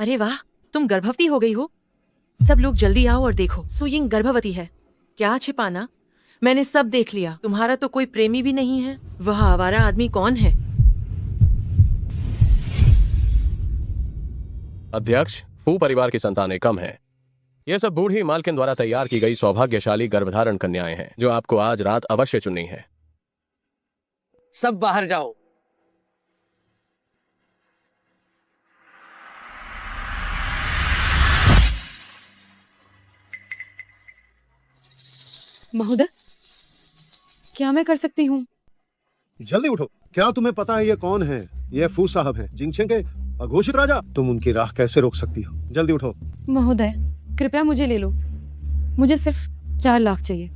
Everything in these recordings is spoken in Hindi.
अरे वाह, तुम गर्भवती हो गई हो। सब लोग जल्दी आओ और देखो, सुयिंग गर्भवती है। क्या छिपाना, मैंने सब देख लिया। तुम्हारा तो कोई प्रेमी भी नहीं है। वह आवारा आदमी कौन है? अध्यक्ष, फू परिवार की संतानें कम हैं। ये सब बूढ़ी मालकिन द्वारा तैयार की गई सौभाग्यशाली गर्भधारण कन्याएं हैं जो आपको आज रात अवश्य चुननी है। सब बाहर जाओ। महोदय, क्या मैं कर सकती हूँ? जल्दी उठो। क्या तुम्हें पता है ये कौन है? ये फू साहब हैं, जिंगछें के अघोषित राजा। तुम उनकी राह कैसे रोक सकती हो? जल्दी उठो। महोदय, कृपया मुझे ले लो। मुझे सिर्फ 4 लाख चाहिए।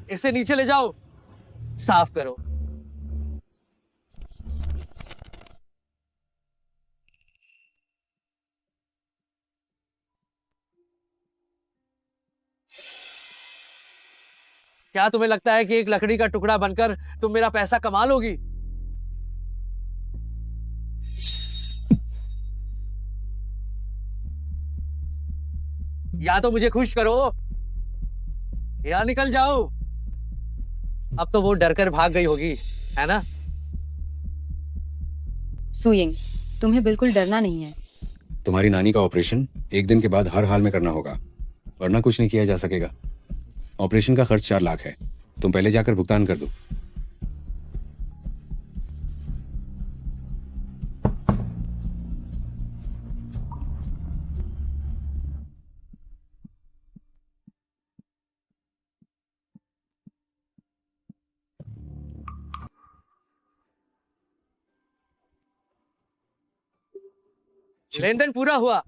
इसे नीचे ले जाओ, साफ करो। क्या तुम्हें लगता है कि एक लकड़ी का टुकड़ा बनकर तुम मेरा पैसा कमा लोगी? या तो मुझे खुश करो या निकल जाओ। अब तो वो डरकर भाग गई होगी, है ना? सुयिंग, तुम्हें बिल्कुल डरना नहीं है। तुम्हारी नानी का ऑपरेशन 1 दिन के बाद हर हाल में करना होगा, वरना कुछ नहीं किया जा सकेगा। ऑपरेशन का खर्च 4 लाख है। तुम पहले जाकर भुगतान कर दो। लेन देन पूरा हुआ।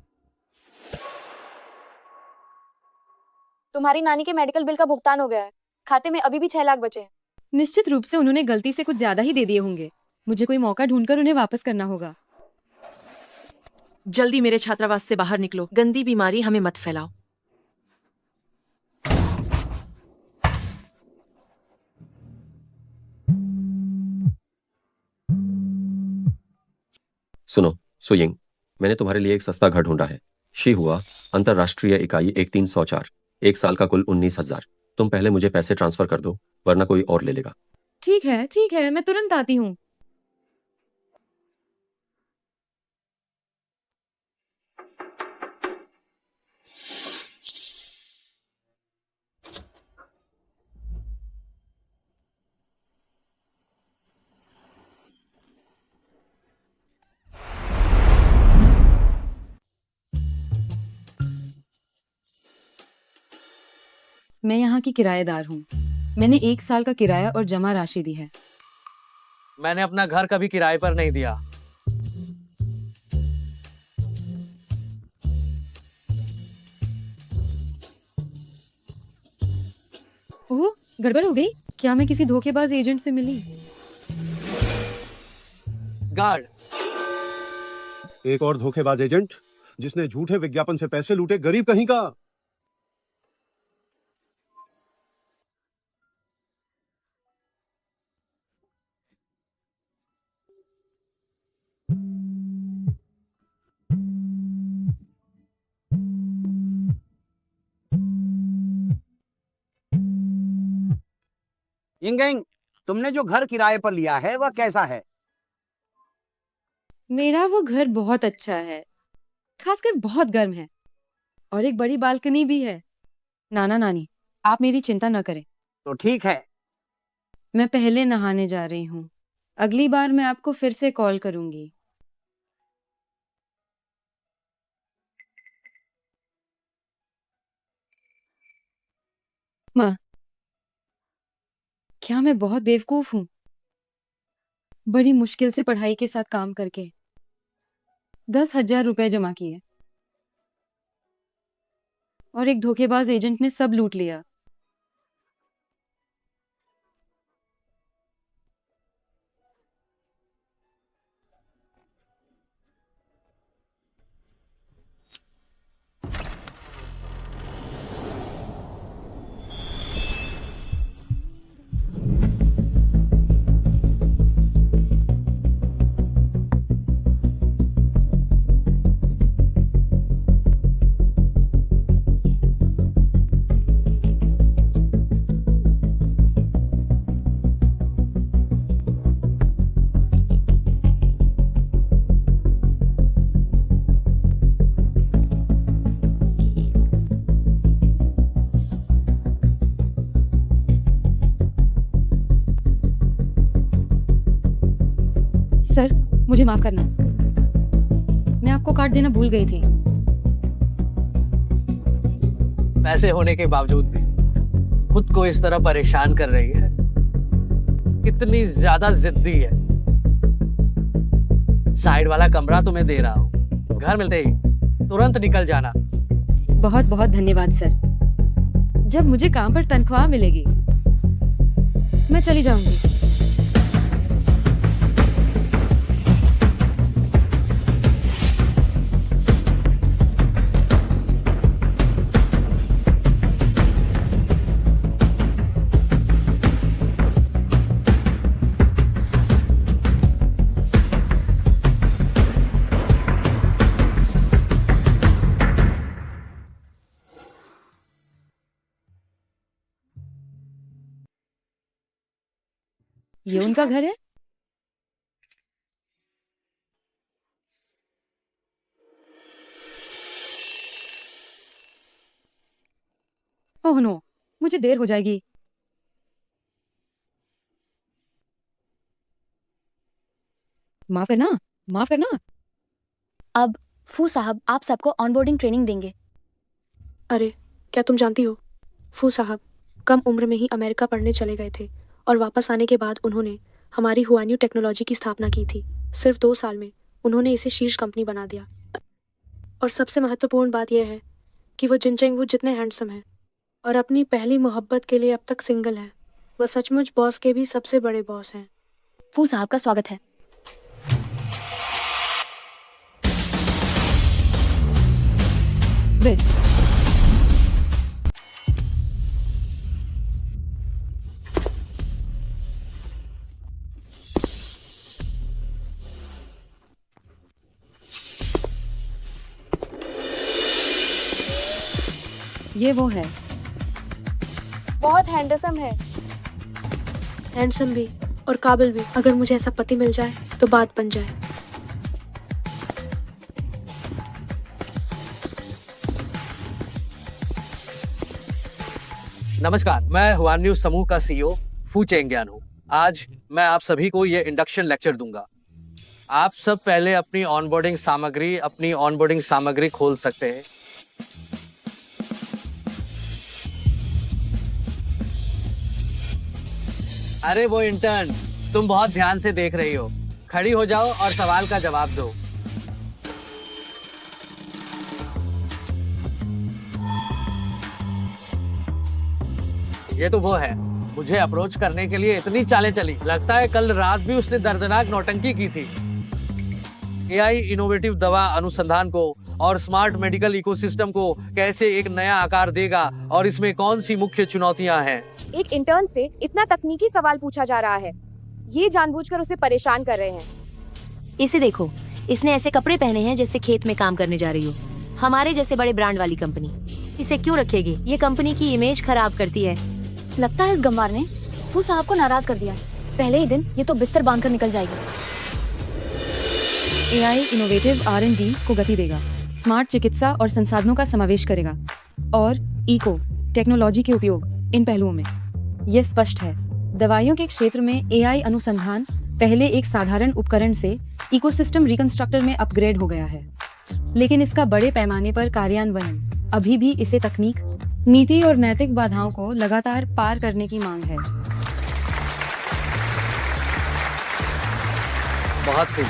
तुम्हारी नानी के मेडिकल बिल का भुगतान हो गया है। खाते में अभी भी 6 लाख बचे हैं। निश्चित रूप से उन्होंने गलती से कुछ ज्यादा ही दे दिए होंगे। मुझे कोई मौका ढूंढकर उन्हें वापस करना होगा। जल्दी मेरे छात्रावास से बाहर निकलो। गंदी बीमारी हमें मत फैलाओ। सुनो सुयिंग, मैंने तुम्हारे लिए एक सस्ता घर ढूंढा है। शी हुआ अंतरराष्ट्रीय इकाई 1304। 1 साल का कुल 19,000। तुम पहले मुझे पैसे ट्रांसफर कर दो, वरना कोई और ले लेगा। ठीक है, मैं तुरंत आती हूँ। मैं यहाँ की किराएदार हूँ। मैंने 1 साल का किराया और जमा राशि दी है। मैंने अपना घर कभी किराए पर नहीं दिया। ओह, गड़बड़ हो गई। क्या मैं किसी धोखेबाज एजेंट से मिली? गार्ड, एक और धोखेबाज एजेंट जिसने झूठे विज्ञापन से पैसे लूटे, गरीब कहीं का। यिंगेंग, तुमने जो घर किराए पर लिया है वह कैसा है? मेरा वो घर बहुत अच्छा है, खासकर बहुत गर्म है और एक बड़ी बालकनी भी है। नाना नानी, आप मेरी चिंता न करें। तो ठीक है। मैं पहले नहाने जा रही हूँ। अगली बार मैं आपको फिर से कॉल करूंगी। माँ, क्या मैं बहुत बेवकूफ हूँ? बड़ी मुश्किल से पढ़ाई के साथ काम करके 10,000 रुपए जमा किए और एक धोखेबाज एजेंट ने सब लूट लिया। मुझे माफ करना, मैं आपको कार्ड देना भूल गई थी। पैसे होने के बावजूद भी खुद को इस तरह परेशान कर रही है, कितनी ज्यादा जिद्दी है। साइड वाला कमरा तुम्हें दे रहा हूँ, घर मिलते ही तुरंत निकल जाना। बहुत बहुत धन्यवाद सर। जब मुझे काम पर तनख्वाह मिलेगी मैं चली जाऊंगी। ये उनका घर है? ओह नो, मुझे देर हो जाएगी। माफ करना, माफ करना। अब फू साहब आप सबको ऑनबोर्डिंग ट्रेनिंग देंगे। अरे क्या तुम जानती हो, फू साहब कम उम्र में ही अमेरिका पढ़ने चले गए थे और वापस आने के बाद उन्होंने हमारी हुआन्यू टेक्नोलॉजी की स्थापना की थी। सिर्फ 2 साल में उन्होंने इसे शीर्ष कंपनी बना दिया। और सबसे महत्वपूर्ण बात यह है कि वो जिनचेंग वो जितने हैंडसम हैं और अपनी पहली मोहब्बत के लिए अब तक सिंगल है। वह सचमुच बॉस के भी सबसे बड़े बॉस हैं। फू साहब का स्वागत है। वेट, ये वो है। बहुत हैंडसम है। हैंडसम भी और काबिल भी। अगर मुझे ऐसा पति मिल जाए तो बात बन जाए। नमस्कार, मैं हुआन्यू समूह का सीईओ फू चेंगियान हूँ। आज मैं आप सभी को ये इंडक्शन लेक्चर दूंगा। आप सब पहले अपनी ऑनबोर्डिंग सामग्री खोल सकते हैं। अरे वो इंटर्न, तुम बहुत ध्यान से देख रही हो। खड़ी हो जाओ और सवाल का जवाब दो। ये तो वो है, मुझे अप्रोच करने के लिए इतनी चालें चली। लगता है कल रात भी उसने दर्दनाक नौटंकी की थी। एआई इनोवेटिव दवा अनुसंधान को और स्मार्ट मेडिकल इकोसिस्टम को कैसे एक नया आकार देगा और इसमें कौन सी मुख्य चुनौतियां हैं। एक इंटर्न से इतना तकनीकी सवाल पूछा जा रहा है, ये जानबूझकर उसे परेशान कर रहे हैं। इसे देखो, इसने ऐसे कपड़े पहने हैं जैसे खेत में काम करने जा रही हो। हमारे जैसे बड़े ब्रांड वाली कंपनी इसे क्यों रखेगी? ये कंपनी की इमेज खराब करती है। लगता है इस गंवार ने फू साहब को नाराज कर दिया है। पहले ही दिन ये तो बिस्तर बांधकर निकल जाएगी। एआई इनोवेटिव R&D को गति देगा, स्मार्ट चिकित्सा और संसाधनों का समावेश करेगा और इको टेक्नोलॉजी के उपयोग इन पहलुओं में। यह स्पष्ट है, दवाइयों के क्षेत्र में एआई अनुसंधान पहले एक साधारण उपकरण से इकोसिस्टम रिकंस्ट्रक्टर में अपग्रेड हो गया है, लेकिन इसका बड़े पैमाने पर कार्यान्वयन अभी भी इसे तकनीक, नीति और नैतिक बाधाओं को लगातार पार करने की मांग है। बहुत खूब,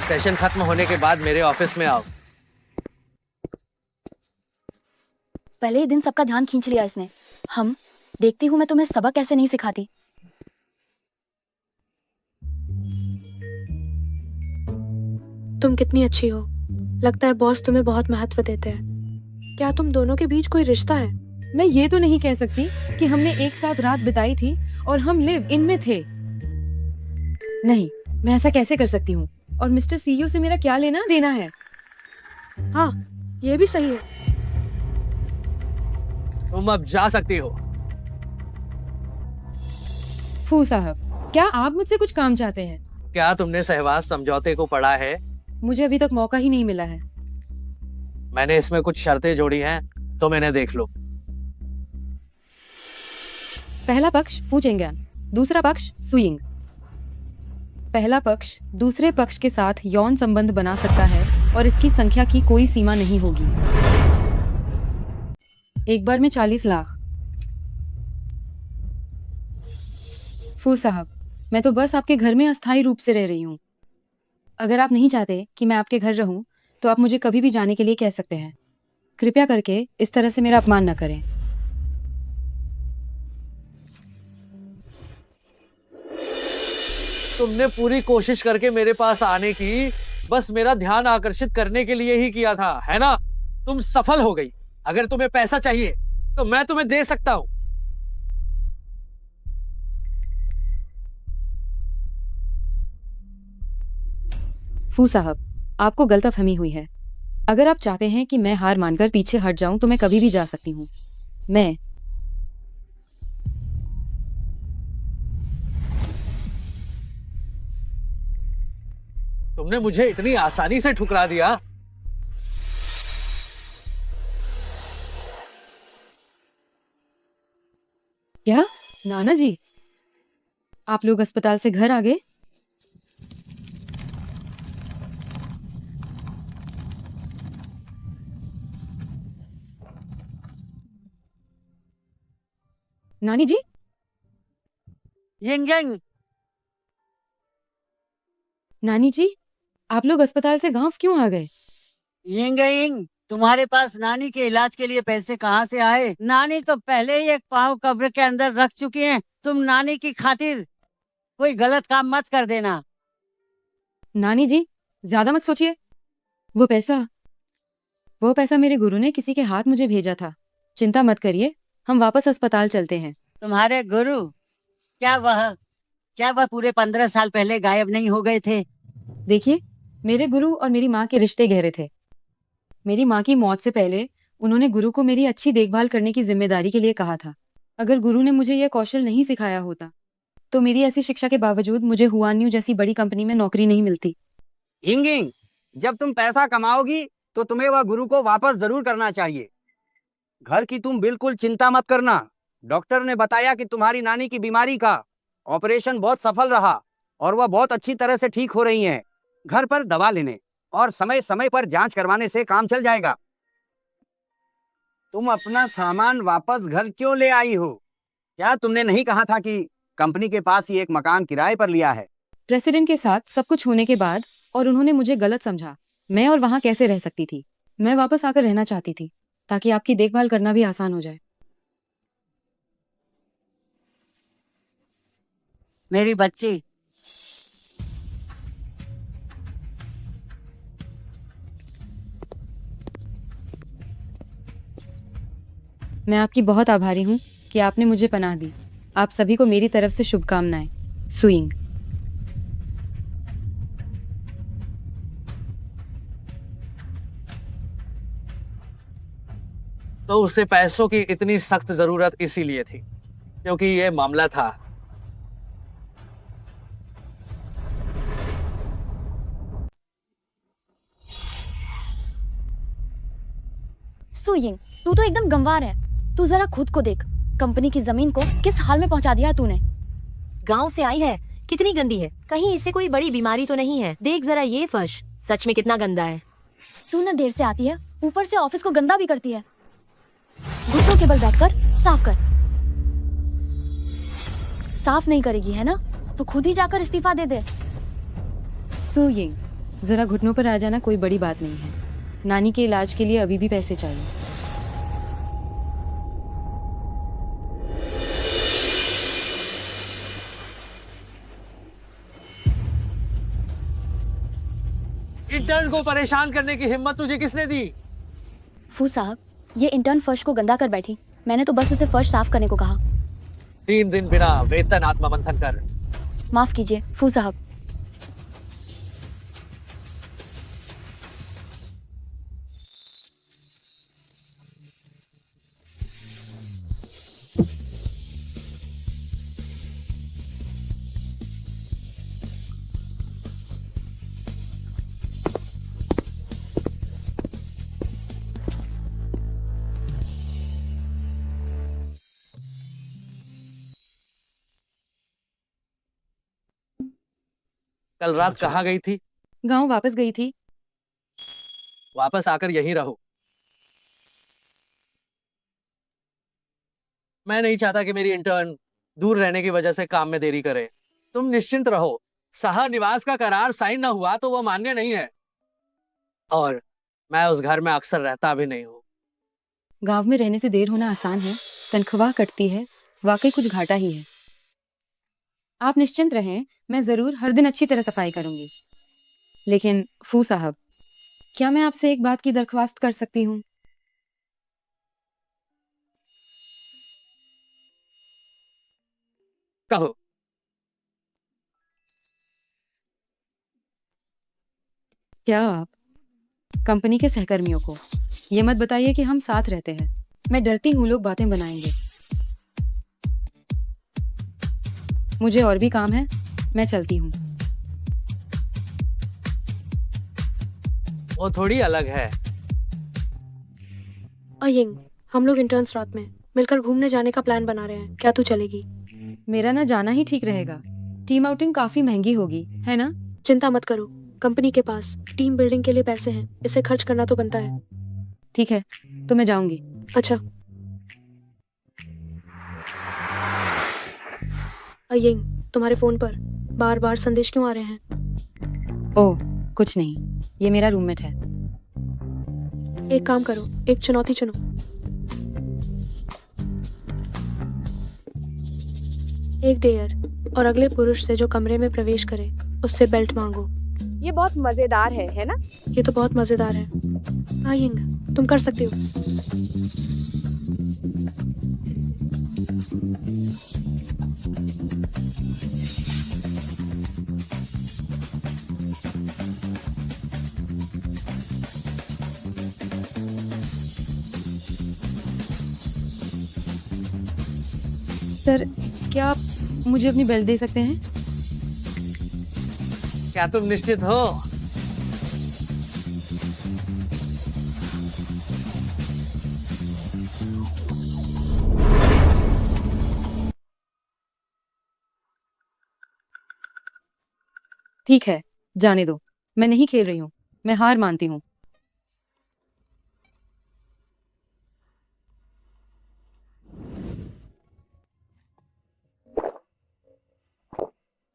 सेशन खत्म होने के बाद मेरे ऑफिस में आओ। पहले ही दिन सबका ध्यान खींच लिया इसने। हम देखती हूँ मैं तुम्हें सबक कैसे नहीं सिखाती। तुम कितनी अच्छी हो। लगता है बॉस तुम्हें बहुत महत्व देते हैं। क्या तुम दोनों के बीच कोई रिश्ता है? मैं ये तो नहीं कह सकती कि हमने एक साथ रात बिताई थी और हम लिव इन में थे। नहीं, मैं ऐसा कैसे कर सकती हूँ? और मिस्टर सीईओ से मेरा क्या लेना देना है? हाँ, ये भी सही है। तुम अब जा सकती हो। फू साहब, क्या आप मुझसे कुछ काम चाहते हैं? क्या तुमने सहवाग समझौते को पढ़ा है? मुझे अभी तक मौका ही नहीं मिला है। मैंने इसमें कुछ शर्तें जोड़ी हैं, तुम इन्हें देख लो। पहला पक्ष फू चेंगियान, दूसरा पक्ष सुयिंग। पहला पक्ष दूसरे पक्ष के साथ यौन संबंध बना सकता है और इसकी संख्या की कोई सीमा नहीं होगी। एक बार में 40 लाख। फू साहब, मैं तो बस आपके घर में अस्थायी रूप से रह रही हूँ। अगर आप नहीं चाहते कि मैं आपके घर रहूं, तो आप मुझे कभी भी जाने के लिए कह सकते हैं। कृपया करके इस तरह से मेरा अपमान न करें। तुमने पूरी कोशिश करके मेरे पास आने की बस मेरा ध्यान आकर्षित करने के लिए ही किया था, है ना? तुम सफल हो गई। अगर तुम्हें पैसा चाहिए तो मैं तुम्हें दे सकता हूं। फू साहब, आपको गलतफहमी हुई है। अगर आप चाहते हैं कि मैं हार मानकर पीछे हट जाऊं तो मैं कभी भी जा सकती हूं। मैं तुमने मुझे इतनी आसानी से ठुकरा दिया। क्या? नाना जी, आप लोग अस्पताल से घर आ गए? नानी जी, यिंग यंग, नानी जी, आप लोग अस्पताल से गांव क्यों आ गए? यिंग यिंग, तुम्हारे पास नानी के इलाज के लिए पैसे कहाँ से आए? नानी तो पहले ही एक पाँव कब्र के अंदर रख चुकी हैं। तुम नानी की खातिर कोई गलत काम मत कर देना। नानी जी, ज्यादा मत सोचिए। वो पैसा मेरे गुरु ने किसी के हाथ मुझे भेजा था। चिंता मत करिए, हम वापस अस्पताल चलते हैं। तुम्हारे गुरु? क्या वह पूरे 15 साल पहले गायब नहीं हो गए थे? देखिए, मेरे गुरु और मेरी माँ के रिश्ते गहरे थे। मेरी माँ की मौत से पहले उन्होंने गुरु को मेरी अच्छी देखभाल करने की जिम्मेदारी के लिए कहा था। अगर गुरु ने मुझे यह कौशल नहीं सिखाया होता, तो मेरी ऐसी शिक्षा के बावजूद मुझे हुआन्यू जैसी बड़ी कंपनी में नौकरी नहीं मिलती। यिंग यिंग, जब तुम पैसा कमाओगी तो तुम्हें वह गुरु को वापस जरूर करना चाहिए। घर की तुम बिल्कुल चिंता मत करना। डॉक्टर ने बताया कि तुम्हारी नानी की बीमारी का ऑपरेशन बहुत सफल रहा और वह बहुत अच्छी तरह से ठीक हो रही हैं। घर पर दवा लेने और समय समय पर जांच करवाने से काम चल जाएगा। तुम अपना सामान वापस घर क्यों ले आई हो? क्या तुमने नहीं कहा था कि कंपनी के पास ही एक मकान किराए पर लिया है? प्रेसिडेंट के साथ सब कुछ होने के बाद और उन्होंने मुझे गलत समझा, मैं और वहां कैसे रह सकती थी? मैं वापस आकर रहना चाहती थी ताकि आपकी देखभाल करना भी आसान हो जाए। मेरी बच्ची, मैं आपकी बहुत आभारी हूँ कि आपने मुझे पनाह दी। आप सभी को मेरी तरफ से शुभकामनाएं। सुइंग। तो उसे पैसों की इतनी सख्त जरूरत इसीलिए थी क्योंकि ये मामला था। सुयिंग, तू तो एकदम गंवार है। तू जरा खुद को देख, कंपनी की जमीन को किस हाल में पहुंचा दिया तूने। गांव से आई है, कितनी गंदी है। कहीं इसे कोई बड़ी बीमारी तो नहीं है? देख जरा ये फर्श, सच में कितना गंदा है। तू न देर से आती है, ऊपर से ऑफिस को गंदा भी करती है। घुटनों के बल बैठकर साफ कर। साफ नहीं करेगी है ना, तो खुद ही जाकर इस्तीफा दे दे। सुइंग, जरा घुटनों पर आ जाना कोई बड़ी बात नहीं है। नानी के इलाज के लिए अभी भी पैसे चाहिए। इंटर्न को परेशान करने की हिम्मत तुझे किसने दी? फू साहब, ये इंटर्न फर्श को गंदा कर बैठी। मैंने तो बस उसे फर्श साफ करने को कहा। 3 दिन बिना वेतन आत्ममंथन कर। माफ कीजिए फू साहब। कल रात कहाँ गई थी? गांव वापस गई थी। वापस आकर यहीं रहो। मैं नहीं चाहता कि मेरी इंटर्न दूर रहने की वजह से काम में देरी करे। तुम निश्चिंत रहो, सह निवास का करार साइन न हुआ तो वो मान्य नहीं है, और मैं उस घर में अक्सर रहता भी नहीं हूँ। गांव में रहने से देर होना आसान है, तनख्वाह कटती है, वाकई कुछ घाटा ही है। आप निश्चिंत रहें, मैं जरूर हर दिन अच्छी तरह सफाई करूंगी। लेकिन फू साहब, क्या मैं आपसे एक बात की दरख्वास्त कर सकती हूँ? कहो। क्या आप कंपनी के सहकर्मियों को ये मत बताइए कि हम साथ रहते हैं। मैं डरती हूँ लोग बातें बनाएंगे। मुझे और भी काम है, मैं चलती हूँ। वो थोड़ी अलग है। अयिंग, हम लोग इंटर्न्स रात में मिलकर घूमने जाने का प्लान बना रहे हैं, क्या तू चलेगी? मेरा ना जाना ही ठीक रहेगा। टीम आउटिंग काफी महंगी होगी, है ना? चिंता मत करो, कंपनी के पास टीम बिल्डिंग के लिए पैसे हैं, इसे खर्च करना तो बनता है। ठीक है, तो मैं जाऊंगी। अच्छा। अयिंग, तुम्हारे फोन पर बार बार संदेश क्यों आ रहे हैं? ओह, कुछ नहीं, ये मेरा रूममेट है। एक काम करो, एक चुनौती चुनो। एक डेयर और अगले पुरुष से जो कमरे में प्रवेश करे उससे बेल्ट मांगो। ये बहुत मजेदार है ना? ये तो बहुत मजेदार है। आयिंग, तुम कर सकती हो। सर, क्या आप मुझे अपनी बेल्ट दे सकते हैं? क्या तुम निश्चित हो? ठीक है, जाने दो, मैं नहीं खेल रही हूँ, मैं हार मानती हूँ।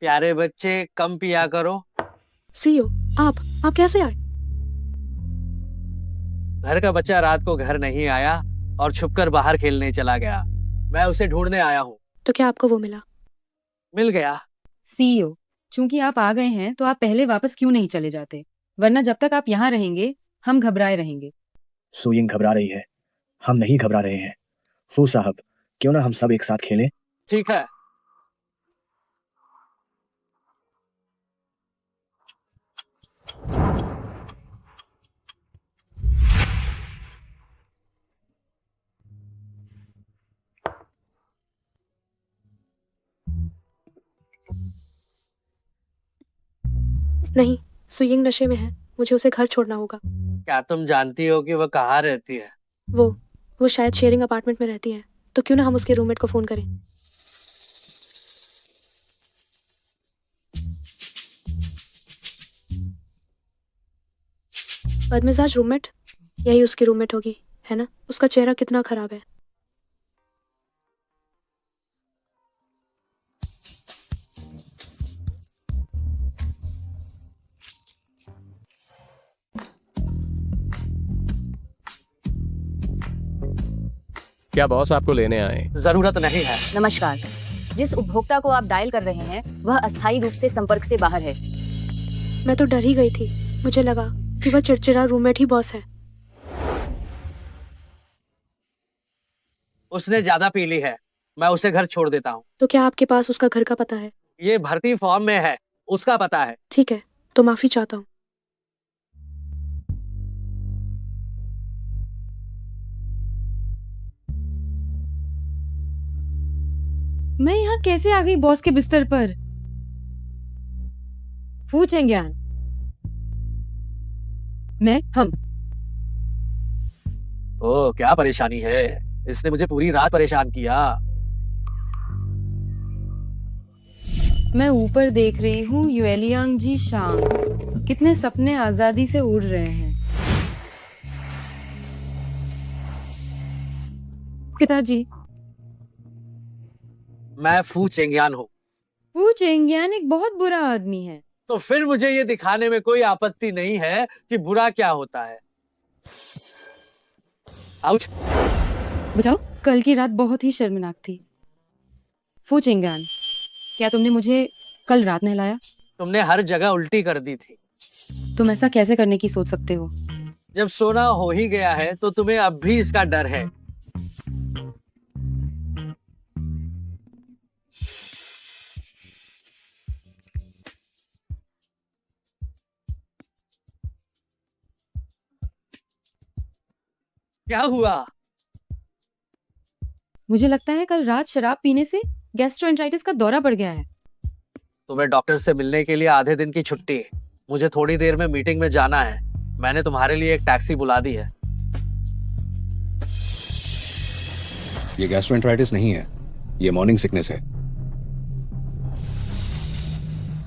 प्यारे बच्चे, कम पिया करो। सीईओ, आप कैसे आए? घर का बच्चा रात को घर नहीं आया और छुपकर बाहर खेलने चला गया। मैं उसे ढूंढने आया हूँ। तो क्या आपको वो मिला? मिल गया। सीईओ, चूंकि आप आ गए हैं तो आप पहले वापस क्यों नहीं चले जाते? वरना जब तक आप यहाँ रहेंगे हम घबराए रहेंगे। सुयिंग घबरा रही है, हम नहीं घबरा रहे हैं। फू साहब, क्यों ना हम सब एक साथ खेलें? ठीक है। नहीं, सुयिंग नशे में है, मुझे उसे घर छोड़ना होगा। क्या तुम जानती हो कि वह कहाँ रहती है? वो शायद शेयरिंग अपार्टमेंट में रहती है, तो क्यों ना हम उसके रूममेट को फोन करें। बदमिजाज रूममेट, यही उसकी रूममेट होगी, है ना? उसका चेहरा कितना खराब है। क्या बॉस आपको लेने आए? जरूरत नहीं है। नमस्कार। जिस उपभोक्ता को आप डायल कर रहे हैं वह अस्थायी रूप से संपर्क से बाहर है। मैं तो डर ही गई थी, मुझे लगा कि वह चिड़चिड़ा रूममेट ही बॉस है। उसने ज्यादा पी ली है, मैं उसे घर छोड़ देता हूँ। तो क्या आपके पास उसका घर का पता है? ये भर्ती फॉर्म में है, उसका पता है। ठीक है, तो माफी चाहता हूँ। मैं यहाँ कैसे आ गई बॉस के बिस्तर पर? पूछें ज्ञान। हम ओह, क्या परेशानी है? इसने मुझे पूरी रात परेशान किया। मैं ऊपर देख रही हूँ युएलियांग जी शांग, कितने सपने आजादी से उड़ रहे हैं। पिताजी, मैं फू चेंगियान हूँ। वो चेंगियान एक बहुत बुरा आदमी है। तो फिर मुझे ये दिखाने में कोई आपत्ति नहीं है कि बुरा क्या होता है। आउच। बताओ, कल की रात बहुत ही शर्मनाक थी। फू चेंगियान, क्या तुमने मुझे कल रात नहलाया? तुमने हर जगह उल्टी कर दी थी। तुम ऐसा कैसे करने की सोच सकते हो? जब सोना हो ही गया है तो तुम्हें अब भी इसका डर है। क्या हुआ? मुझे लगता है कल रात शराब पीने से गैस्ट्रोएंटराइटिस का दौरा पड़ गया है। तुम्हें डॉक्टर से मिलने के लिए आधे दिन की छुट्टी है। मुझे थोड़ी देर में मीटिंग में जाना है। मैंने तुम्हारे लिए एक टैक्सी बुला दी है। ये गैस्ट्रोएंटराइटिस नहीं है, ये मॉर्निंग सिकनेस है।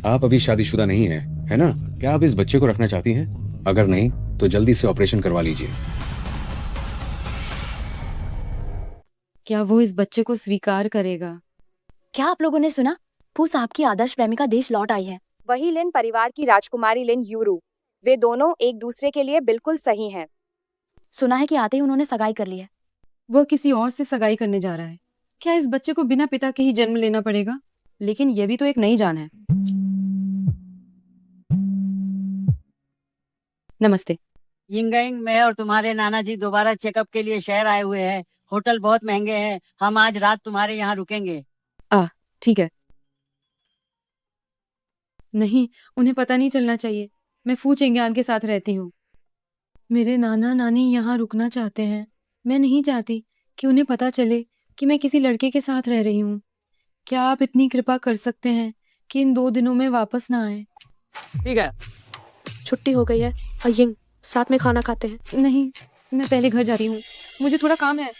आप अभी शादीशुदा नहीं हैं, है ना? क्या आप इस बच्चे को रखना चाहती हैं? अगर नहीं तो जल्दी से ऑपरेशन करवा लीजिए। क्या वो इस बच्चे को स्वीकार करेगा? क्या आप लोगों ने सुना? फू साहब की आदर्श प्रेमिका देश लौट आई है। वही लिन परिवार की राजकुमारी लिन यूरू। वे दोनों एक दूसरे के लिए बिल्कुल सही हैं। सुना है कि आते ही उन्होंने सगाई कर ली है। वह किसी और से सगाई करने जा रहा है। क्या इस बच्चे को बिना पिता के ही जन्म लेना पड़ेगा? लेकिन यह भी तो एक नई जान है। नमस्ते। यिंगयिंग, मैं और तुम्हारे नाना जी दोबारा चेकअप के लिए शहर आए हुए हैं। होटल बहुत महंगे हैं। हम आज रात तुम्हारे यहाँ रुकेंगे। ठीक है। नहीं, उन्हें पता नहीं चलना चाहिए। मैं फू चेंगियान के साथ रहती हूँ। मेरे नाना नानी यहाँ रुकना चाहते हैं। मैं नहीं चाहती कि उन्हें पता चले कि मैं किसी लड़के के साथ रह रही हूँ। क्या आप इतनी कृपा कर सकते हैं कि इन 2 दिनों में वापस ना आए? ठीक है। छुट्टी हो गई है। अयिंग, साथ में खाना खाते हैं। नहीं, मैं पहले घर जाती हूँ। मुझे थोड़ा काम है।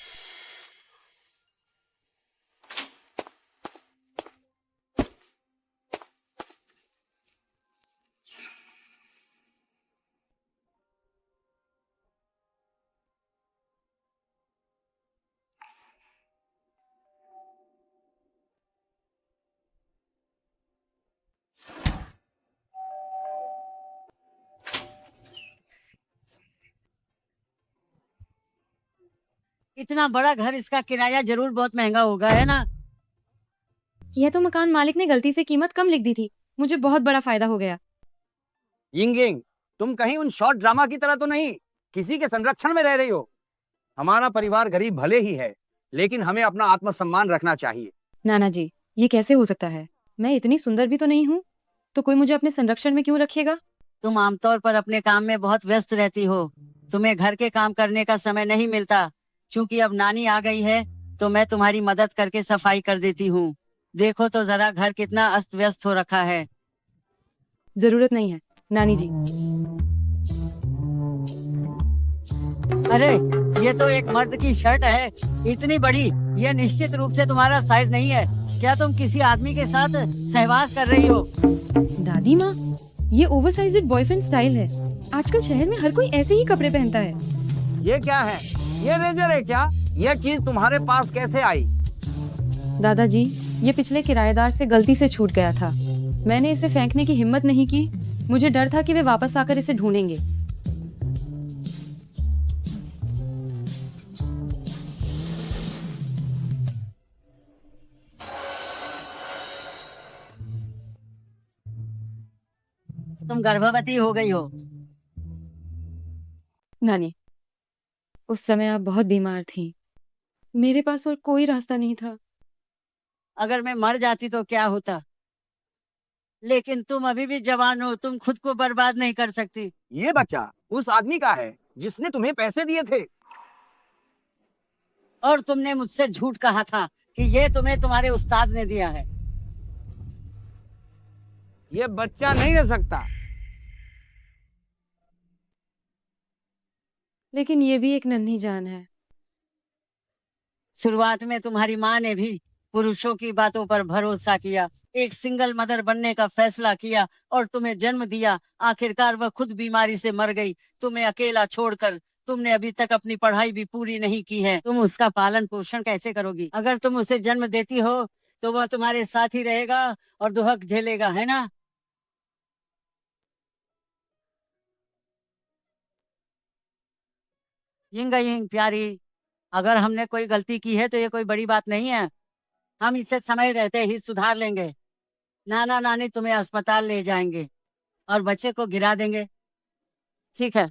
इतना बड़ा घर, इसका किराया जरूर बहुत महंगा होगा, है ना? यह तो मकान मालिक ने गलती से कीमत कम लिख दी थी। मुझे बहुत बड़ा फायदा हो गया। यिंगयिंग, तुम कहीं उन शॉर्ट ड्रामा की तरह तो नहीं किसी के संरक्षण में रह रही हो? हमारा परिवार गरीब भले ही है, लेकिन हमें अपना आत्मसम्मान रखना चाहिए। नाना जी, ये कैसे हो सकता है? मैं इतनी सुंदर भी तो नहीं हूँ, तो कोई मुझे अपने संरक्षण में क्यों रखेगा? तुम आमतौर पर अपने काम में बहुत व्यस्त रहती हो। तुम्हें घर के काम करने का समय नहीं मिलता। चूंकि अब नानी आ गई है तो मैं तुम्हारी मदद करके सफाई कर देती हूँ। देखो तो जरा घर कितना अस्त व्यस्त हो रखा है। जरूरत नहीं है नानी जी। अरे, ये तो एक मर्द की शर्ट है, इतनी बड़ी। ये निश्चित रूप से तुम्हारा साइज नहीं है। क्या तुम किसी आदमी के साथ सहवास कर रही हो? दादी माँ, ये ओवरसाइज्ड बॉयफ्रेंड स्टाइल है। आजकल शहर में हर कोई ऐसे ही कपड़े पहनता है। ये क्या है? ये रेजर है क्या? ये चीज तुम्हारे पास कैसे आई? दादाजी, ये पिछले किराएदार से गलती से छूट गया था। मैंने इसे फेंकने की हिम्मत नहीं की। मुझे डर था कि वे वापस आकर इसे ढूंढेंगे। तुम गर्भवती हो गई हो। नानी, उस समय आप बहुत बीमार थी। मेरे पास और कोई रास्ता नहीं था। अगर मैं मर जाती तो क्या होता? लेकिन तुम अभी भी जवान हो, तुम खुद को बर्बाद नहीं कर सकती। ये बच्चा उस आदमी का है जिसने तुम्हें पैसे दिए थे। और तुमने मुझसे झूठ कहा था कि ये तुम्हें तुम्हारे उस्ताद ने दिया है। ये बच्चा नहीं रह सकता। लेकिन ये भी एक नन्ही जान है। शुरुआत में तुम्हारी माँ ने भी पुरुषों की बातों पर भरोसा किया, एक सिंगल मदर बनने का फैसला किया और तुम्हें जन्म दिया। आखिरकार वह खुद बीमारी से मर गई, तुम्हें अकेला छोड़कर। तुमने अभी तक अपनी पढ़ाई भी पूरी नहीं की है। तुम उसका पालन पोषण कैसे करोगी? अगर तुम उसे जन्म देती हो तो वह तुम्हारे साथ ही रहेगा और दुहक झेलेगा, है ना? यिंग यिंग प्यारी, अगर हमने कोई गलती की है तो ये कोई बड़ी बात नहीं है। हम इसे समय रहते ही सुधार लेंगे। नाना नानी तुम्हें अस्पताल ले जाएंगे और बच्चे को गिरा देंगे, ठीक है?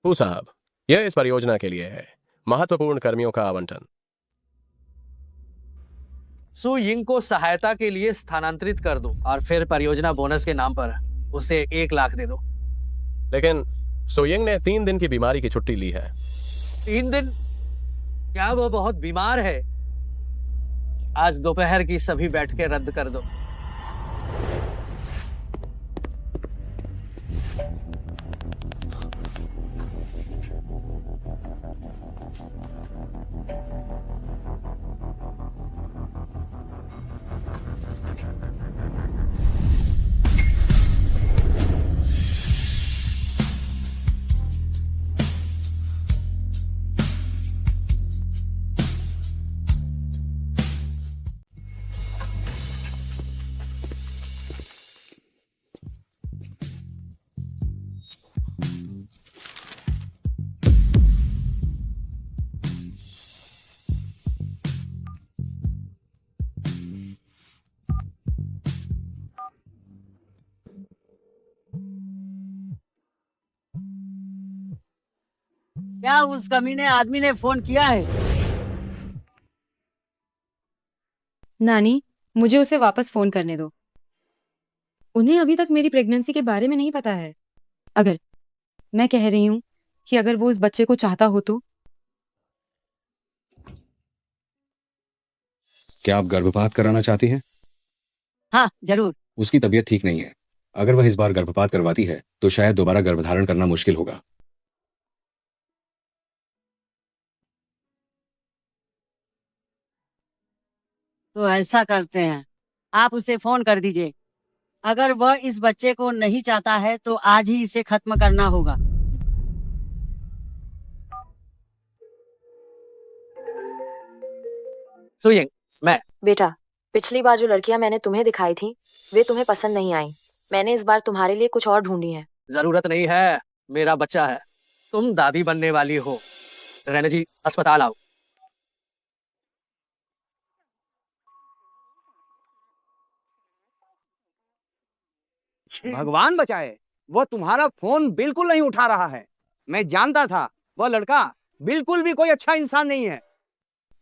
फू साहब, यह इस परियोजना के लिए है, महत्वपूर्ण कर्मियों का आवंटन। सु यिंग को सहायता के लिए स्थानांतरित कर दो और फिर परियोजना बोनस के नाम पर उसे 1 लाख दे दो। लेकिन सोयिंग ने 3 दिन की बीमारी की छुट्टी ली है। 3 दिन? क्या वो बहुत बीमार है? आज दोपहर की सभी बैठकें रद्द कर दो। क्या उस कमीने आदमी ने फोन किया है? नानी, मुझे उसे वापस फोन करने दो। उन्हें अभी तक मेरी प्रेगनेंसी के बारे में नहीं पता है। अगर मैं कह रही हूँ कि अगर वो उस बच्चे को चाहता हो तो। क्या आप गर्भपात कराना चाहती हैं? हाँ जरूर। उसकी तबीयत ठीक नहीं है। अगर वह इस बार गर्भपात करवाती है तो शायद दोबारा गर्भधारण करना मुश्किल होगा। तो ऐसा करते हैं, आप उसे फोन कर दीजिए। अगर वह इस बच्चे को नहीं चाहता है तो आज ही इसे खत्म करना होगा। सु यिंग, मैं बेटा, पिछली बार जो लड़कियां मैंने तुम्हें दिखाई थी वे तुम्हें पसंद नहीं आई। मैंने इस बार तुम्हारे लिए कुछ और ढूंढी है। जरूरत नहीं है, मेरा बच्चा है। तुम दादी बनने वाली हो। रैना जी, अस्पताल आओ। भगवान बचाए, वो तुम्हारा फोन बिल्कुल नहीं उठा रहा है। मैं जानता था वह लड़का बिल्कुल भी कोई अच्छा इंसान नहीं है।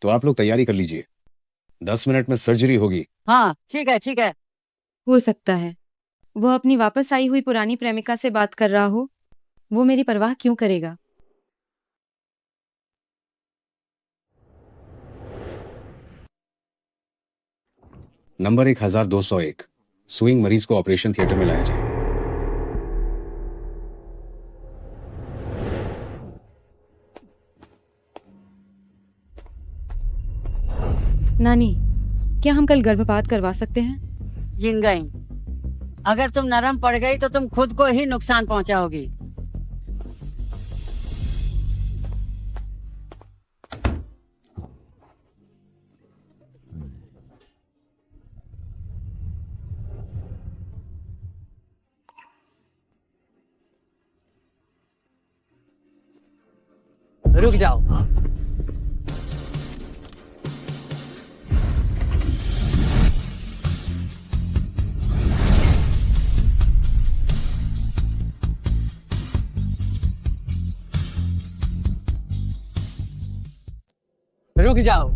तो आप लोग तैयारी कर लीजिए, 10 मिनट में सर्जरी होगी। हाँ ठीक है ठीक है। हो सकता है वह अपनी वापस आई हुई पुरानी प्रेमिका से बात कर रहा हो। वो मेरी परवाह क्यों करेगा? नंबर 1201, स्विंग मरीज को ऑपरेशन थिएटर में लाया जाए। नानी, क्या हम कल गर्भपात करवा सकते हैं? यिंगाई, अगर तुम नरम पड़ गई तो तुम खुद को ही नुकसान पहुंचाओगी। रुक जाओ। रुक जाओ।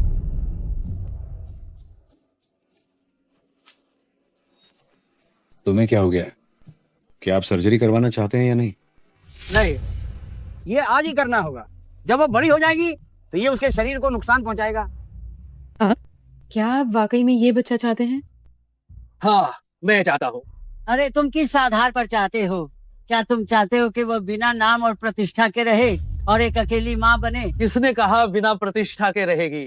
तुम्हें क्या हो गया? क्या आप सर्जरी करवाना चाहते हैं या नहीं? नहीं, ये आज ही करना होगा। जब वो बड़ी हो जाएगी तो ये उसके शरीर को नुकसान पहुंचाएगा। क्या आप वाकई में ये बच्चा चाहते हैं? हाँ, मैं चाहता हूँ। अरे तुम किस आधार पर चाहते हो? क्या तुम चाहते हो कि वह बिना नाम और प्रतिष्ठा के रहे और एक अकेली माँ बने? किसने कहा बिना प्रतिष्ठा के रहेगी?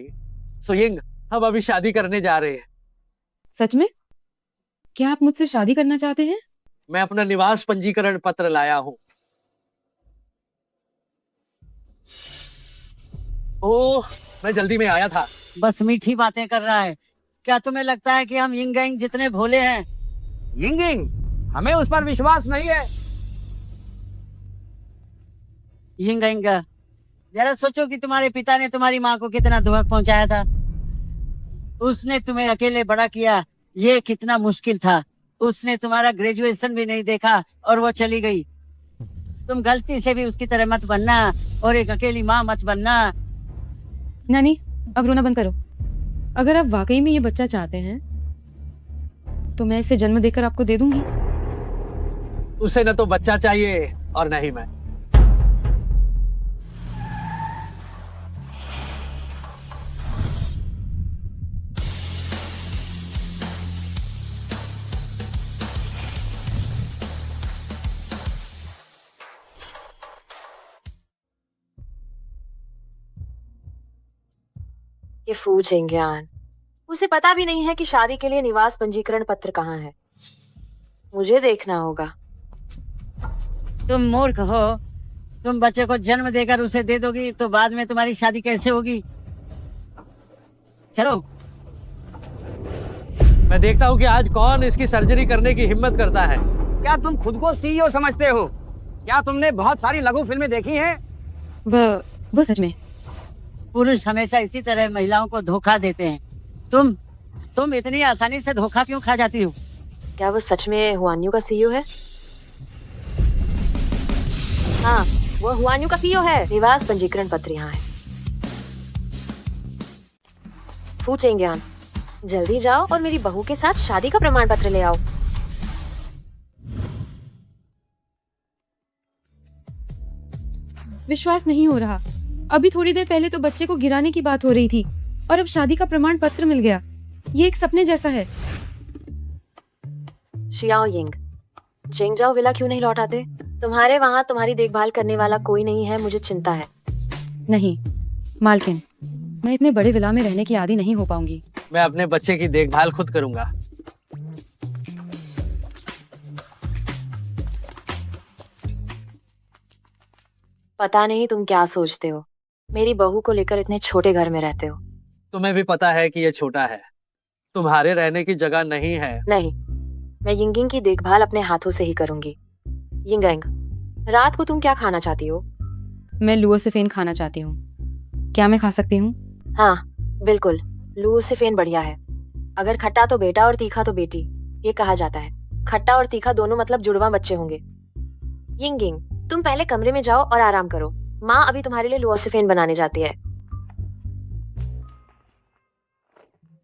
सु यिंग, हम अभी शादी करने जा रहे हैं। सच में? क्या आप मुझसे शादी करना चाहते हैं? मैं अपना निवास पंजीकरण पत्र लाया हूँ। ओह, मैं जल्दी में आया था। बस मीठी बातें कर रहा है। क्या तुम्हें लगता है कि हम यिंग यांग जितने भोले हैं? यिंगिंग, हमें उस पर विश्वास नहीं है। यिंग यांग का जरा सोचो कि तुम्हारे पिता ने तुम्हारी माँ को कितना दुख पहुंचाया था। उसने तुम्हें अकेले बड़ा किया, ये कितना मुश्किल था। उसने तुम्हारा ग्रेजुएशन भी नहीं देखा और वो चली गई। तुम गलती से भी उसकी तरह मत बनना और एक अकेली माँ मत बनना। नानी, अब रोना बंद करो। अगर आप वाकई में ये बच्चा चाहते हैं तो मैं इसे जन्म देकर आपको दे दूंगी। उसे न तो बच्चा चाहिए और न ही मैं। ये फू चेंगियान, उसे पता भी नहीं है कि शादी के लिए निवास पंजीकरण पत्र कहाँ है। मुझे देखना होगा। तुम मूर्ख हो। तुम बच्चे को जन्म देकर उसे दे दोगी तो बाद में तुम्हारी शादी कैसे होगी? चलो। मैं देखता हूँ कि आज कौन इसकी सर्जरी करने की हिम्मत करता है। क्या तुम खुद को सीईओ समझते हो? क्या तुमने बहुत सारी लघु फिल्में देखी हैं? वो सच में। पुरुष हमेशा इसी तरह महिलाओं को धोखा देते हैं। तुम इतनी आसानी से धोखा क्यों खा जाती हो? क्या वो सच में हुआन्यू का सीईओ है? हाँ, वो हुआन्यू का सीईओ है। निवास पंजीकरण पत्र यहाँ है। फू चेंगियान, जल्दी जाओ और मेरी बहू के साथ शादी का प्रमाण पत्र ले आओ। विश्वास नहीं हो रहा। अभी थोड़ी देर पहले तो बच्चे को गिराने की बात हो रही थी और अब शादी का प्रमाण पत्र मिल गया। ये एक सपने जैसा है। शियाओ यिंग, चेंगजाओ विला क्यों नहीं लौट आते? तुम्हारे वहाँ तुम्हारी देखभाल करने वाला कोई नहीं है, मुझे चिंता है। नहीं मालकिन, मैं इतने बड़े विला में रहने की आदी नहीं हो पाऊंगी। मैं अपने बच्चे की देखभाल खुद करूंगा। पता नहीं तुम क्या सोचते हो, मेरी बहू को लेकर इतने छोटे घर में रहते हो। तुम्हें भी पता है कि ये छोटा है, तुम्हारे रहने की जगह नहीं है। नहीं, मैं यिंगिंग की देखभाल अपने हाथों से ही करूंगी। यिंगिंग, रात को तुम क्या खाना चाहती हो? मैं लुओसिफेन खाना चाहती हूँ। क्या मैं खा सकती हूँ? हाँ बिल्कुल, लुओसिफेन बढ़िया है। अगर खट्टा तो बेटा और तीखा तो बेटी, ये कहा जाता है। खट्टा और तीखा दोनों मतलब जुड़वा बच्चे होंगे। यिंगिंग, तुम पहले कमरे में जाओ और आराम करो। माँ अभी तुम्हारे लिए लुओसिफेन बनाने जाती है।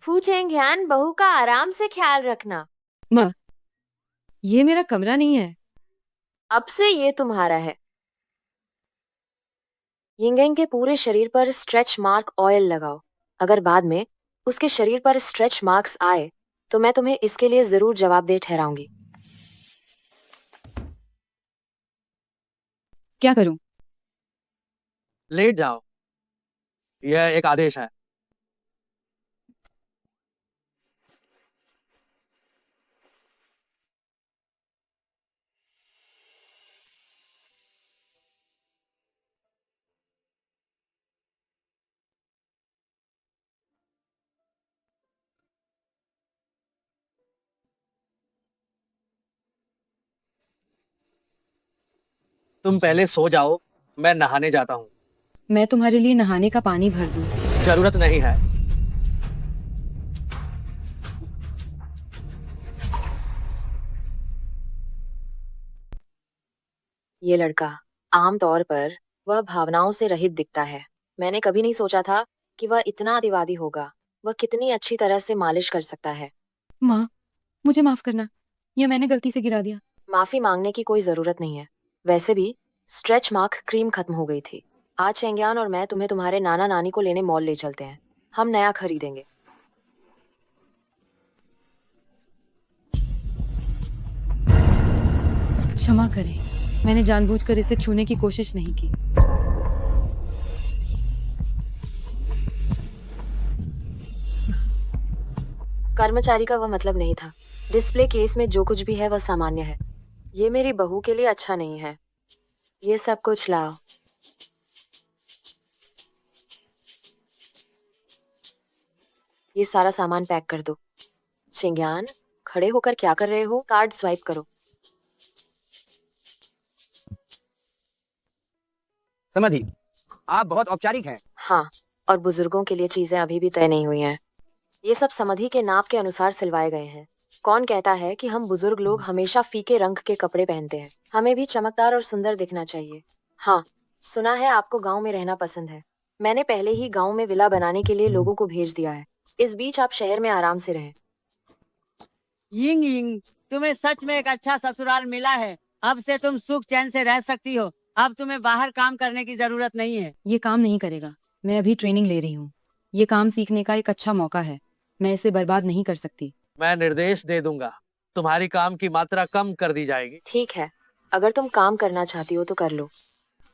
फू चेंगियान, बहू का आराम से ख्याल रखना। माँ, ये मेरा कमरा नहीं है। अब से ये तुम्हारा है। यिंगिंग के पूरे शरीर पर स्ट्रेच मार्क ऑयल लगाओ। अगर बाद में उसके शरीर पर स्ट्रेच मार्क्स आए तो मैं तुम्हें इसके लिए जरूर जवाबदेह ठहराऊंगी। क्या करूं? लेट जाओ, यह एक आदेश है। तुम पहले सो जाओ, मैं नहाने जाता हूँ। मैं तुम्हारे लिए नहाने का पानी भर दूं। जरूरत नहीं है। ये लड़का आमतौर पर वह भावनाओं से रहित दिखता है। मैंने कभी नहीं सोचा था कि वह इतना अतिवादी होगा। वह कितनी अच्छी तरह से मालिश कर सकता है। माँ, मुझे माफ करना, यह मैंने गलती से गिरा दिया। माफी मांगने की कोई जरूरत नहीं है। वैसे भी स्ट्रेच मार्क क्रीम खत्म हो गई थी। आज चेंगियान और मैं तुम्हें तुम्हारे नाना नानी को लेने मॉल ले चलते हैं। हम नया खरीदेंगे। क्षमा करें, मैंने जानबूझकर इसे छूने की कोशिश नहीं की। कर्मचारी का वह मतलब नहीं था। डिस्प्ले केस में जो कुछ भी है वह सामान्य है। ये मेरी बहू के लिए अच्छा नहीं है। ये सब कुछ लाओ। ये सारा सामान पैक कर दो। चिंग्यान, खड़े होकर क्या कर रहे हो? कार्ड स्वाइप करो। समझी, आप बहुत औपचारिक हैं। हाँ, और बुजुर्गों के लिए चीजें अभी भी तय नहीं हुई हैं। ये सब समधि के नाप के अनुसार सिलवाए गए हैं। कौन कहता है कि हम बुजुर्ग लोग हमेशा फीके रंग के कपड़े पहनते हैं? हमें भी चमकदार और सुंदर दिखना चाहिए। हाँ, सुना है आपको गांव में रहना पसंद है। मैंने पहले ही गांव में विला बनाने के लिए लोगों को भेज दिया है। इस बीच आप शहर में आराम से रहें। यिंग यिंग, तुम्हें सच में एक अच्छा ससुराल मिला है। अब से तुम सुख चैन से रह सकती हो। अब तुम्हें बाहर काम करने की जरूरत नहीं है। ये काम नहीं करेगा। मैं अभी ट्रेनिंग ले रही हूँ। ये काम सीखने का एक अच्छा मौका है। मैं इसे बर्बाद नहीं कर सकती। मैं निर्देश दे दूंगा, तुम्हारी काम की मात्रा कम कर दी जाएगी। ठीक है, अगर तुम काम करना चाहती हो तो कर लो।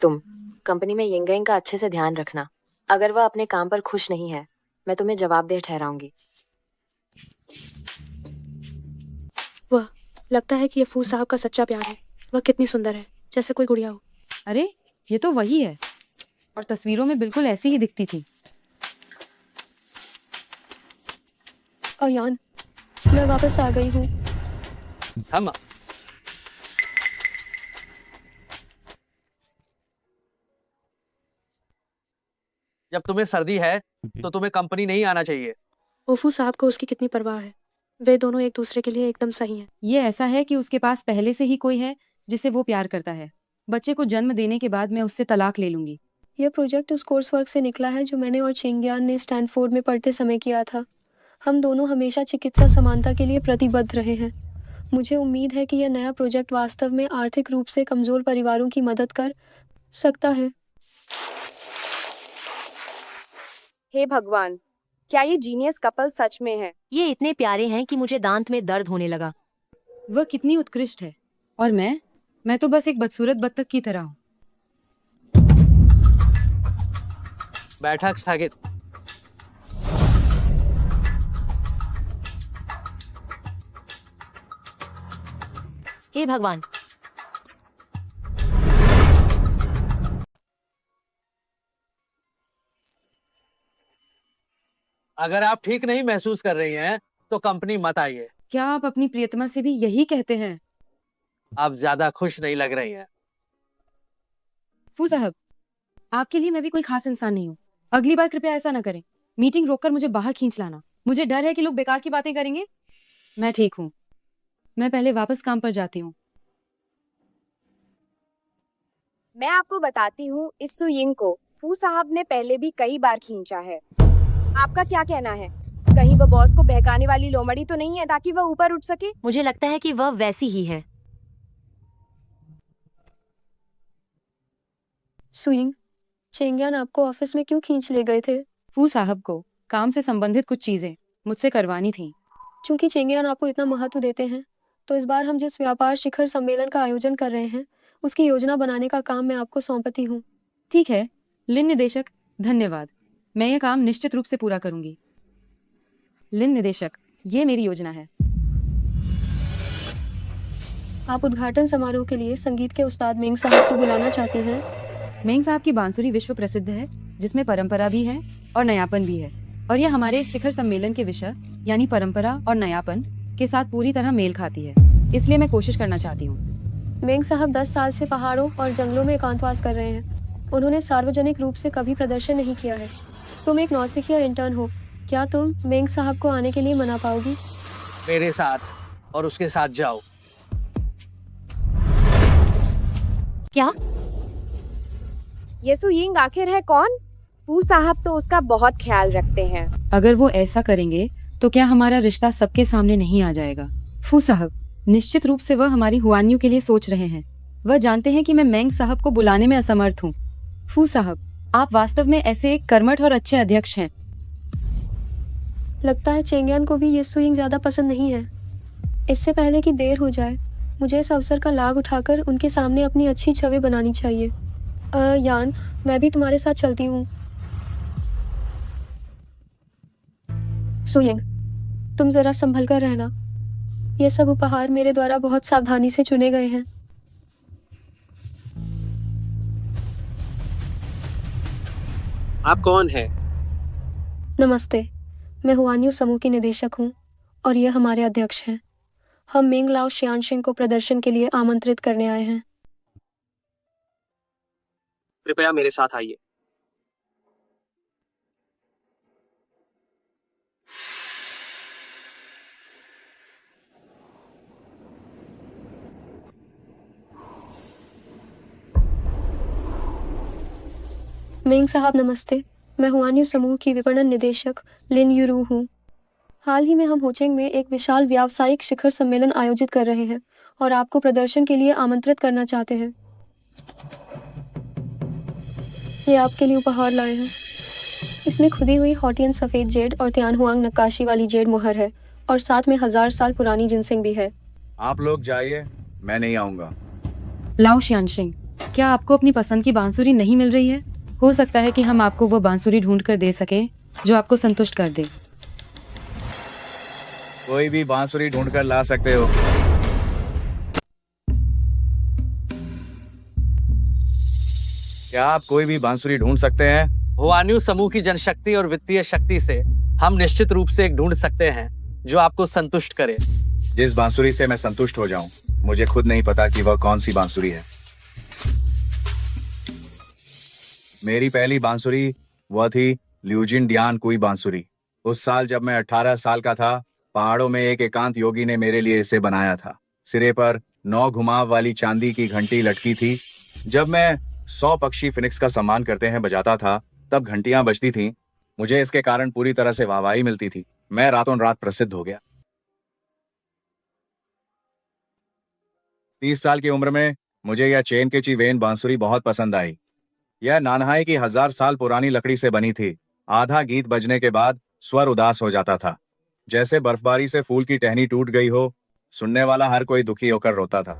तुम कंपनी में यिंग का अच्छे से ध्यान रखना। अगर वह अपने काम पर खुश नहीं है, मैं तुम्हें जवाबदेह ठहराऊंगी। वह लगता है कि ये फू साहब का सच्चा प्यार है। वह कितनी सुंदर है, जैसे कोई गुड़िया हो। अरे ये तो वही है, और तस्वीरों में बिल्कुल ऐसी ही दिखती थी। अयान, मैं वापस आ गई हूँ। हम जब तुम्हें सर्दी है तो तुम्हें कंपनी नहीं आना चाहिए। ओफू साहब को उसकी कितनी परवाह है। वे दोनों एक दूसरे के लिए एकदम सही हैं। ये ऐसा है कि उसके पास पहले से ही कोई है जिसे वो प्यार करता है। बच्चे को जन्म देने के बाद मैं उससे तलाक ले लूंगी। यह प्रोजेक्ट उस कोर्स वर्क से निकला है जो मैंने और चेंगियान ने स्टैनफोर्ड में पढ़ते समय किया था। हम दोनों हमेशा चिकित्सा समानता के लिए प्रतिबद्ध रहे हैं। मुझे उम्मीद है कि यह नया प्रोजेक्ट वास्तव में आर्थिक रूप से कमजोर परिवारों की मदद कर सकता है। हे भगवान, क्या ये जीनियस कपल सच में है? ये इतने प्यारे हैं कि मुझे दांत में दर्द होने लगा। वह कितनी उत्कृष्ट है, और मैं तो बस एक बदसूरत बत्तख की तरह हूँ। बैठक स्थगित। हे भगवान, अगर आप ठीक नहीं महसूस कर रही हैं तो कंपनी मत आइए। क्या आप अपनी प्रियतमा से भी यही कहते हैं? आप ज्यादा खुश नहीं लग रही हैं। फू साहब, आपके लिए मैं भी कोई खास इंसान नहीं हूँ। अगली बार कृपया ऐसा न करें। मीटिंग रोककर मुझे बाहर खींच लाना। मुझे डर है कि लोग बेकार की बातें करेंगे। मैं ठीक हूँ। मैं पहले वापस काम पर जाती हूँ। मैं आपको बताती हूँ, इस सुयिंग को फू साहब ने पहले भी कई बार खींचा है। आपका क्या कहना है? कहीं वो बॉस को बहकाने वाली लोमड़ी तो नहीं है ताकि वह ऊपर उठ सके? मुझे लगता है कि वह वैसी ही है। सुइंग, चेंगियान आपको ऑफिस में क्यों खींच ले गए थे? फू साहब को काम से संबंधित कुछ चीजें मुझसे करवानी थी। चूंकि चेंगियान आपको इतना महत्व देते हैं, तो इस बार हम जिस व्यापार शिखर सम्मेलन का आयोजन कर रहे हैं, उसकी योजना बनाने का काम मैं आपको सौंपती हूँ। ठीक है लिन निदेशक, धन्यवाद। मैं यह काम निश्चित रूप से पूरा करूंगी। लिन निदेशक, ये मेरी योजना है। आप उद्घाटन समारोह के लिए संगीत के उस्ताद मेंग साहब को बुलाना चाहती हैं। मेंग साहब की बांसुरी विश्व प्रसिद्ध है, जिसमें परंपरा भी है और नयापन भी है, और यह हमारे शिखर सम्मेलन के विषय यानी परंपरा और नयापन के साथ पूरी तरह मेल खाती है। इसलिए मैं कोशिश करना चाहती हूँ। मेंग साहब 10 साल से पहाड़ों और जंगलों में एकांतवास कर रहे हैं। उन्होंने सार्वजनिक रूप से कभी प्रदर्शन नहीं किया है। तुम एक नौसिखिया इंटर्न हो, क्या तुम मेंग साहब को आने के लिए मना पाओगी? मेरे साथ और उसके साथ जाओ। क्या? ये सुयिंग आखिर है कौन? फू साहब तो उसका बहुत ख्याल रखते हैं। अगर वो ऐसा करेंगे तो क्या हमारा रिश्ता सबके सामने नहीं आ जाएगा? फू साहब, निश्चित रूप से वह हमारी हुआन्यू के लिए सोच रहे हैं। वह जानते हैं कि मैं मेंग साहब को बुलाने में असमर्थ हूँ। फू साहब, आप वास्तव में ऐसे एक कर्मठ और अच्छे अध्यक्ष हैं। लगता है चेंगियान को भी ये सुइंग ज्यादा पसंद नहीं है। इससे पहले कि देर हो जाए, मुझे इस अवसर का लाभ उठाकर उनके सामने अपनी अच्छी छवि बनानी चाहिए। यान, मैं भी तुम्हारे साथ चलती हूँ। सुइंग, तुम जरा संभल कर रहना। ये सब उपहार मेरे द्वारा बहुत सावधानी से चुने गए हैं। आप कौन हैं? नमस्ते, मैं हुआन्यू समूह की निदेशक हूँ और ये हमारे अध्यक्ष हैं। हम मेंग लाओ शियानशिंग को प्रदर्शन के लिए आमंत्रित करने आए हैं। कृपया मेरे साथ आइए। मेंग साहब नमस्ते, मैं हुआन्यू समूह की विपणन निदेशक लिन यूरू हूँ। हाल ही में हम होचेंग में एक विशाल व्यावसायिक शिखर सम्मेलन आयोजित कर रहे हैं और आपको प्रदर्शन के लिए आमंत्रित करना चाहते हैं। ये आपके लिए उपहार लाए हैं। इसमें खुदी हुई हॉटियन सफ़ेद जेड और त्यानहुआंग नक्काशी वाली जेड मुहर है और साथ में 1000 साल पुरानी जिनसिंग भी है। आप लोग जाइए, मैं नहीं आऊँगा। लाओ शियानशिंग, क्या आपको अपनी पसंद की बांसुरी नहीं मिल रही है? हो सकता है कि हम आपको वो बांसुरी ढूंढ कर दे सके जो आपको संतुष्ट कर दे। कोई भी बांसुरी ढूंढ कर ला सकते हो। क्या आप कोई भी बांसुरी ढूंढ सकते हैं? हुआन्यू समूह की जनशक्ति और वित्तीय शक्ति से हम निश्चित रूप से एक ढूंढ सकते हैं जो आपको संतुष्ट करे। जिस बांसुरी से मैं संतुष्ट हो जाऊं, मुझे खुद नहीं पता कि वह कौन सी बांसुरी है। मेरी पहली बांसुरी वह थी ल्यूजिन डियान कुई बांसुरी। उस साल जब मैं 18 साल का था, पहाड़ों में एक एकांत योगी ने मेरे लिए इसे बनाया था। सिरे पर 9 घुमाव वाली चांदी की घंटी लटकी थी। जब मैं 100 पक्षी फिनिक्स का सम्मान करते हैं बजाता था, तब घंटियां बजती थीं। मुझे इसके कारण पूरी तरह से वाहवाही मिलती थी। मैं रातों रात प्रसिद्ध हो गया। 30 साल की उम्र में मुझे यह चेन के चिवेन बांसुरी बहुत पसंद आई। यह नानहाई की 1000 साल पुरानी लकड़ी से बनी थी। आधा गीत बजने के बाद स्वर उदास हो जाता था, जैसे बर्फबारी से फूल की टहनी टूट गई हो। सुनने वाला हर कोई दुखी होकर रोता था।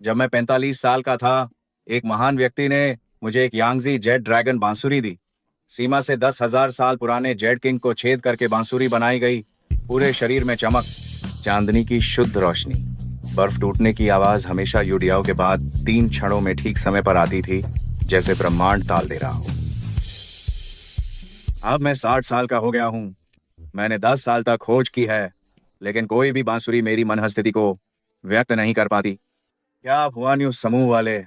जब मैं 45 साल का था, एक महान व्यक्ति ने मुझे एक यांगजी जेड ड्रैगन बांसुरी दी। सीमा से 10,000 साल पुराने जेड किंग को छेद करके बांसुरी बनाई गई। पूरे शरीर में चमक, चांदनी की शुद्ध रोशनी। बर्फ टूटने की आवाज हमेशा युडियाओं के बाद 3 क्षणों में ठीक समय पर आती थी, जैसे ब्रह्मांड ताल दे रहा हो। अब मैं 60 साल का हो गया हूं। मैंने 10 साल तक खोज की है, लेकिन कोई भी बांसुरी मेरी मनहस्थिति को व्यक्त नहीं कर पाती। क्या आप हुआन्यू समूह वाले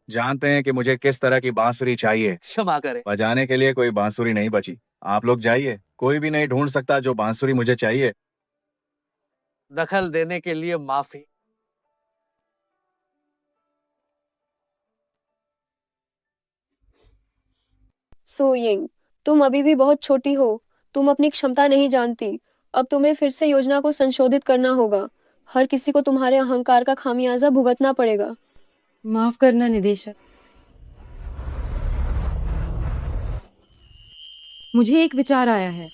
जानते हैं कि मुझे किस तरह की बांसुरी चाहिए? क्षमा करें, बजाने के लिए कोई बांसुरी नहीं बची। आप लोग जाइए, कोई भी नहीं ढूंढ सकता जो बांसुरी मुझे चाहिए। दखल देने के लिए माफी। सो यिंग, तुम अभी भी बहुत छोटी हो। तुम अपनी क्षमता नहीं जानती। अब तुम्हें फिर से योजना को संशोधित करना होगा। हर किसी को तुम्हारे अहंकार का खामियाजा भुगतना पड़ेगा। माफ करना निदेशक, मुझे एक विचार आया है।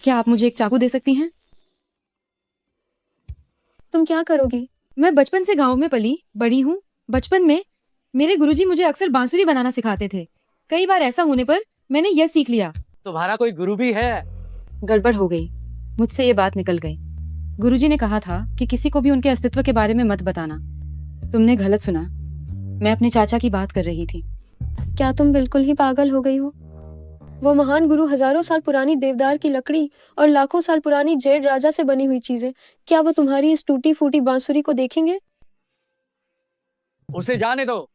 क्या आप मुझे एक चाकू दे सकती हैं? तुम क्या करोगी? मैं बचपन से गांव में पली बड़ी हूँ। बचपन में मेरे गुरुजी मुझे अक्सर बांसुरी बनाना सिखाते थे। कई बार ऐसा होने पर मैंने यह सीख लिया। तुम्हारा कोई गुरु भी है? गड़बड़ हो गई, मुझसे ये बात निकल गई। गुरुजी ने कहा था कि किसी को भी उनके अस्तित्व के बारे में मत बताना। तुमने गलत सुना, मैं अपने चाचा की बात कर रही थी। क्या तुम बिल्कुल ही पागल हो गई हो? वो महान गुरु हजारों साल पुरानी देवदार की लकड़ी और लाखों साल पुरानी जेड राजा से बनी हुई चीजें, क्या वो तुम्हारी इस टूटी फूटी बांसुरी को देखेंगे? उसे जाने दो।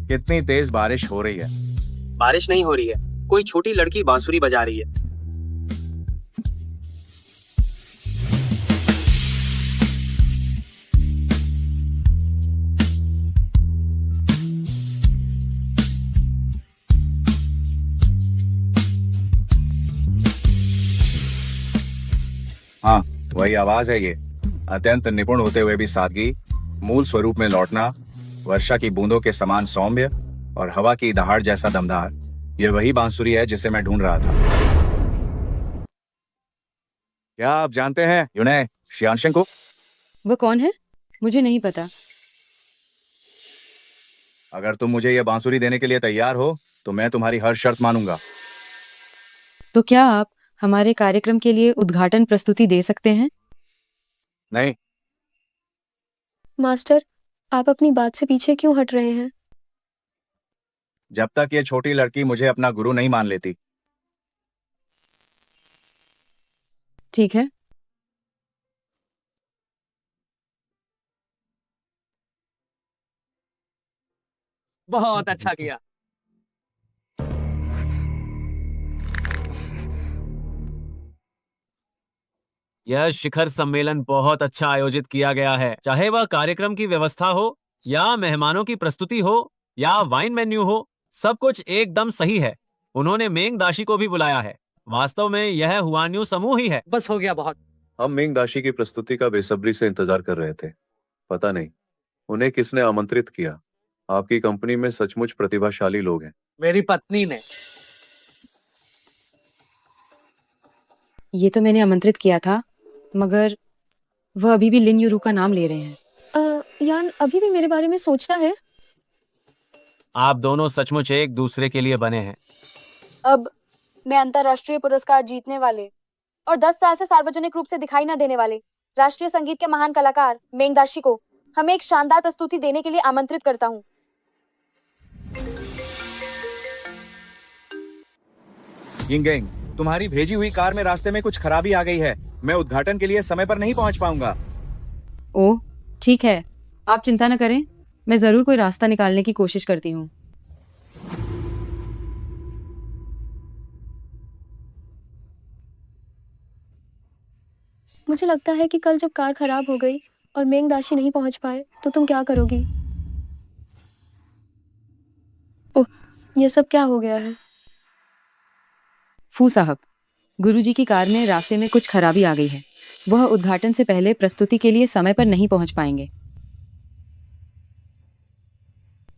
कितनी तेज बारिश हो रही है। बारिश नहीं हो रही है, कोई छोटी लड़की बांसुरी बजा रही है। वही आवाज है ये, अत्यंत निपुण होते हुए भी सादगी, मूल स्वरूप में लौटना, वर्षा की बूंदों के समान सौम्य और हवा की दहाड़ जैसा दमदार। ये वही बांसुरी है जिसे मैं ढूंढ रहा था। क्या आप जानते हैं युने शियानशेन को? वो कौन है? मुझे नहीं पता। अगर तुम मुझे ये बांसुरी देने के लिए तैयार हो तो मैं तुम्हारी हर शर्त मानूंगा। तो क्या आप हमारे कार्यक्रम के लिए उद्घाटन प्रस्तुति दे सकते हैं? नहीं। मास्टर, आप अपनी बात से पीछे क्यों हट रहे हैं? जब तक ये छोटी लड़की मुझे अपना गुरु नहीं मान लेती। ठीक है। बहुत अच्छा किया। यह शिखर सम्मेलन बहुत अच्छा आयोजित किया गया है। चाहे वह कार्यक्रम की व्यवस्था हो या मेहमानों की प्रस्तुति हो या वाइन मेन्यू हो, सब कुछ एकदम सही है। उन्होंने मेंग दाशी को भी बुलाया है। वास्तव में यह हुआन्यू समूह ही है। बस हो गया बहुत। हम मिंग दाशी की प्रस्तुति का बेसब्री से इंतजार कर रहे थे। पता नहीं उन्हें किसने आमंत्रित किया। आपकी कंपनी में सचमुच प्रतिभाशाली लोग हैं। मेरी पत्नी ने। ये तो मैंने आमंत्रित किया था, मगर वह अभी भी लिन यूरू का नाम ले रहे हैं। यान अभी भी मेरे बारे में सोचता है। आप दोनों सचमुच एक दूसरे के लिए बने हैं। अब मैं अंतर्राष्ट्रीय पुरस्कार जीतने वाले और 10 साल से सार्वजनिक रूप से दिखाई न देने वाले राष्ट्रीय संगीत के महान कलाकार मेंग दाशी को हमें एक शानदार प्रस्तुति देने के लिए आमंत्रित करता हूँ। यिंगेंग, तुम्हारी भेजी हुई कार में रास्ते में कुछ खराबी आ गई है। मैं उद्घाटन के लिए समय पर नहीं पहुंच पाऊंगा। ओह, ठीक है, आप चिंता न करें, मैं जरूर कोई रास्ता निकालने की कोशिश करती हूँ। मुझे लगता है कि कल जब कार खराब हो गई और मेंग दाशी नहीं पहुंच पाए तो तुम क्या करोगी? ओह, ये सब क्या हो गया है? फू साहब, गुरुजी की कार में रास्ते में कुछ खराबी आ गई है। वह उद्घाटन से पहले प्रस्तुति के लिए समय पर नहीं पहुंच पाएंगे।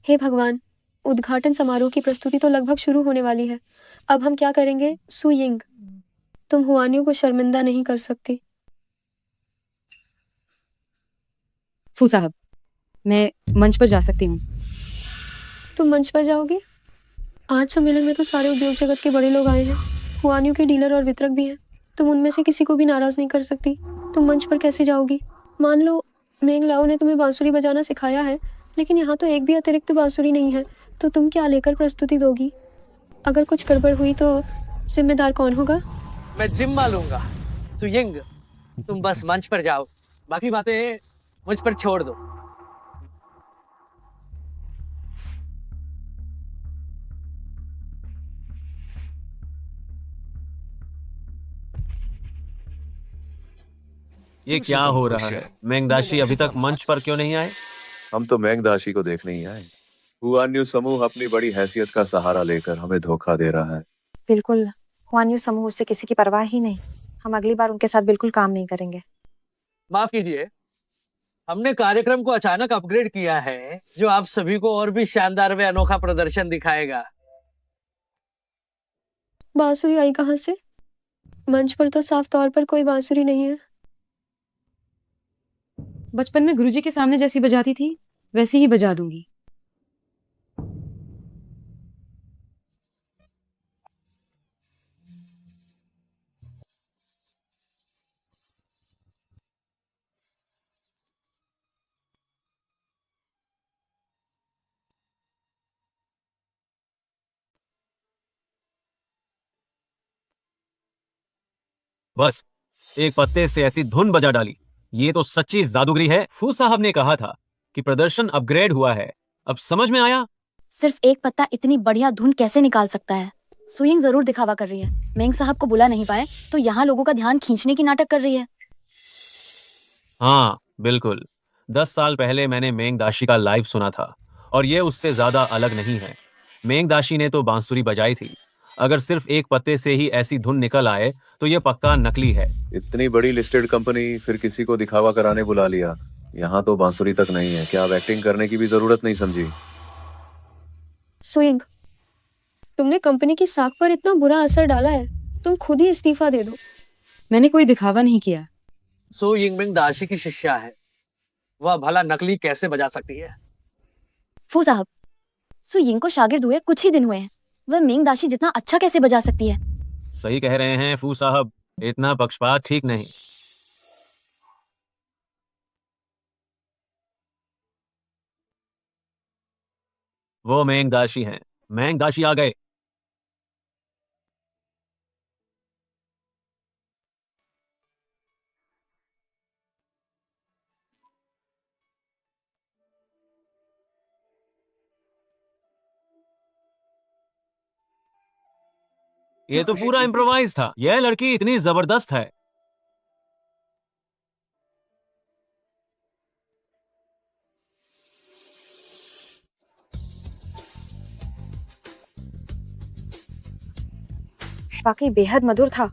हे भगवान, उद्घाटन समारोह की प्रस्तुति तो लगभग शुरू होने वाली है। अब हम क्या करेंगे? सु यिंग, तुम हुआन्यू को शर्मिंदा नहीं कर सकती। फू साहब, मैं मंच पर जा सकती हूँ। तुम मंच पर जाओगी? आज सम्मेलन में तो सारे उद्योग जगत के बड़े लोग आए हैं। हुआन्यू के डीलर और वितरक भी हैं। तुम उनमें से किसी को भी नाराज नहीं कर सकती। तुम मंच पर कैसे जाओगी? मान लो मेंग लाओ ने तुम्हें बांसुरी बजाना सिखाया है, लेकिन यहाँ तो एक भी अतिरिक्त बांसुरी नहीं है, तो तुम क्या लेकर प्रस्तुति दोगी? अगर कुछ गड़बड़ हुई तो जिम्मेदार कौन होगा? मैं जिम्मा लूंगा। सुयिंग, तुम बस मंच पर जाओ, बाकी बातें मुझ पर छोड़ दो। ये क्या हो रहा है? मेंग दाशी अभी तक मंच पर क्यों नहीं आए? हम तो मेंग दाशी को देखने ही आए। हुआन्यू समूह अपनी बड़ी हैसियत का सहारा लेकर हमें धोखा दे रहा है। बिल्कुल, हुआन्यू समूह से किसी की परवाह ही नहीं। हम अगली बार उनके साथ बिल्कुल काम नहीं करेंगे। माफ कीजिए, हमने कार्यक्रम को अचानक अपग्रेड किया है, जो आप सभी को और भी शानदार व अनोखा प्रदर्शन दिखाएगा। बांसुरी आई कहाँ से? मंच पर तो साफ तौर पर कोई बांसुरी नहीं है। बचपन में गुरुजी के सामने जैसी बजाती थी वैसी ही बजा दूंगी। बस एक पत्ते से ऐसी धुन बजा डाली। ये तो सच्ची जादूगरी है। फू साहब ने कहा था कि प्रदर्शन अपग्रेड हुआ है। अब समझ में आया। सिर्फ एक पत्ता इतनी बढ़िया धुन कैसे निकाल सकता है? सुइंग जरूर दिखावा कर रही है। मेंग साहब को बुला नहीं पाए तो यहाँ लोगों का ध्यान खींचने की नाटक कर रही है। हाँ बिल्कुल, 10 साल पहले मैंने मेंग दाशी का लाइव सुना था और ये उससे ज्यादा अलग नहीं है। मेंग दाशी ने तो बांसुरी बजाई थी अगर सिर्फ एक पत्ते से ही ऐसी धुन निकल आए तो ये पक्का नकली है। इतनी बड़ी लिस्टेड कंपनी, फिर किसी को दिखावा कराने बुला लिया। यहाँ तो बांसुरी तक नहीं है, क्या अब एक्टिंग करने की भी जरूरत नहीं समझी? सुइंग, तुमने कंपनी की साख पर इतना बुरा असर डाला है, तुम खुद ही इस्तीफा दे दो। मैंने कोई दिखावा नहीं किया। सु यिंगमिंग दाशी की शिष्या है, वह भला नकली कैसे बजा सकती है? फू साहब, सु यिंग को शागिर्द हुए कुछ ही दिन हुए हैं, वह मेंग दाशी जितना अच्छा कैसे बजा सकती है? सही कह रहे हैं फू साहब, इतना पक्षपात ठीक नहीं। वो मेंग दाशी हैं। मेंग दाशी आ गए। ये तो पूरा इम्प्रोवाइज था। यह लड़की इतनी जबरदस्त है। वाकई बेहद मधुर था।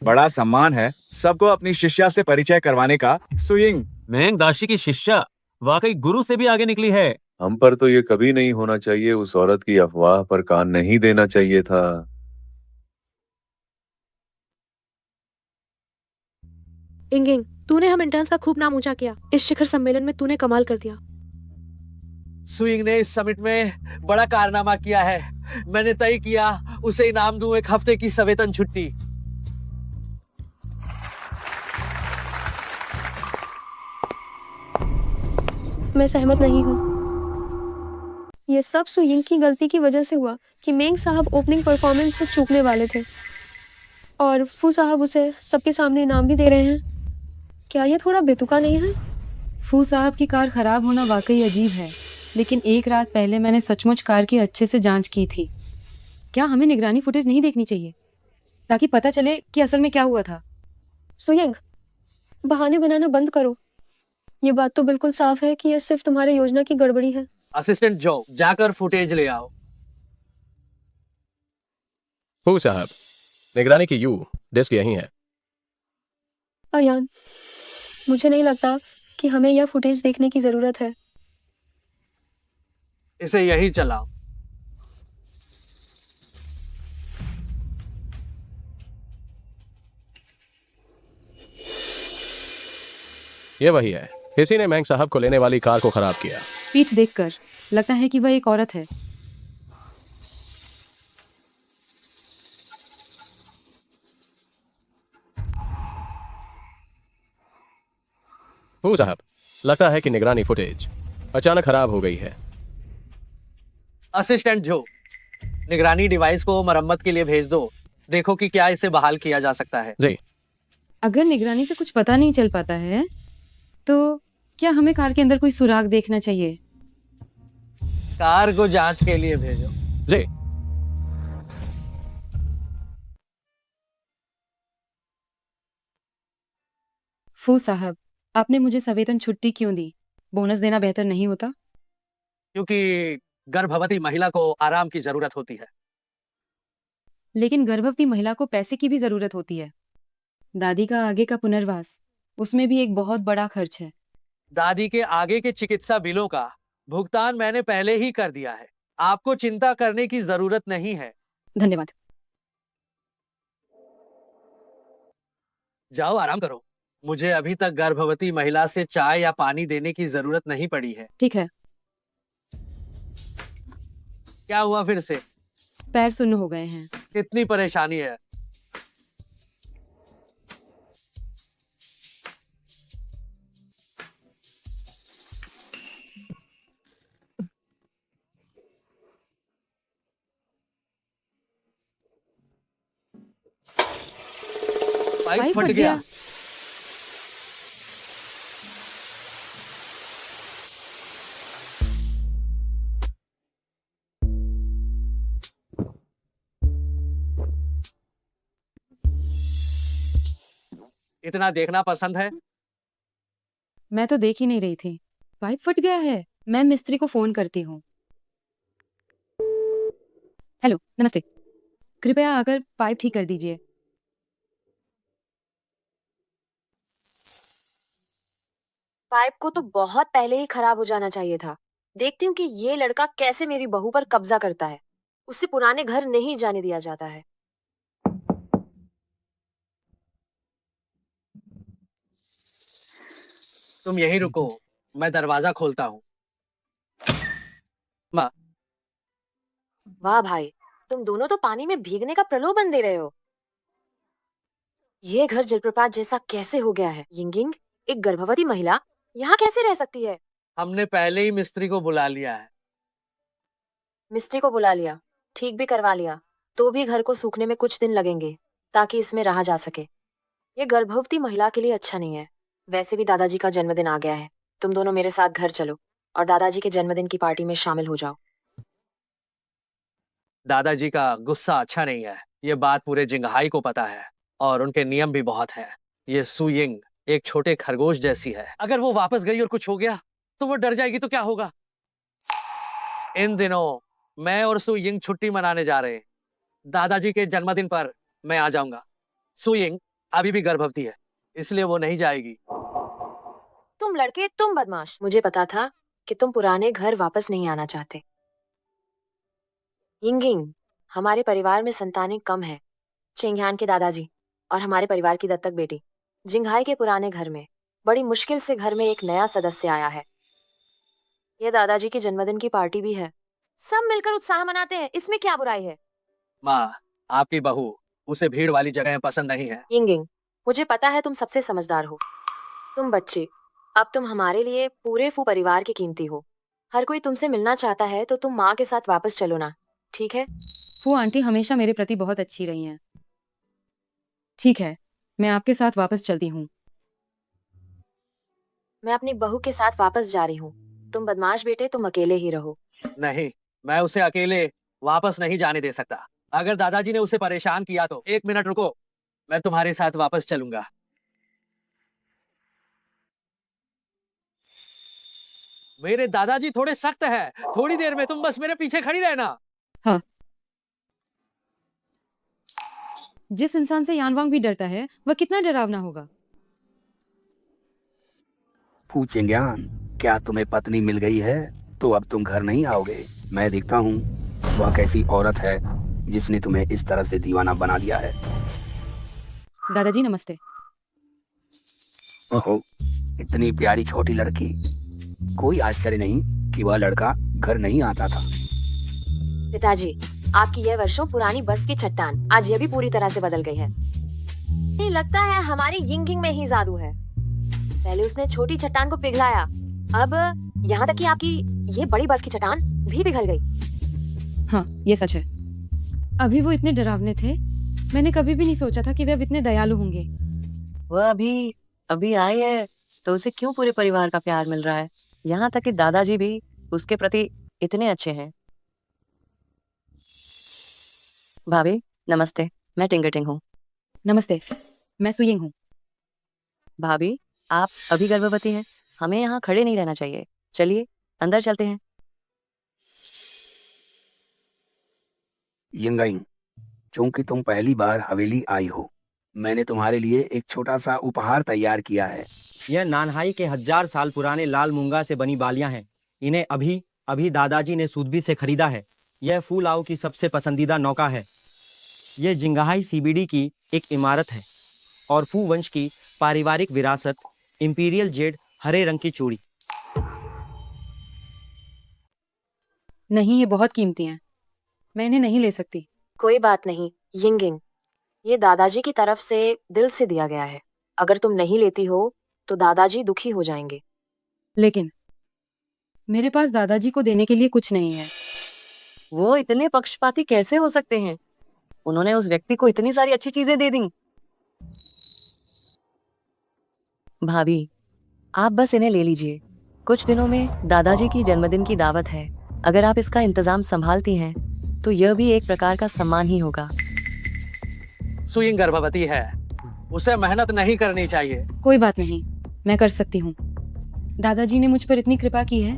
बड़ा सम्मान है सबको अपनी शिष्या से परिचय करवाने का। सुइंग, मेंग दाशी की शिष्या वाकई गुरु से भी आगे निकली है। हम पर तो ये कभी नहीं होना चाहिए, उस औरत की अफवाह पर कान नहीं देना चाहिए था। इंगिंग, तूने हम इंटर्न्स का खूब नाम ऊंचा किया। इस शिखर सम्मेलन में तूने कमाल कर दिया। सुइंग ने इस समिट में बड़ा कारनामा किया है। मैंने तय किया उसे इनाम दूं 1 हफ्ते की सवेतन छुट्टी। मैं सहमत नहीं हूँ। ये सब सुइंग की गलती की वजह से हुआ कि मेंग साहब ओपनिंग परफॉर्मेंस से चूकने वाले थे और फू साहब उसे सबके सामने इनाम भी दे रहे हैं। क्या ये थोड़ा बेतुका नहीं है? फू साहब की कार खराब होना वाकई अजीब है, लेकिन एक रात पहले मैंने सचमुच कार की अच्छे से जांच की थी। क्या हमें निगरानी फुटेज नहीं देखनी चाहिए ताकि पता चले कि असल में क्या हुआ था? सुइंग, बहाने बनाना बंद करो। ये बात तो बिल्कुल साफ है कि यह सिर्फ तुम्हारे योजना की गड़बड़ी है। असिस्टेंट जो, जाकर फुटेज ले आओ। फू साहब, निगरानी की डेस्क यही है। अयान, मुझे नहीं लगता कि हमें यह फुटेज देखने की जरूरत है। इसे यही चलाओ। ये वही है, किसी ने मेंग साहब को लेने वाली कार को खराब किया। पीठ देखकर लगता है कि वह एक औरत है। फू साहब, लगता है कि निगरानी फुटेज अचानक खराब हो गई है। असिस्टेंट जो, निगरानी डिवाइस को मरम्मत के लिए भेज दो। देखो कि क्या इसे बहाल किया जा सकता है। जी। अगर निगरानी से कुछ पता नहीं चल पाता है तो क्या हमें कार के अंदर कोई सुराग देखना चाहिए? कार को जांच के लिए भेजो। जी। फू साहब, आपने मुझे सवेतन छुट्टी क्यों दी? बोनस देना बेहतर नहीं होता? क्योंकि गर्भवती महिला को आराम की जरूरत होती है। लेकिन गर्भवती महिला को पैसे की भी जरूरत होती है। दादी का आगे का पुनर्वास, उसमें भी एक बहुत बड़ा खर्च है। दादी के आगे के चिकित्सा बिलों का भुगतान मैंने पहले ही कर दिया है। आपको चिंता करने की जरूरत नहीं है। धन्यवाद। जाओ आराम करो। मुझे अभी तक गर्भवती महिला से चाय या पानी देने की जरूरत नहीं पड़ी है। ठीक है। क्या हुआ फिर से? पैर सुन्न हो गए हैं। कितनी परेशानी है? पाइप फट गया। इतना देखना पसंद है? मैं तो देख ही नहीं रही थी। पाइप फट गया है। मैं मिस्त्री को फोन करती हूँ। हेलो, नमस्ते। कृपया आकर पाइप ठीक कर दीजिए। पाइप को तो बहुत पहले ही खराब हो जाना चाहिए था। देखती हूँ कि ये लड़का कैसे मेरी बहू पर कब्जा करता है। उससे पुराने घर नहीं जाने दिया जाता है। तुम यहीं रुको, मैं दरवाजा खोलता हूँ। माँ, वाह भाई, तुम दोनों तो पानी में भीगने का प्रलोभन दे रहे हो। ये घर जलप्रपात जैसा कैसे हो गया है? यिंगिंग, एक गर्भवती महिला यहाँ कैसे रह सकती है? हमने पहले ही मिस्त्री को बुला लिया है। मिस्त्री को बुला लिया, ठीक भी करवा लिया, तो भी घर को सूखने में कुछ दिन लगेंगे ताकि इसमें रहा जा सके। ये गर्भवती महिला के लिए अच्छा नहीं है। वैसे भी दादाजी का जन्मदिन आ गया है। तुम दोनों मेरे साथ घर चलो और दादाजी के जन्मदिन की पार्टी में शामिल हो जाओ। दादाजी का गुस्सा अच्छा नहीं है, ये बात पूरे जिंगहाई को पता है और उनके नियम भी बहुत हैं। ये सुयिंग एक छोटे खरगोश जैसी है। अगर वो वापस गई और कुछ हो गया तो वो डर जाएगी तो क्या होगा? इन दिनों मैं और सुयिंग छुट्टी मनाने जा रहे हैं। दादाजी के जन्मदिन पर मैं आ जाऊंगा। सुयिंग अभी भी गर्भवती है, इसलिए वो नहीं जाएगी। तुम लड़के, तुम बदमाश। मुझे पता था कि तुम पुराने घर वापस नहीं आना चाहते। यिंगिंग, हमारे परिवार में संतानें कम है। चेंगहान के दादाजी और हमारे परिवार की दत्तक बेटी जिंघाई के पुराने घर में बड़ी मुश्किल से घर में एक नया सदस्य आया है। यह दादाजी की जन्मदिन की पार्टी भी है। सब मिलकर उत्साह मनाते हैं, इसमें क्या बुराई है? माँ, आपकी बहू उसे भीड़ वाली जगह पसंद नहीं है। यिंगिंग, मुझे पता है तुम सबसे समझदार हो। तुम बच्चे, अब तुम हमारे लिए पूरे फू परिवार की कीमती हो। हर कोई तुमसे मिलना चाहता है तो तुम माँ के साथ वापस चलो ना, ठीक है? फू आंटी हमेशा मेरे प्रति बहुत अच्छी रही हैं। ठीक है, मैं आपके साथ वापस चलती हूँ। मैं अपनी बहू के साथ वापस जा रही हूँ। तुम बदमाश बेटे, तुम अकेले ही रहो। नहीं, मैं उसे अकेले वापस नहीं जाने दे सकता। अगर दादाजी ने उसे परेशान किया तो 1 मिनट रुको, मैं तुम्हारे साथ वापस चलूंगा। मेरे दादाजी थोड़े सख्त है। थोड़ी देर में तुम बस मेरे पीछे खड़ी रहना। हाँ। जिस इंसान से यानवांग भी डरता है वह कितना डरावना होगा। पूछेंज्ञान, क्या तुम्हें पत्नी मिल गई है? तो अब तुम घर नहीं आओगे। मैं देखता हूँ वह कैसी औरत है जिसने तुम्हें इस तरह से दीवाना बना दिया है। दादाजी नमस्ते। ओहो, इतनी प्यारी छोटी लड़की। कोई आश्चर्य नहीं कि वह लड़का घर नहीं आता था। पिताजी, आपकी यह वर्षों पुरानी बर्फ की चट्टान आज यह भी पूरी तरह से बदल गई है। ये लगता है हमारी यिंगिंग में ही जादू है। पहले उसने छोटी चट्टान को पिघलाया, अब यहाँ तक कि आपकी ये बड़ी बर्फ की चट्टान भी पिघल गई। हाँ, ये सच है। अभी वो इतने डरावने थे, मैंने कभी भी नहीं सोचा था कि वे अब इतने दयालु होंगे। वह अभी आई है तो उसे क्यों पूरे परिवार का प्यार मिल रहा है? यहाँ तक कि दादाजी भी उसके प्रति इतने अच्छे हैं। भाभी नमस्ते, मैं टिंगटिंग हूँ। नमस्ते, मैं सुयिंग हूँ। भाभी, आप अभी गर्भवती हैं, हमें यहाँ खड़े नहीं रहना चाहिए। चलिए अंदर चलते हैं। यंगाइंग, चूंकि तुम पहली बार हवेली आई हो, मैंने तुम्हारे लिए एक छोटा सा उपहार तैयार किया है। यह नानहाई के 1000 साल पुराने लाल मूंगा से बनी बालियां हैं। इन्हें अभी दादाजी ने सूदबी से खरीदा है। यह फूलाओ की सबसे पसंदीदा नौका है। यह जिंगहाई सीबीडी की एक इमारत है और फू वंश की पारिवारिक विरासत इंपीरियल जेड हरे रंग की चूड़ी। नहीं, ये बहुत कीमती हैं, मैं इन्हें नहीं ले सकती। कोई बात नहीं यिंगिंग, ये दादाजी की तरफ से दिल से दिया गया है। अगर तुम नहीं लेती हो तो दादाजी दुखी हो जाएंगे। लेकिन मेरे पास दादाजी को देने के लिए कुछ नहीं है। वो इतने पक्षपाती कैसे हो सकते हैं? उन्होंने उस व्यक्ति को इतनी सारी अच्छी चीजें दे दी। भाभी, आप बस इन्हें ले लीजिए। कुछ दिनों में दादाजी की जन्मदिन की दावत है। अगर आप इसका इंतजाम संभालती हैं तो यह भी एक प्रकार का सम्मान ही होगा। सुयिंग गर्भवती है, उसे मेहनत नहीं करनी चाहिए। कोई बात नहीं, मैं कर सकती हूँ। दादाजी ने मुझ पर इतनी कृपा की है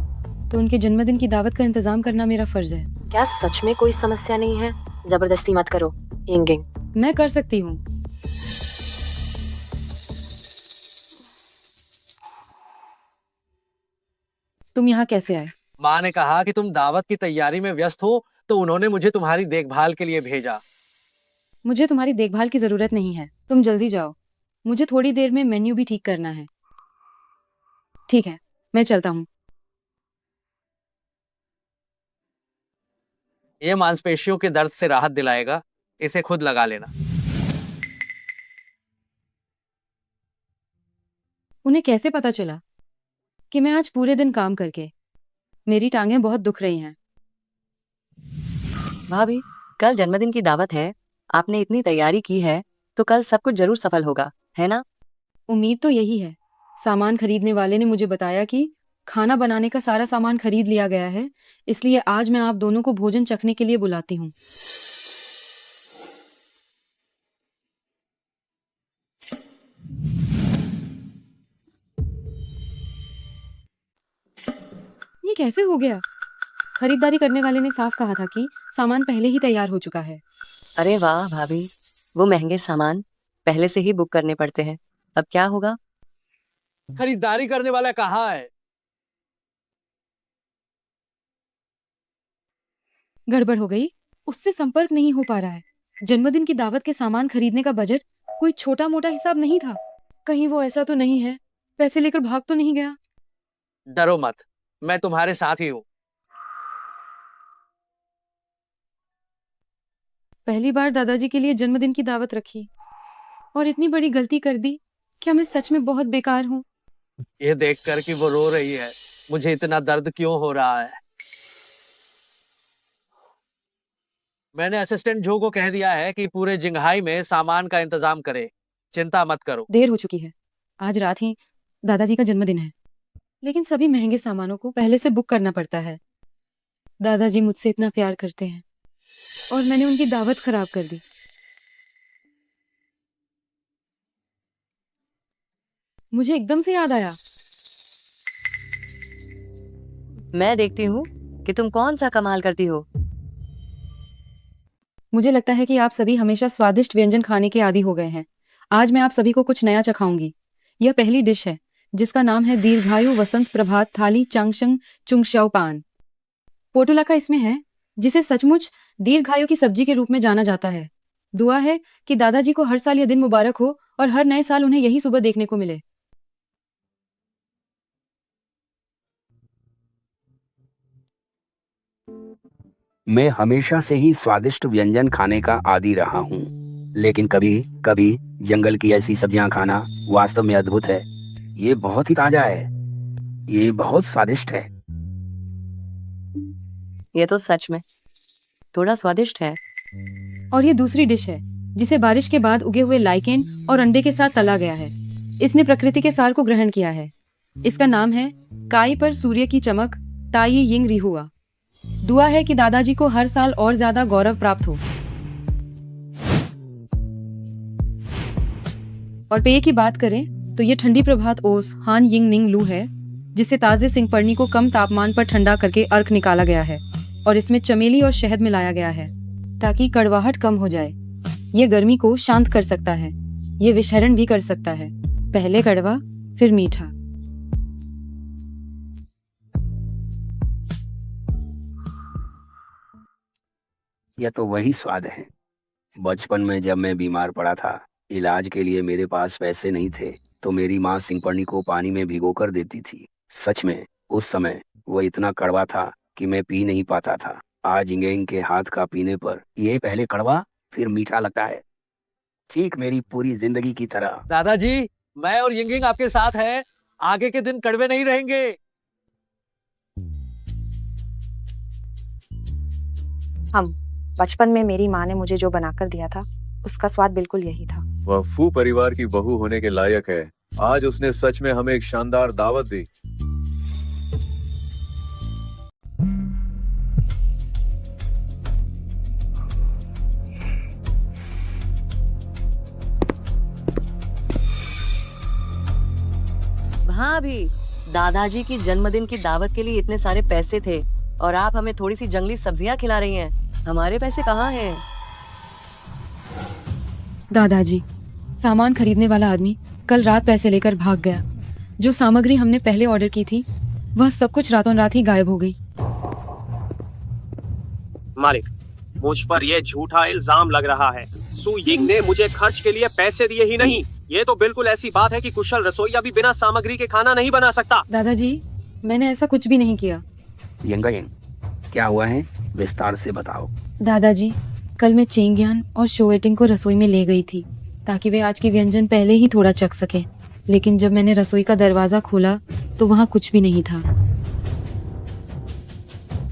तो उनके जन्मदिन की दावत का इंतजाम करना मेरा फर्ज है। क्या सच में कोई समस्या नहीं है? जबरदस्ती मत करो यिंगिंग। मैं कर सकती हूँ। तुम यहाँ कैसे आए? माँ ने कहा कि तुम दावत की तैयारी में व्यस्त हो, तो उन्होंने मुझे तुम्हारी देखभाल के लिए भेजा। मुझे तुम्हारी देखभाल की जरूरत नहीं है, तुम जल्दी जाओ। मुझे थोड़ी देर में मेन्यू भी ठीक करना है। ठीक है, मैं चलता हूँ। ये मांसपेशियों के दर्द से राहत दिलाएगा, इसे खुद लगा लेना। उन्हें कैसे पता चला कि मैं आज पूरे दिन काम करके मेरी टांगें बहुत दुख रही हैं? भाभी, कल जन्मदिन की दावत है, आपने इतनी तैयारी की है तो कल सब कुछ जरूर सफल होगा, है ना? उम्मीद तो यही है। सामान खरीदने वाले ने मुझे बताया कि खाना बनाने का सारा सामान खरीद लिया गया है, इसलिए आज मैं आप दोनों को भोजन चखने के लिए बुलाती हूँ। ये कैसे हो गया? खरीदारी करने वाले ने साफ कहा था कि सामान पहले ही तैयार हो चुका है। अरे वाह भाभी, वो महंगे सामान पहले से ही बुक करने पड़ते हैं। अब क्या होगा? खरीदारी करने वाला कहाँ है? गड़बड़ हो गई, उससे संपर्क नहीं हो पा रहा है। जन्मदिन की दावत के सामान खरीदने का बजट कोई छोटा मोटा हिसाब नहीं था। कहीं वो ऐसा तो नहीं है, पैसे लेकर भाग तो नहीं गया? डरो मत, मैं तुम्हारे साथ ही हूँ। पहली बार दादाजी के लिए जन्मदिन की दावत रखी और इतनी बड़ी गलती कर दी। क्या मैं सच में बहुत बेकार हूँ? ये देखकर कि वो रो रही है, मुझे इतना दर्द क्यों हो रहा है। मैंने असिस्टेंट जो को कह दिया है कि पूरे जिंगहाई में सामान का इंतजाम करे। चिंता मत करो। देर हो चुकी है, आज रात ही दादाजी का जन्मदिन है, लेकिन सभी महंगे सामानों को पहले से बुक करना पड़ता है। दादाजी मुझसे इतना प्यार करते हैं और मैंने उनकी दावत खराब कर दी। मुझे एकदम से याद आया। मैं देखती हूँ कि तुम कौन सा कमाल करती हो। मुझे लगता है कि आप सभी हमेशा स्वादिष्ट व्यंजन खाने के आदी हो गए हैं। आज मैं आप सभी को कुछ नया चखाऊंगी। यह पहली डिश है जिसका नाम है दीर्घायु वसंत प्रभात थाली चांगशंग चुंगशाओपान। पोटुलाका इसमें है, जिसे सचमुच दीर्घायु की सब्जी के रूप में जाना जाता है। दुआ है कि दादाजी को हर साल यह दिन मुबारक हो और हर नए साल उन्हें यही सुबह देखने को मिले। मैं हमेशा से ही स्वादिष्ट व्यंजन खाने का आदी रहा हूँ, लेकिन कभी कभी जंगल की ऐसी सब्जियां खाना वास्तव में अद्भुत है। ये बहुत ही ताजा है, ये बहुत स्वादिष्ट है। ये तो सच में थोड़ा स्वादिष्ट है। और ये दूसरी डिश है जिसे बारिश के बाद उगे हुए लाइकेन और अंडे के साथ तला गया है। इसने प्रकृति के सार को ग्रहण किया है। इसका नाम है काई पर सूर्य की चमक ताई यिंग रिहुआ। दुआ है कि दादाजी को हर साल और ज्यादा गौरव प्राप्त हो। और पेय की बात करें तो ये ठंडी प्रभात ओस हान यिंग निंग लू है, जिसे ताजे सिंगपर्णी को कम तापमान पर ठंडा करके अर्क निकाला गया है और इसमें चमेली और शहद मिलाया गया है ताकि कड़वाहट कम हो जाए। ये गर्मी को शांत कर सकता है। ये विषहरण भी कर सकता है, पहले कड़वा फिर मीठा। यह तो वही स्वाद है। बचपन में जब मैं बीमार पड़ा था, इलाज के लिए मेरे पास पैसे नहीं थे, तो मेरी माँ सिंगपर्णी को पानी में भिगोकर देती थी। सच में उस समय वो इतना कड़वा था कि मैं पी नहीं पाता था। आज इंगेंग के हाथ का पीने पर ये पहले कड़वा फिर मीठा लगता है, ठीक मेरी पूरी जिंदगी की तरह। दादाजी, मैं और यिंगिंग आपके साथ हैं। आगे के दिन कड़वे नहीं रहेंगे। हम बचपन में मेरी माँ ने मुझे जो बनाकर दिया था उसका स्वाद बिल्कुल यही था। वह फू परिवार की बहू होने के लायक है। आज उसने सच में हमें एक शानदार दावत दी। भाभी, दादाजी की जन्मदिन की दावत के लिए इतने सारे पैसे थे और आप हमें थोड़ी सी जंगली सब्जियां खिला रही हैं। हमारे पैसे कहाँ हैं? दादाजी, सामान खरीदने वाला आदमी कल रात पैसे लेकर भाग गया। जो सामग्री हमने पहले ऑर्डर की थी वह सब कुछ रातों रात ही गायब हो गई। मालिक, मुझ पर यह झूठा इल्जाम लग रहा है। सु यिंग ने मुझे खर्च के लिए पैसे दिए ही नहीं। ये तो बिल्कुल ऐसी बात है कि कुशल रसोईया भी बिना सामग्री के खाना नहीं बना सकता। दादाजी, मैंने ऐसा कुछ भी नहीं किया। यंगायंग, क्या हुआ है? विस्तार से बताओ। दादाजी, कल मैं चेंगयान और शोएटिंग को रसोई में ले गई थी ताकि वे आज की व्यंजन पहले ही थोड़ा चख सके, लेकिन जब मैंने रसोई का दरवाजा खोला तो वहाँ कुछ भी नहीं था।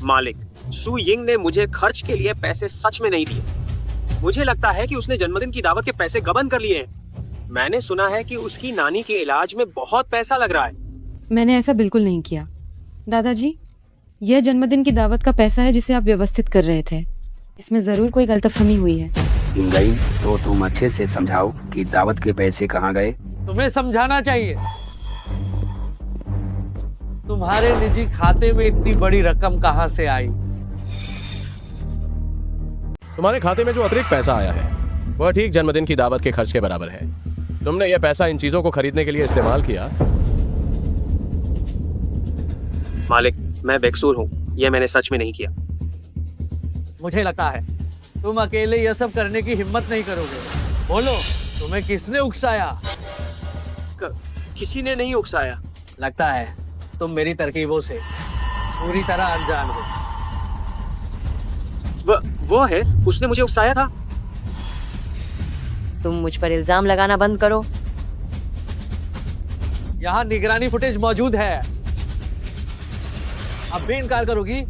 मालिक, सु यिंग ने मुझे खर्च के लिए पैसे सच में नहीं दिए। मुझे लगता है कि उसने जन्मदिन की दावत के पैसे गबन कर लिए हैं। मैंने सुना है कि उसकी नानी के इलाज में बहुत पैसा लग रहा है। मैंने ऐसा बिल्कुल नहीं किया। दादाजी, यह जन्मदिन की दावत का पैसा है जिसे आप व्यवस्थित कर रहे थे। इसमें जरूर कोई गलतफहमी हुई है। यंगायंग, तो तुम अच्छे से समझाओ कि दावत के पैसे कहाँ गए। तुम्हें समझाना चाहिए। तुम्हारे निजी खाते में इतनी बड़ी रकम कहां से आई? तुम्हारे खाते में जो अतिरिक्त पैसा आया है वह ठीक जन्मदिन की दावत के खर्च के बराबर है। तुमने यह पैसा इन चीजों को खरीदने के लिए इस्तेमाल किया। मालिक, मैं बेकसूर हूँ। यह मैंने सच में नहीं किया। मुझे लगता है तुम अकेले यह सब करने की हिम्मत नहीं करोगे। बोलो, तुम्हें किसने उकसाया? किसी ने नहीं उकसाया। लगता है तुम मेरी तरकीबों से पूरी तरह अनजान हो। वो है, उसने मुझे उकसाया था। तुम मुझ पर इल्जाम लगाना बंद करो। यहाँ निगरानी फुटेज मौजूद है। अब भी इनकार करोगी?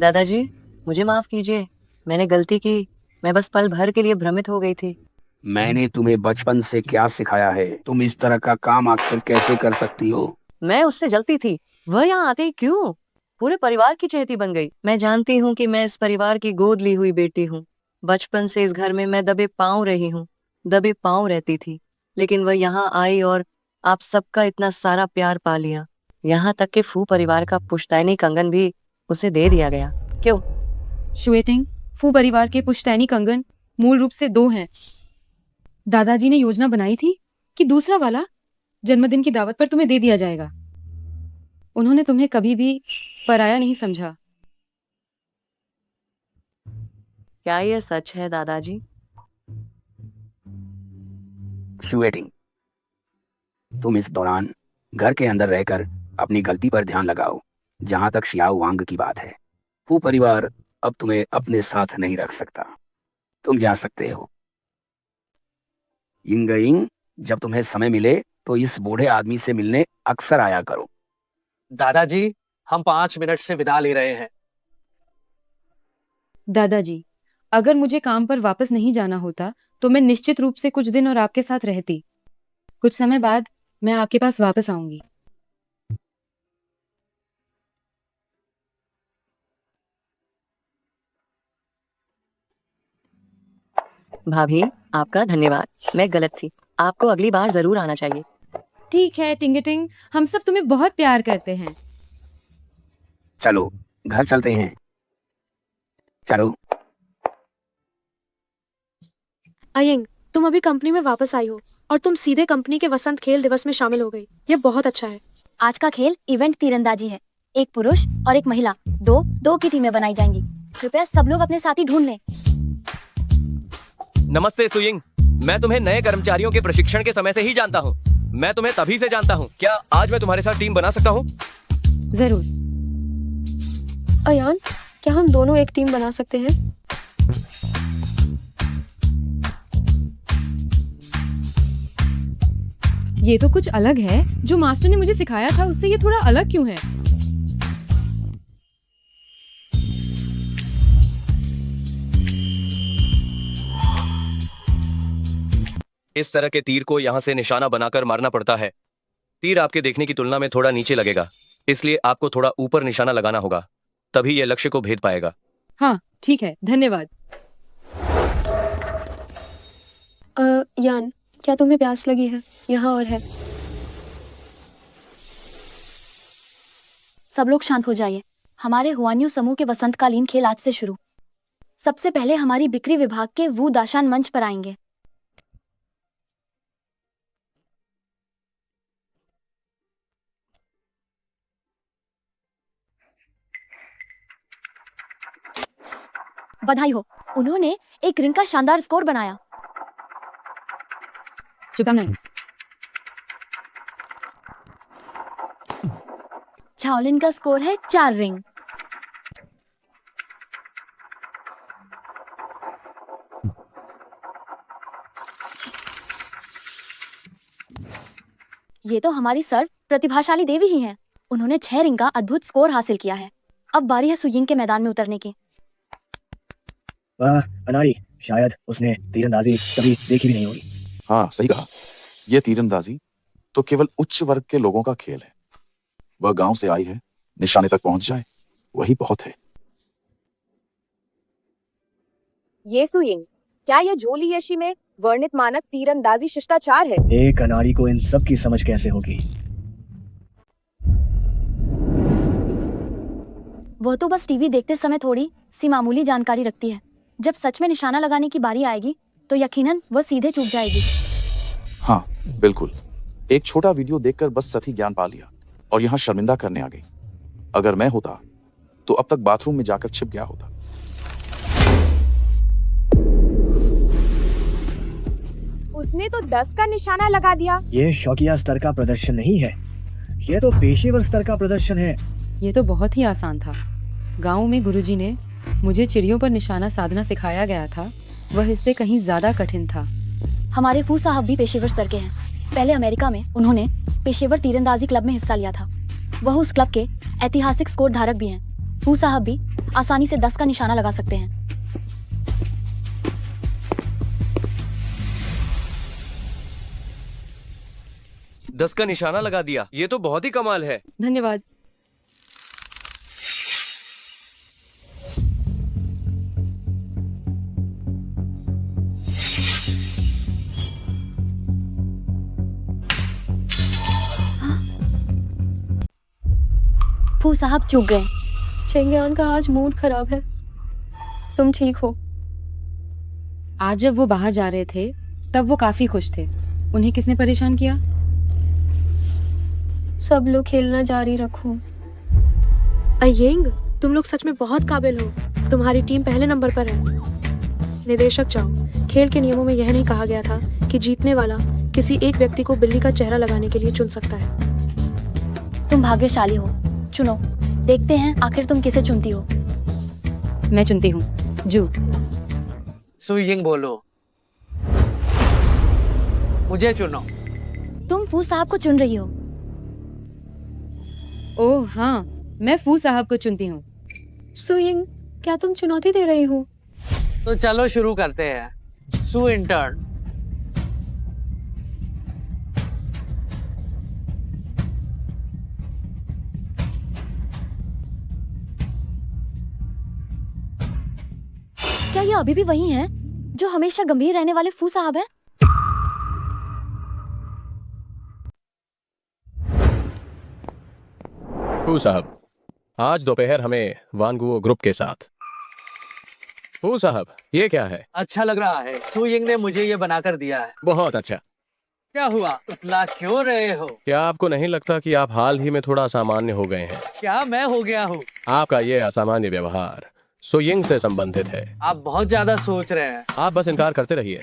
दादाजी, मुझे माफ कीजिए, मैंने गलती की। मैं बस पल भर के लिए भ्रमित हो गई थी। मैंने तुम्हें बचपन से क्या सिखाया है? तुम इस तरह का काम आखिर कैसे कर सकती हो? मैं उससे जलती थी। वह यहाँ आते ही क्यों पूरे परिवार की चहेती बन गई। मैं जानती हूँ कि मैं इस परिवार की गोद ली हुई बेटी हूँ। बचपन से इस घर में मैं दबे पांव रही हूँ, दबे पांव रहती थी, लेकिन वह यहाँ आई और आप सबका इतना सारा प्यार पा लिया। यहाँ तक कि फू परिवार का पुश्तैनी कंगन भी उसे दे दिया गया। क्यों? शुएटिंग, फू परिवार के पुश्तैनी कंगन मूल रूप से 2 हैं। दादाजी ने योजना बनाई थी कि दूसरा वाला जन्मदिन की दावत पर तुम्हें दे दिया जाएगा। उन्होंने तुम्हें कभी भी पराया नहीं समझा। क्या यह सच है दादाजी? शुएटिंग, तुम इस दौरान घर के अंदर रहकर अपनी गलती पर ध्यान लगाओ। जहां तक शियाओ वांग की बात है, वो परिवार अब तुम्हें अपने साथ नहीं रख सकता। तुम जा सकते हो। यिंगायंग, जब तुम्हें समय मिले तो इस बूढ़े आदमी से मिलने अक्सर आया करो। दादाजी, हम 5 मिनट से विदा ले रहे हैं। दादाजी, अगर मुझे काम पर वापस नहीं जाना होता तो मैं निश्चित रूप से कुछ दिन और आपके साथ रहती। कुछ समय बाद मैं आपके पास वापस आऊंगी। भाभी, आपका धन्यवाद। मैं गलत थी। आपको अगली बार जरूर आना चाहिए। ठीक है टिंगटिंग, हम सब तुम्हें बहुत प्यार करते हैं। चलो घर चलते हैं। चलो। अयंग, तुम अभी कंपनी में वापस आई हो और तुम सीधे कंपनी के वसंत खेल दिवस में शामिल हो गई। ये बहुत अच्छा है। आज का खेल इवेंट तीरंदाजी है। एक पुरुष और एक महिला, दो की टीमें बनाई जाएंगी। कृपया सब लोग अपने साथी ढूंढ लें। नमस्ते सुयिंग, मैं तुम्हें नए कर्मचारियों के प्रशिक्षण के समय से ही जानता हूँ। मैं तुम्हें तभी से जानता हूँ। क्या आज मैं तुम्हारे साथ टीम बना सकता हूँ? जरूर। अयान, क्या हम दोनों एक टीम बना सकते हैं? ये तो कुछ अलग है। जो मास्टर ने मुझे सिखाया था उससे ये थोड़ा अलग क्यों है? इस तरह के तीर को यहाँ से निशाना बनाकर मारना पड़ता है। तीर आपके देखने की तुलना में थोड़ा नीचे लगेगा, इसलिए आपको थोड़ा ऊपर निशाना लगाना होगा, तभी यह लक्ष्य को भेद पाएगा। हाँ ठीक है, धन्यवाद। यान, क्या तुम्हें प्यास लगी है? यहाँ और है। सब लोग शांत हो जाइए। हमारे हुआन्यू समूह के वसंतकालीन खेल आज से शुरू। सबसे पहले हमारी बिक्री विभाग के वू दाशान मंच पर आएंगे। बधाई हो, उन्होंने एक रिंग का शानदार स्कोर बनाया। शुभकामनाएं। झाओलिन का स्कोर है 4 रिंग। ये तो हमारी सर्व प्रतिभाशाली देवी ही हैं। उन्होंने 6 रिंग का अद्भुत स्कोर हासिल किया है। अब बारी है सुयिंग के मैदान में उतरने की। वाह अनाड़ी, शायद उसने तीरंदाजी कभी देखी भी नहीं होगी। हाँ सही कहा, यह तीरंदाजी तो केवल उच्च वर्ग के लोगों का खेल है। वह गांव से आई है, निशाने तक पहुंच जाए वही बहुत है। ये सुयिंग, क्या यह झोली येशी में वर्णित मानक तीरंदाजी शिष्टाचार है? एक अनाड़ी को इन सब की समझ कैसे होगी? वो तो बस टीवी देखते समय थोड़ी सी मामूली जानकारी रखती है। जब सच में निशाना लगाने की बारी आएगी तो यकीनन वह सीधे चूक जाएगी। हाँ बिल्कुल, एक छोटा वीडियो देखकर बस सही ज्ञान पा लिया और यहाँ शर्मिंदा करने आ गई। अगर मैं होता तो अब तक बाथरूम में जाकर छिप गया होता। उसने तो 10 का निशाना लगा दिया। ये शौकिया स्तर का प्रदर्शन नहीं है, ये तो पेशेवर स्तर का प्रदर्शन है। ये तो बहुत ही आसान था। गांव में गुरुजी ने मुझे चिड़ियों पर निशाना साधना सिखाया गया था, वह इससे कहीं ज्यादा कठिन था। हमारे फू साहब भी पेशेवर स्तर के हैं। पहले अमेरिका में उन्होंने पेशेवर तीरंदाजी क्लब में हिस्सा लिया था। वह उस क्लब के ऐतिहासिक स्कोर धारक भी हैं। फू साहब भी आसानी से 10 का निशाना लगा सकते हैं। 10 का निशाना लगा दिया, ये तो बहुत ही कमाल है। धन्यवाद। फू साहब चूक गए। चेंगयान का आज मूड खराब है। तुम ठीक हो? आज जब वो बाहर जा रहे थे तब वो काफी खुश थे। उन्हें किसने परेशान किया? सब लोग खेलना जारी रखो। अयेंग, तुम लोग सच में बहुत काबिल हो। तुम्हारी टीम पहले नंबर पर है। निदेशक जाओ। खेल के नियमों में यह नहीं कहा गया था कि जीतने वाला किसी एक व्यक्ति को बिल्ली का चेहरा लगाने के लिए चुन सकता है। तुम भाग्यशाली हो। चुनो, देखते हैं आखिर तुम किसे चुनती हो। मैं चुनती हूँ जू। सुयिंग बोलो। मुझे चुनो। तुम फू साहब को चुन रही हो। ओह हाँ, मैं फू साहब को चुनती हूँ। सुयिंग, क्या तुम चुनौती दे रही हो? तो चलो शुरू करते हैं। सु इंटर्न। क्या ये अभी भी वही हैं जो हमेशा गंभीर रहने वाले फू साहब हैं? फू साहब, आज दोपहर हमें वानगुओ ग्रुप के साथ। फू साहब, ये क्या है? अच्छा लग रहा है। सुयिंग ने मुझे ये बनाकर दिया है। बहुत अच्छा। क्या हुआ, उतला क्यों रहे हो? क्या आपको नहीं लगता कि आप हाल ही में थोड़ा असामान्य हो गए हैं? क्या मैं हो गया हूँ? आपका ये असामान्य व्यवहार सुयिंग से संबंधित है। आप बहुत ज्यादा सोच रहे हैं। आप बस इनकार करते रहिए।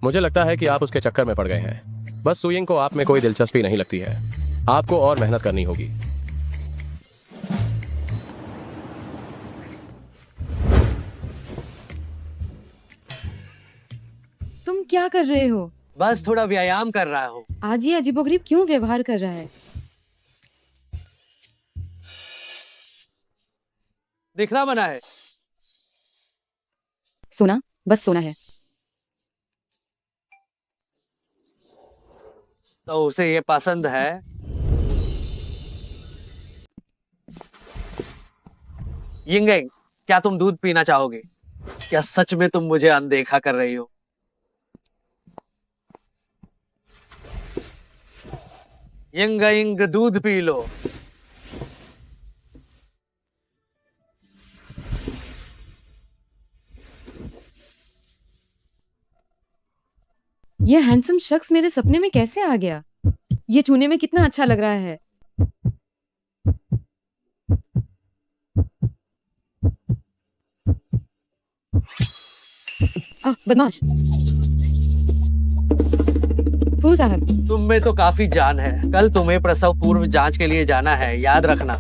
मुझे लगता है कि आप उसके चक्कर में पड़ गए हैं। बस सुयिंग को आप में कोई दिलचस्पी नहीं लगती है। आपको और मेहनत करनी होगी। तुम क्या कर रहे हो? बस थोड़ा व्यायाम कर रहा हूँ। आज ये अजीबोगरीब क्यों व्यवहार कर रहा है? दिखना मना है। सोना, बस सोना है। तो उसे ये पसंद है। यिंगेंग, क्या तुम दूध पीना चाहोगे? क्या सच में तुम मुझे अनदेखा कर रही हो? यंग यंग दूध पी लो। ये हैंडसम शख्स मेरे सपने में कैसे आ गया? ये छूने में कितना अच्छा लग रहा है। बदमाश। फू साहब, तुम में तो काफी जान है। कल तुम्हें प्रसव पूर्व जांच के लिए जाना है, याद रखना।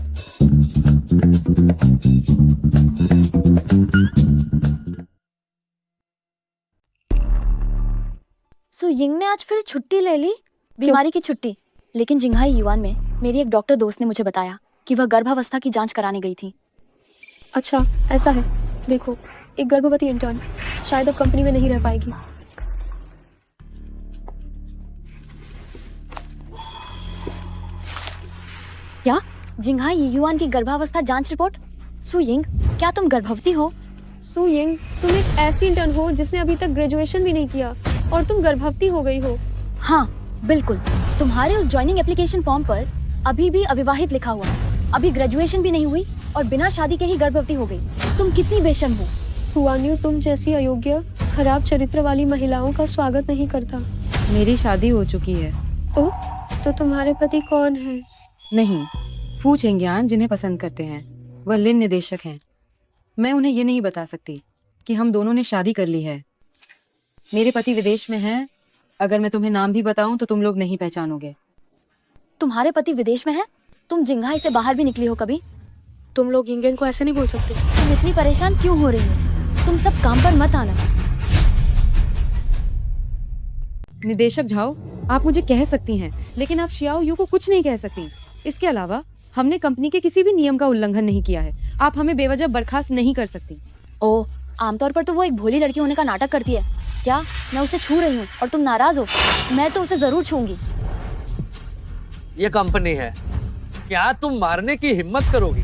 सो यिंग ने आज फिर छुट्टी ले ली, बीमारी की छुट्टी। लेकिन जिंघाई युआन में मेरी एक डॉक्टर दोस्त ने मुझे बताया कि वह गर्भावस्था की जांच कराने गई थी। अच्छा, ऐसा है। देखो, एक गर्भवती इंटर्न शायद अब कंपनी में नहीं रह पाएगी। क्या? जिंघाई युआन की गर्भावस्था जांच रिपोर्ट? सु यिंग, क्या तुम गर्भवती हो? सु यिंग, तुम एक ऐसी इंटर्न हो जिसने अभी तक ग्रेजुएशन भी नहीं किया और तुम गर्भवती हो गई हो। हाँ, बिल्कुल। तुम्हारे उस ज्वाइनिंग एप्लीकेशन फॉर्म पर अभी भी अविवाहित लिखा हुआ है। अभी ग्रेजुएशन भी नहीं हुई और बिना शादी के ही गर्भवती हो गई। तुम कितनी बेशर्म हो। हुआन यू तुम जैसी अयोग्य, खराब चरित्र वाली महिलाओं का स्वागत नहीं करता। मेरी शादी हो चुकी है। ओह, तो तुम्हारे पति कौन है? नहीं, फू चेंगियान जिन्हें पसंद करते हैं वह लिन निदेशक हैं। मैं उन्हें ये नहीं बता सकती कि हम दोनों ने शादी कर ली है। मेरे पति विदेश में हैं। अगर मैं तुम्हें नाम भी बताऊं तो तुम लोग नहीं पहचानोगे। तुम्हारे पति विदेश में है? तुम जिंघाई से बाहर भी निकली हो कभी? तुम लोग यिंगेंग को ऐसे नहीं बोल सकते। तुम इतनी परेशान क्यों हो रही हो? तुम सब काम पर मत आना। निदेशक झाओ, आप मुझे कह सकती हैं, लेकिन आप शियाओ यू को कुछ नहीं कह सकती। इसके अलावा हमने कंपनी के किसी भी नियम का उल्लंघन नहीं किया है। आप हमें बेवजह बर्खास्त नहीं कर सकती। ओह, आमतौर पर तो वो एक भोली लड़की होने का नाटक करती है। क्या मैं उसे छू रही हूँ और तुम नाराज हो? मैं तो उसे जरूर छूंगी। ये कंपनी है, क्या तुम मारने की हिम्मत करोगी?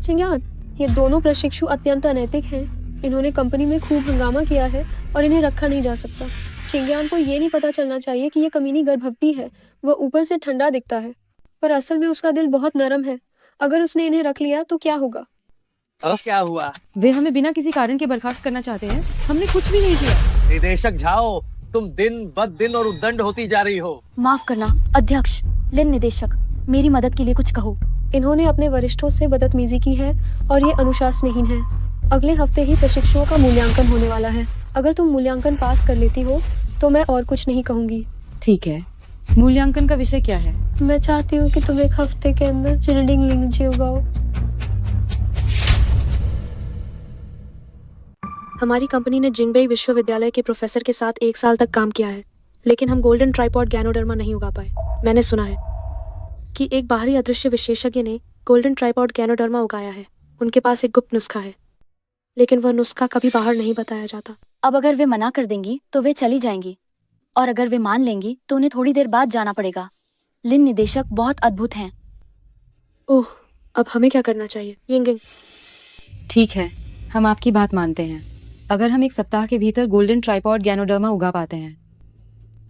चिंग्यान, ये दोनों प्रशिक्षु अत्यंत अनैतिक हैं। इन्होंने कंपनी में खूब हंगामा किया है और इन्हें रखा नहीं जा सकता। चिंग्यान को ये नहीं पता चलना चाहिए कि ये कमीनी गर्भवती है। वह ऊपर से ठंडा दिखता है, पर असल में उसका दिल बहुत नरम है। अगर उसने इन्हें रख लिया तो क्या होगा? अब क्या हुआ? वे हमें बिना किसी कारण के बर्खास्त करना चाहते हैं। हमने कुछ भी नहीं किया। निदेशक झाओ, तुम दिन बद दिन और उद्दंड होती जा रही हो। माफ करना अध्यक्ष। लिन निदेशक, मेरी मदद के लिए कुछ कहो। इन्होंने अपने वरिष्ठों से बदतमीजी की है और ये अनुशासनहीन है। अगले हफ्ते ही प्रशिक्षुओं का मूल्यांकन होने वाला है। अगर तुम मूल्यांकन पास कर लेती हो तो मैं और कुछ नहीं कहूँगी। ठीक है, मूल्यांकन का विषय क्या है? मैं चाहती हूँ कि तुम एक हफ्ते के अंदर चिल्डिंग लिंगजी उगाओ। हमारी कंपनी ने जिंगबेई विश्वविद्यालय के प्रोफेसर के साथ 1 साल तक काम किया है, लेकिन हम गोल्डन ट्राइपॉड गैनोडर्मा नहीं उगा पाए। मैंने सुना है कि एक बाहरी अदृश्य विशेषज्ञ ने गोल्डन ट्राइपॉड गैनोडर्मा उगाया है। उनके पास एक गुप्त नुस्खा है, लेकिन वह नुस्खा कभी बाहर नहीं बताया जाता। अब अगर वे मना कर देंगी तो वे चली जाएंगी, और अगर वे मान लेंगी तो उन्हें थोड़ी देर बाद जाना पड़ेगा। लिन निदेशक बहुत अद्भुत हैं। ओह, अब हमें क्या करना चाहिए? यिंगिंग, ठीक है, हम आपकी बात मानते हैं। अगर हम 1 सप्ताह के भीतर गोल्डन ट्राइपॉड गैनोडर्मा उगा पाते हैं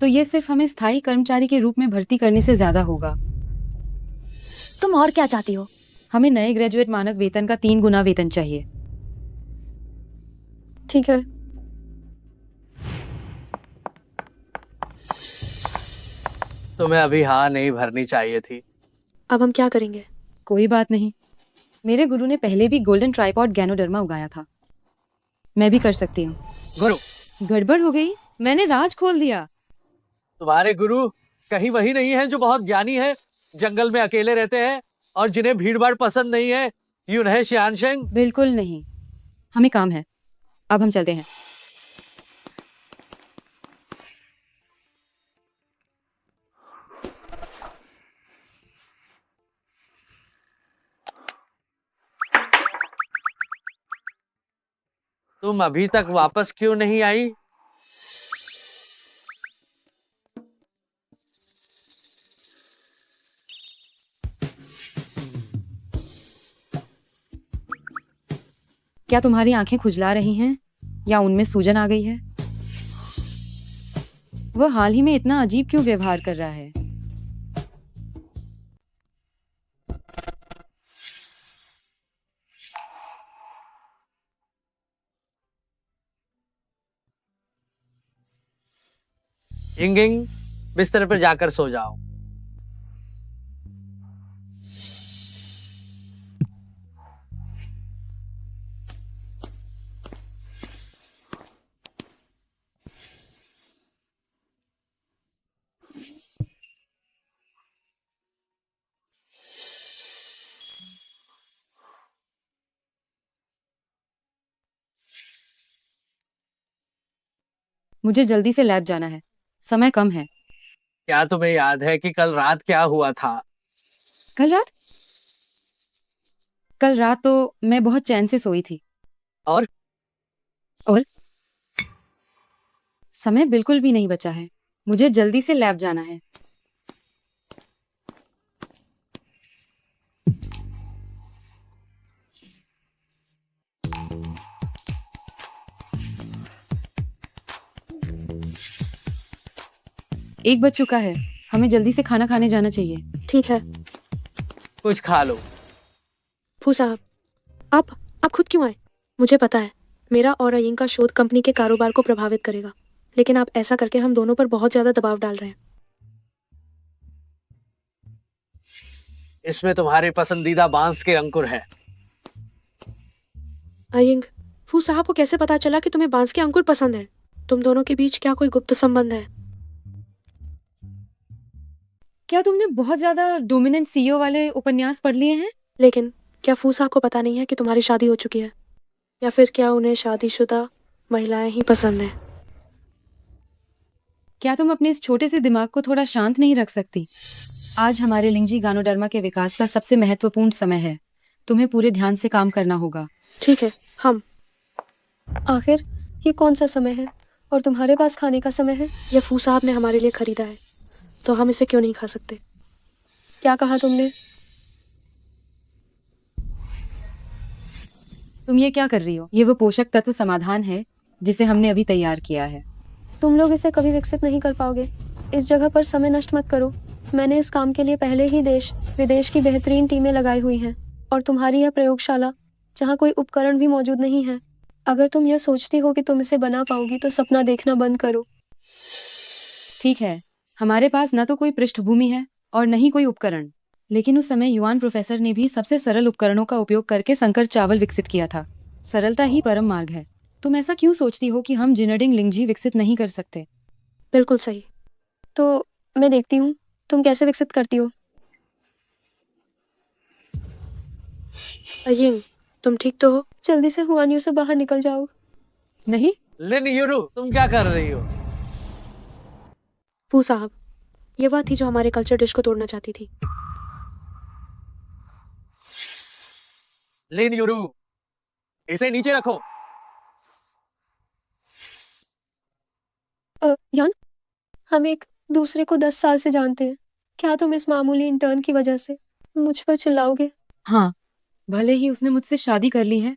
तो ये सिर्फ हमें स्थायी कर्मचारी के रूप में भर्ती करने से ज्यादा होगा। तुम और क्या चाहती हो? हमें नए ग्रेजुएट मानक वेतन का 3 गुना वेतन चाहिए। ठीक है। तुम्हें अभी हाँ नहीं भरनी चाहिए थी। अब हम क्या करेंगे? कोई बात नहीं, मेरे गुरु ने पहले भी गोल्डन ट्राइपॉड गैनोडर्मा उगाया था। मैं भी कर सकती हूँ। गुरु, गड़बड़ हो गई, मैंने राज खोल दिया। तुम्हारे गुरु कहीं वही नहीं है जो बहुत ज्ञानी है, जंगल में अकेले रहते हैं और जिन्हें भीड़ भाड़ पसंद नहीं है? यूं नहीं श्यानशेंग? बिल्कुल नहीं, हमें काम है। अब हम चलते हैं। तुम अभी तक वापस क्यों नहीं आई? क्या तुम्हारी आंखें खुजला रही हैं या उनमें सूजन आ गई है? वह हाल ही में इतना अजीब क्यों व्यवहार कर रहा है? यिंगिंग, बिस्तर पर जाकर सो जाओ। मुझे जल्दी से लैब जाना है, समय कम है। क्या तुम्हें याद है कि कल रात क्या हुआ था? कल रात? कल रात तो मैं बहुत चैन से सोई थी। और समय बिल्कुल भी नहीं बचा है। मुझे जल्दी से लैब जाना है। एक बज चुका है, हमें जल्दी से खाना खाने जाना चाहिए। ठीक है। कुछ खा लो। फू साहब, आप खुद क्यों आए? मुझे पता है मेरा और अयिंग का शोध कंपनी के कारोबार को प्रभावित करेगा, लेकिन आप ऐसा करके हम दोनों पर बहुत ज्यादा दबाव डाल रहे हैं। इसमें तुम्हारे पसंदीदा बांस के अंकुर है। अयिंग, फू साहब को कैसे पता चला कि तुम्हें बांस के अंकुर पसंद है? तुम दोनों के बीच क्या कोई गुप्त संबंध है? क्या तुमने बहुत ज्यादा डोमिनेंट सीईओ वाले उपन्यास पढ़ लिए हैं? लेकिन क्या फू साहब को पता नहीं है कि तुम्हारी शादी हो चुकी है? या फिर क्या उन्हें शादीशुदा महिलाएं ही पसंद है? क्या तुम अपने इस छोटे से दिमाग को थोड़ा शांत नहीं रख सकती? आज हमारे लिंगजी गानोडर्मा के विकास का सबसे महत्वपूर्ण समय है। तुम्हें पूरे ध्यान से काम करना होगा। ठीक है, हम। आखिर ये कौन सा समय है और तुम्हारे पास खाने का समय है? ये फू साहब ने हमारे लिए खरीदा है, तो हम इसे क्यों नहीं खा सकते? क्या कहा तुमने? तुम ये क्या कर रही हो? ये वो पोषक तत्व समाधान है जिसे हमने अभी तैयार किया है। तुम लोग इसे कभी विकसित नहीं कर पाओगे। इस जगह पर समय नष्ट मत करो। मैंने इस काम के लिए पहले ही देश विदेश की बेहतरीन टीमें लगाई हुई हैं, और तुम्हारी यह प्रयोगशाला जहाँ कोई उपकरण भी मौजूद नहीं है। अगर तुम यह सोचती हो कि तुम इसे बना पाओगी तो सपना देखना बंद करो। ठीक है, हमारे पास न तो कोई पृष्ठभूमि है और न ही कोई उपकरण, लेकिन उस समय युआन प्रोफेसर ने भी सबसे सरल उपकरणों का उपयोग करके संकर चावल विकसित किया था। सरलता ही परम मार्ग है। तुम ऐसा क्यों सोचती हो कि हम जिनडिंग लिंगजी विकसित नहीं कर सकते? बिल्कुल सही। तो मैं देखती हूँ तुम कैसे विकसित करती हो। अयिंग, तुम ठीक तो हो? जल्दी से हुआन्यू से बाहर निकल जाओ। नहीं। लिन यूरू, तुम क्या कर रही हो? फू साहब, ये वह थी जो हमारे कल्चर डिश को तोड़ना चाहती थी। लिन यूरू, इसे नीचे रखो। यान, हम एक दूसरे को 10 साल से जानते हैं। क्या तुम इस मामूली इंटर्न की वजह से मुझ पर चिल्लाओगे? हाँ, भले ही उसने मुझसे शादी कर ली है,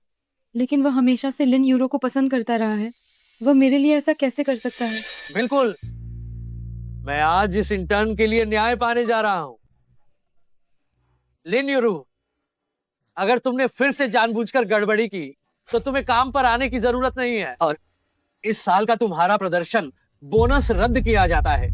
लेकिन वह हमेशा से लिन यूरो को पसंद करता रहा है। वह मेरे लिए ऐसा कैसे कर सकता है? बिल्कुल, मैं आज इस इंटर्न के लिए न्याय पाने जा रहा हूं। लिन यूरू, अगर तुमने फिर से जानबूझकर गड़बड़ी की तो तुम्हें काम पर आने की जरूरत नहीं है, और इस साल का तुम्हारा प्रदर्शन बोनस रद्द किया जाता है।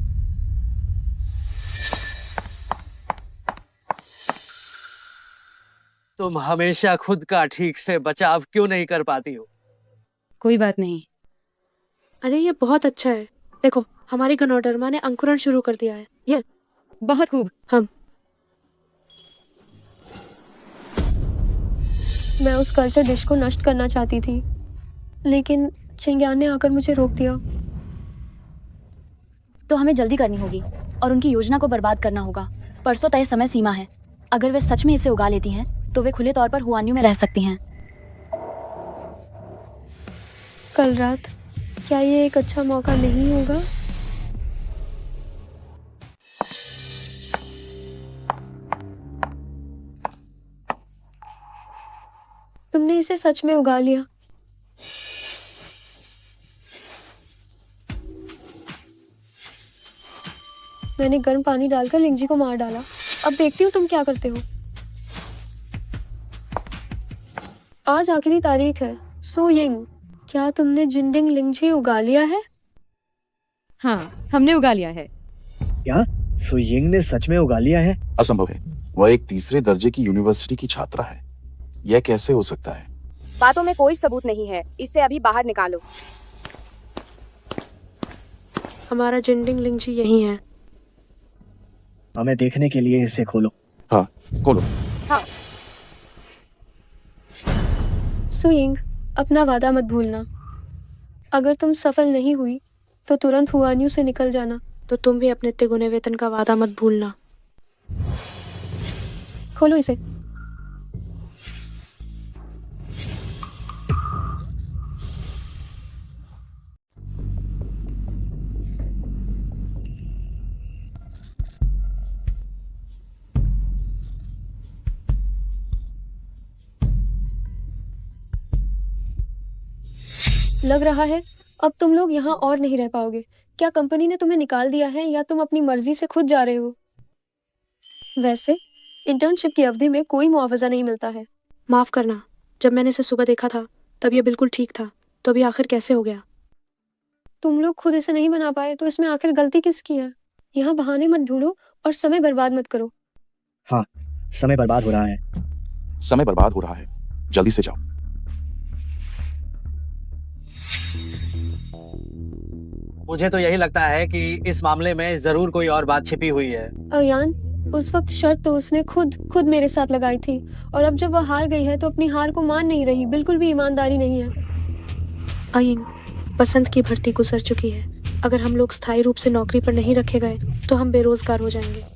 तुम हमेशा खुद का ठीक से बचाव क्यों नहीं कर पाती हो? कोई बात नहीं। अरे ये बहुत अच्छा है। देखो, हमारी गनोडर्मा ने अंकुरण शुरू कर दिया है। ये बहुत खूब। हम मैं उस कल्चर डिश को नष्ट करना चाहती थी, लेकिन चिंग्यान ने आकर मुझे रोक दिया। तो हमें जल्दी करनी होगी और उनकी योजना को बर्बाद करना होगा। परसों तय समय सीमा है। अगर वे सच में इसे उगा लेती हैं तो वे खुले तौर पर हुआन्यू में रह सकती हैं। कल रात, क्या ये एक अच्छा मौका नहीं होगा? तुमने इसे सच में उगा लिया। मैंने गर्म पानी डालकर लिंगजी को मार डाला। अब देखती हूँ तुम क्या करते हो। आज आखिरी तारीख है। सो यिंग, क्या तुमने जिनडिंग लिंगजी उगा लिया है? हाँ, हमने उगा लिया है। क्या सुयिंग ने सच में उगा लिया है? असंभव है। वह एक तीसरे दर्जे की यूनिवर्सिटी की छात्रा है। यह कैसे हो सकता है? बातों में कोई सबूत नहीं है, इसे अभी बाहर निकालो। हमारा जिंडिंग लिंगजी यही है। हमें देखने के लिए इसे खोलो। हाँ, खोलो। हाँ। सुयिंग, अपना वादा मत भूलना। अगर तुम सफल नहीं हुई तो तुरंत हुआन्यू से निकल जाना। तो तुम भी अपने तिगुने वेतन का वादा मत भूलना। खोलो इसे। लग रहा है अब तुम लोग यहाँ और नहीं रह पाओगे। क्या कंपनी ने तुम्हें निकाल दिया है या तुम अपनी मर्जी से खुद जा रहे हो? वैसे इंटर्नशिप की अवधि में कोई मुआवजा नहीं मिलता है। माफ करना, जब मैंने इसे सुबह देखा था तब ये बिल्कुल ठीक था, तो अभी आखिर कैसे हो गया? तुम लोग खुद इसे नहीं बना पाए तो इसमें आखिर गलती किसकी है? यहाँ बहाने मत ढूंढो और समय बर्बाद मत करो। हाँ, समय बर्बाद हो रहा है। समय बर्बाद हो रहा है, जल्दी से जाओ। मुझे तो यही लगता है कि इस मामले में जरूर कोई और बात छिपी हुई है। अयान, उस वक्त शर्त तो उसने खुद मेरे साथ लगाई थी, और अब जब वह हार गई है तो अपनी हार को मान नहीं रही। बिल्कुल भी ईमानदारी नहीं है। अयिंग, बसंत की भर्ती गुजर चुकी है। अगर हम लोग स्थायी रूप से नौकरी पर नहीं रखे गए तो हम बेरोजगार हो जाएंगे।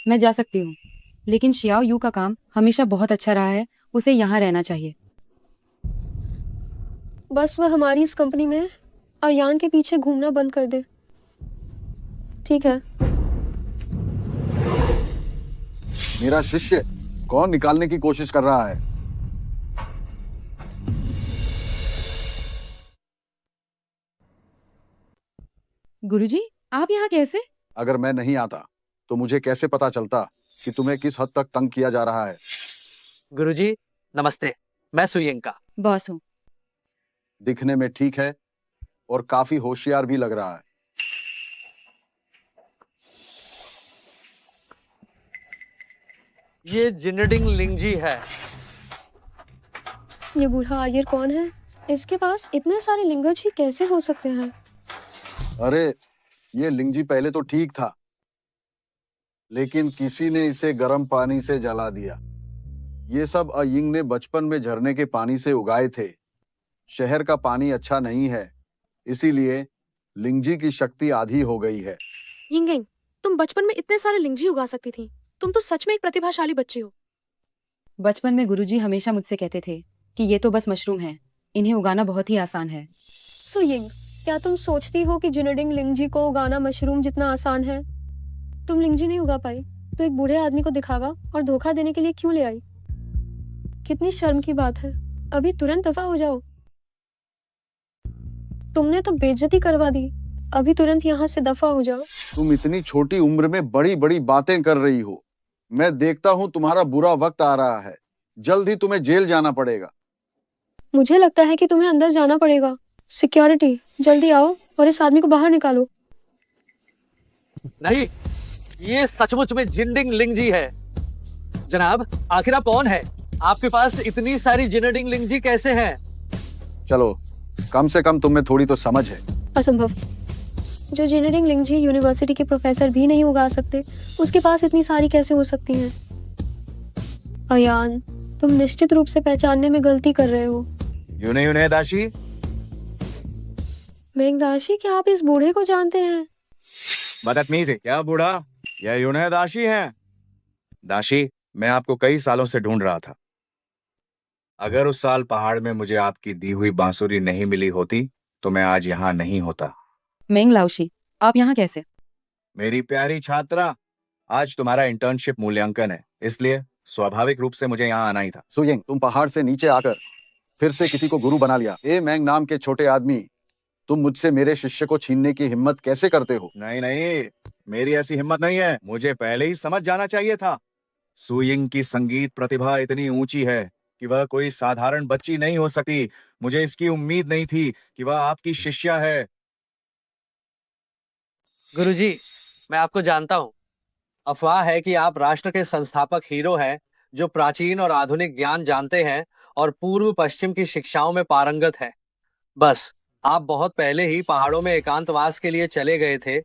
मैं जा सकती हूँ, लेकिन शियाओ यू का काम हमेशा बहुत अच्छा रहा है। उसे यहाँ रहना चाहिए। बस वह हमारी इस कंपनी में अयान के पीछे घूमना बंद कर दे। ठीक है। मेरा शिष्य कौन निकालने की कोशिश कर रहा है? गुरुजी, आप यहाँ कैसे? अगर मैं नहीं आता तो मुझे कैसे पता चलता कि तुम्हें किस हद तक तंग किया जा रहा है? गुरुजी, नमस्ते। मैं सुयिंग का बॉस हूँ। दिखने में ठीक है और काफी होशियार भी लग रहा है। ये जिनडिंग लिंगजी है। ये बूढ़ा आयर कौन है? इसके पास इतने सारे लिंगज ही कैसे हो सकते हैं? अरे, ये लिंगजी पहले तो ठीक था, लेकिन किसी ने इसे गर्म पानी से जला दिया। ये सब अयिंग ने बचपन में झरने के पानी से उगाए थे। शहर का पानी अच्छा नहीं है, इसीलिए लिंगजी की शक्ति आधी हो गई है। यिंगिंग, तुम बचपन में इतने सारे लिंगजी उगा सकती थी। तुम तो सच में एक प्रतिभाशाली बच्ची हो। बचपन में गुरुजी हमेशा मुझसे कहते थे कि ये तो बस मशरूम है, इन्हें उगाना बहुत ही आसान है। सुयिंग, क्या तुम सोचती हो कि जिनडिंग लिंगजी को उगाना मशरूम जितना आसान है? तुम लिंगजी नहीं उगा पाई तो एक बूढ़े आदमी को दिखावा और धोखा देने के लिए क्यों ले आई? कितनी शर्म की बात है। अभी तुरंत दफा हो जाओ। तुमने तो बेइज्जती करवा दी। अभी तुरंत यहाँ से दफा हो जाओ। तुम इतनी छोटी उम्र में बड़ी बड़ी बातें कर रही हो। मैं देखता हूँ तुम्हारा बुरा वक्त आ रहा है। जल्द ही तुम्हें जेल जाना पड़ेगा। मुझे लगता है कि तुम्हें अंदर जाना पड़ेगा। सिक्योरिटी, जल्दी आओ और इस आदमी को बाहर निकालो। नहीं, ये सचमुच में जिनडिंग लिंगजी है। जनाब, आखिर आप कौन है? आपके पास इतनी सारी जिनडिंग लिंगजी कैसे हैं? चलो, कम से कम तुम्हें थोड़ी तो समझ है। असंभव। जो जिनडिंग लिंगजी यूनिवर्सिटी के प्रोफेसर भी नहीं उगा सकते, उसके पास इतनी सारी कैसे हो सकती हैं? अयान, तुम निश्चित रूप से पहचानने में गलती कर रहे हो। यूने दाशी। मेघदाशी, क्या आप इस बूढ़े को जानते हैं? बदतमीज है क्या बूढ़ा? यह यूने दाशी है। दाशी, मैं आपको कई सालों से ढूंढ रहा था। अगर उस साल पहाड़ में मुझे आपकी दी हुई बांसुरी नहीं मिली होती तो मैं आज यहाँ नहीं होता। मेंग लाओशी, आप यहाँ कैसे? मेरी प्यारी छात्रा, आज तुम्हारा इंटर्नशिप मूल्यांकन है, इसलिए स्वाभाविक रूप से मुझे यहाँ आना ही था। सुयिंग, तुम पहाड़ से नीचे आकर फिर से किसी को गुरु बना लिया। ए मैंग नाम के छोटे आदमी, तुम मुझसे मेरे शिष्य को छीनने की हिम्मत कैसे करते हो? नहीं नहीं, मेरी ऐसी हिम्मत नहीं है। मुझे पहले ही समझ जाना चाहिए था। सुयिंग की संगीत प्रतिभा इतनी ऊंची है कि वह कोई साधारण बच्ची नहीं हो सकती। मुझे इसकी उम्मीद नहीं थी कि वह आपकी शिष्या है। गुरुजी, मैं आपको जानता हूँ। अफवाह है कि आप राष्ट्र के संस्थापक हीरो हैं, जो प्राचीन और आधुनिक ज्ञान जानते हैं और पूर्व पश्चिम की शिक्षाओं में पारंगत हैं। बस आप बहुत पहले ही पहाड़ों में एकांतवास के लिए चले गए थे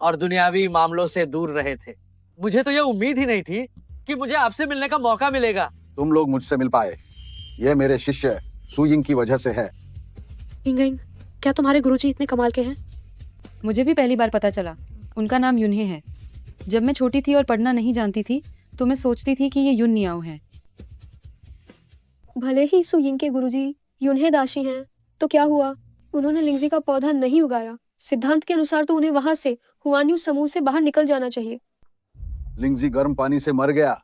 और दुनियावी मामलों से दूर रहे थे। मुझे तो यह उम्मीद ही नहीं थी कि मुझे आपसे मिलने का मौका मिलेगा। तुम लोग मुझसे मिल पाए, यह मेरे शिष्य सुयिंग की वजह से है। इंगिंग, क्या तुम्हारे गुरुजी इतने कमाल के हैं? मुझे भी पहली बार पता चला। उनका नाम युन्हे है। जब मैं छोटी थी और पढ़ना नहीं जानती थी तो मैं सोचती थी कि ये युन नियाओ है। भले ही सुयिंग के गुरुजी युन्हे दाशी हैं, तो क्या हुआ? उन्होंने लिंगजी का पौधा नहीं उगाया। सिद्धांत के अनुसार तो उन्हें वहां से हुआन्यू समूह से बाहर निकल जाना चाहिए। लिंगजी गर्म पानी से मर गया।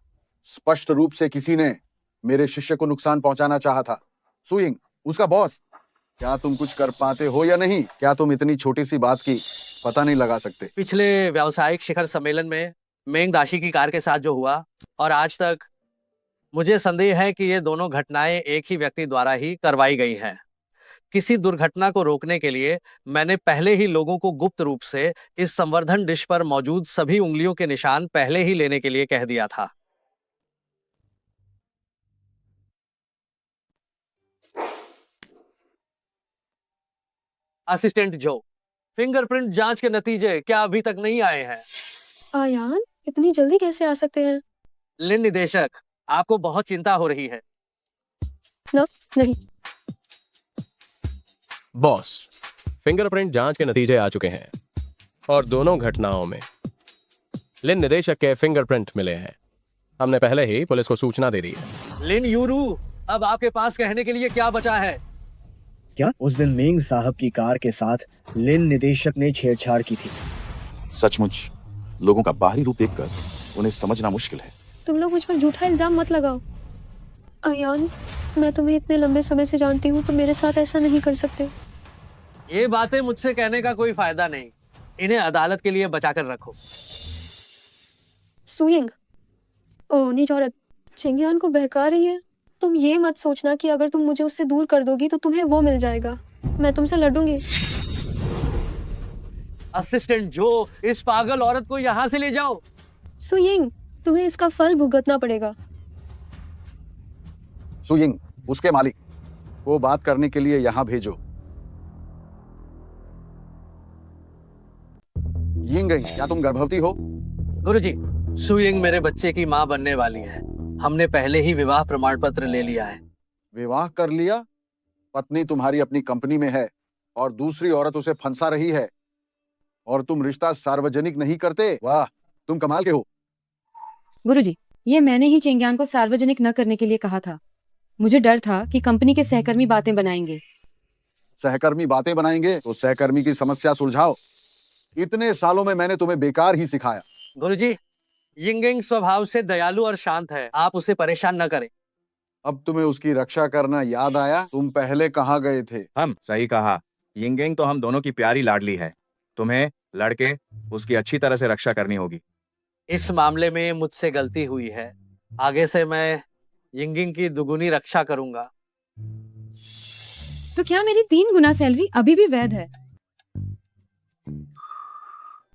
स्पष्ट रूप से किसी ने मेरे शिष्य को नुकसान पहुंचाना चाहा था। सुयिंग, उसका बॉस। क्या तुम कुछ कर पाते हो या नहीं? क्या तुम इतनी छोटी सी बात की पता नहीं लगा सकते? पिछले व्यावसायिक शिखर सम्मेलन में मेंग दाशी की कार के साथ जो हुआ और आज तक, मुझे संदेह है कि ये दोनों घटनाएं एक ही व्यक्ति द्वारा ही करवाई गई हैं। किसी दुर्घटना को रोकने के लिए मैंने पहले ही लोगों को गुप्त रूप से इस संवर्धन डिश पर मौजूद सभी उंगलियों के निशान पहले ही लेने के लिए कह दिया था। असिस्टेंट जो, फिंगरप्रिंट जांच के नतीजे क्या अभी तक नहीं आए हैं? आयान, इतनी जल्दी कैसे आ सकते हैं? लिन निदेशक, आपको बहुत चिंता हो रही है। नहीं। बॉस, फिंगरप्रिंट जांच के नतीजे आ चुके हैं और दोनों घटनाओं में लिन निदेशक के फिंगरप्रिंट मिले हैं। हमने पहले ही पुलिस को सूचना दे दी है। लिन यूरू, अब आपके पास कहने के लिए क्या बचा है? क्या उस दिन मेंग साहब की कार के साथ लिन निदेशक ने छेड़छाड़ की थी? सचमुच लोगों का बाहरी रूप देखकर उन्हें समझना मुश्किल है। तुम लोग मुझ पर झूठा इल्जाम मत लगाओ। आयान, मैं तुम्हें इतने लंबे समय से जानती हूँ, तो मेरे साथ ऐसा नहीं कर सकते। ये बातें मुझसे कहने का कोई फायदा नहीं। इन्हें अदालत के लिए बचाकर रखो। सुयिंग, ओह नीच औरत, चेंगियान को बहका रही है। तुम ये मत सोचना कि अगर तुम मुझे उससे दूर कर दोगी तो तुम्हें वो मिल जाएगा। मैं तुमसे लड़ूंगी। असिस्टेंट जो, इस पागल औरत को यहाँ से ले जाओ। सुयिंग, तुम्हें इसका फल भुगतना पड़ेगा। सुयिंग, उसके मालिक को बात करने के लिए यहाँ भेजो। यिंग, क्या तुम गर्भवती हो? गुरुजी, सुयिंग मेरे बच्चे की माँ बनने वाली है। हमने पहले ही विवाह प्रमाण पत्र ले लिया है। विवाह कर लिया? पत्नी तुम्हारी अपनी कंपनी में है और दूसरी औरत उसे फंसा रही है और तुम रिश्ता सार्वजनिक नहीं करते? वाह, तुम कमाल के हो। गुरुजी, ये मैंने ही चेंगियान को सार्वजनिक न करने के लिए कहा था। मुझे डर था कि कंपनी के सहकर्मी बातें बनाएंगे। सहकर्मी बातें बनाएंगे तो सहकर्मी की समस्या सुलझाओ। इतने सालों में मैंने तुम्हें बेकार ही सिखाया। गुरुजी, यिंगिंग स्वभाव से दयालु और शांत है, आप उसे परेशान न करें। अब तुम्हें उसकी रक्षा करना याद आया? तुम पहले कहाँ गए थे? हम सही कहा। यिंगिंग तो हम दोनों की प्यारी लाडली है। तुम्हें लड़के उसकी अच्छी तरह से रक्षा करनी होगी। इस मामले में मुझसे गलती हुई है। आगे से मैं यिंगिंग की दुगुनी रक्षा करूंगा। तो क्या मेरी 3 गुना सैलरी अभी भी वैध है?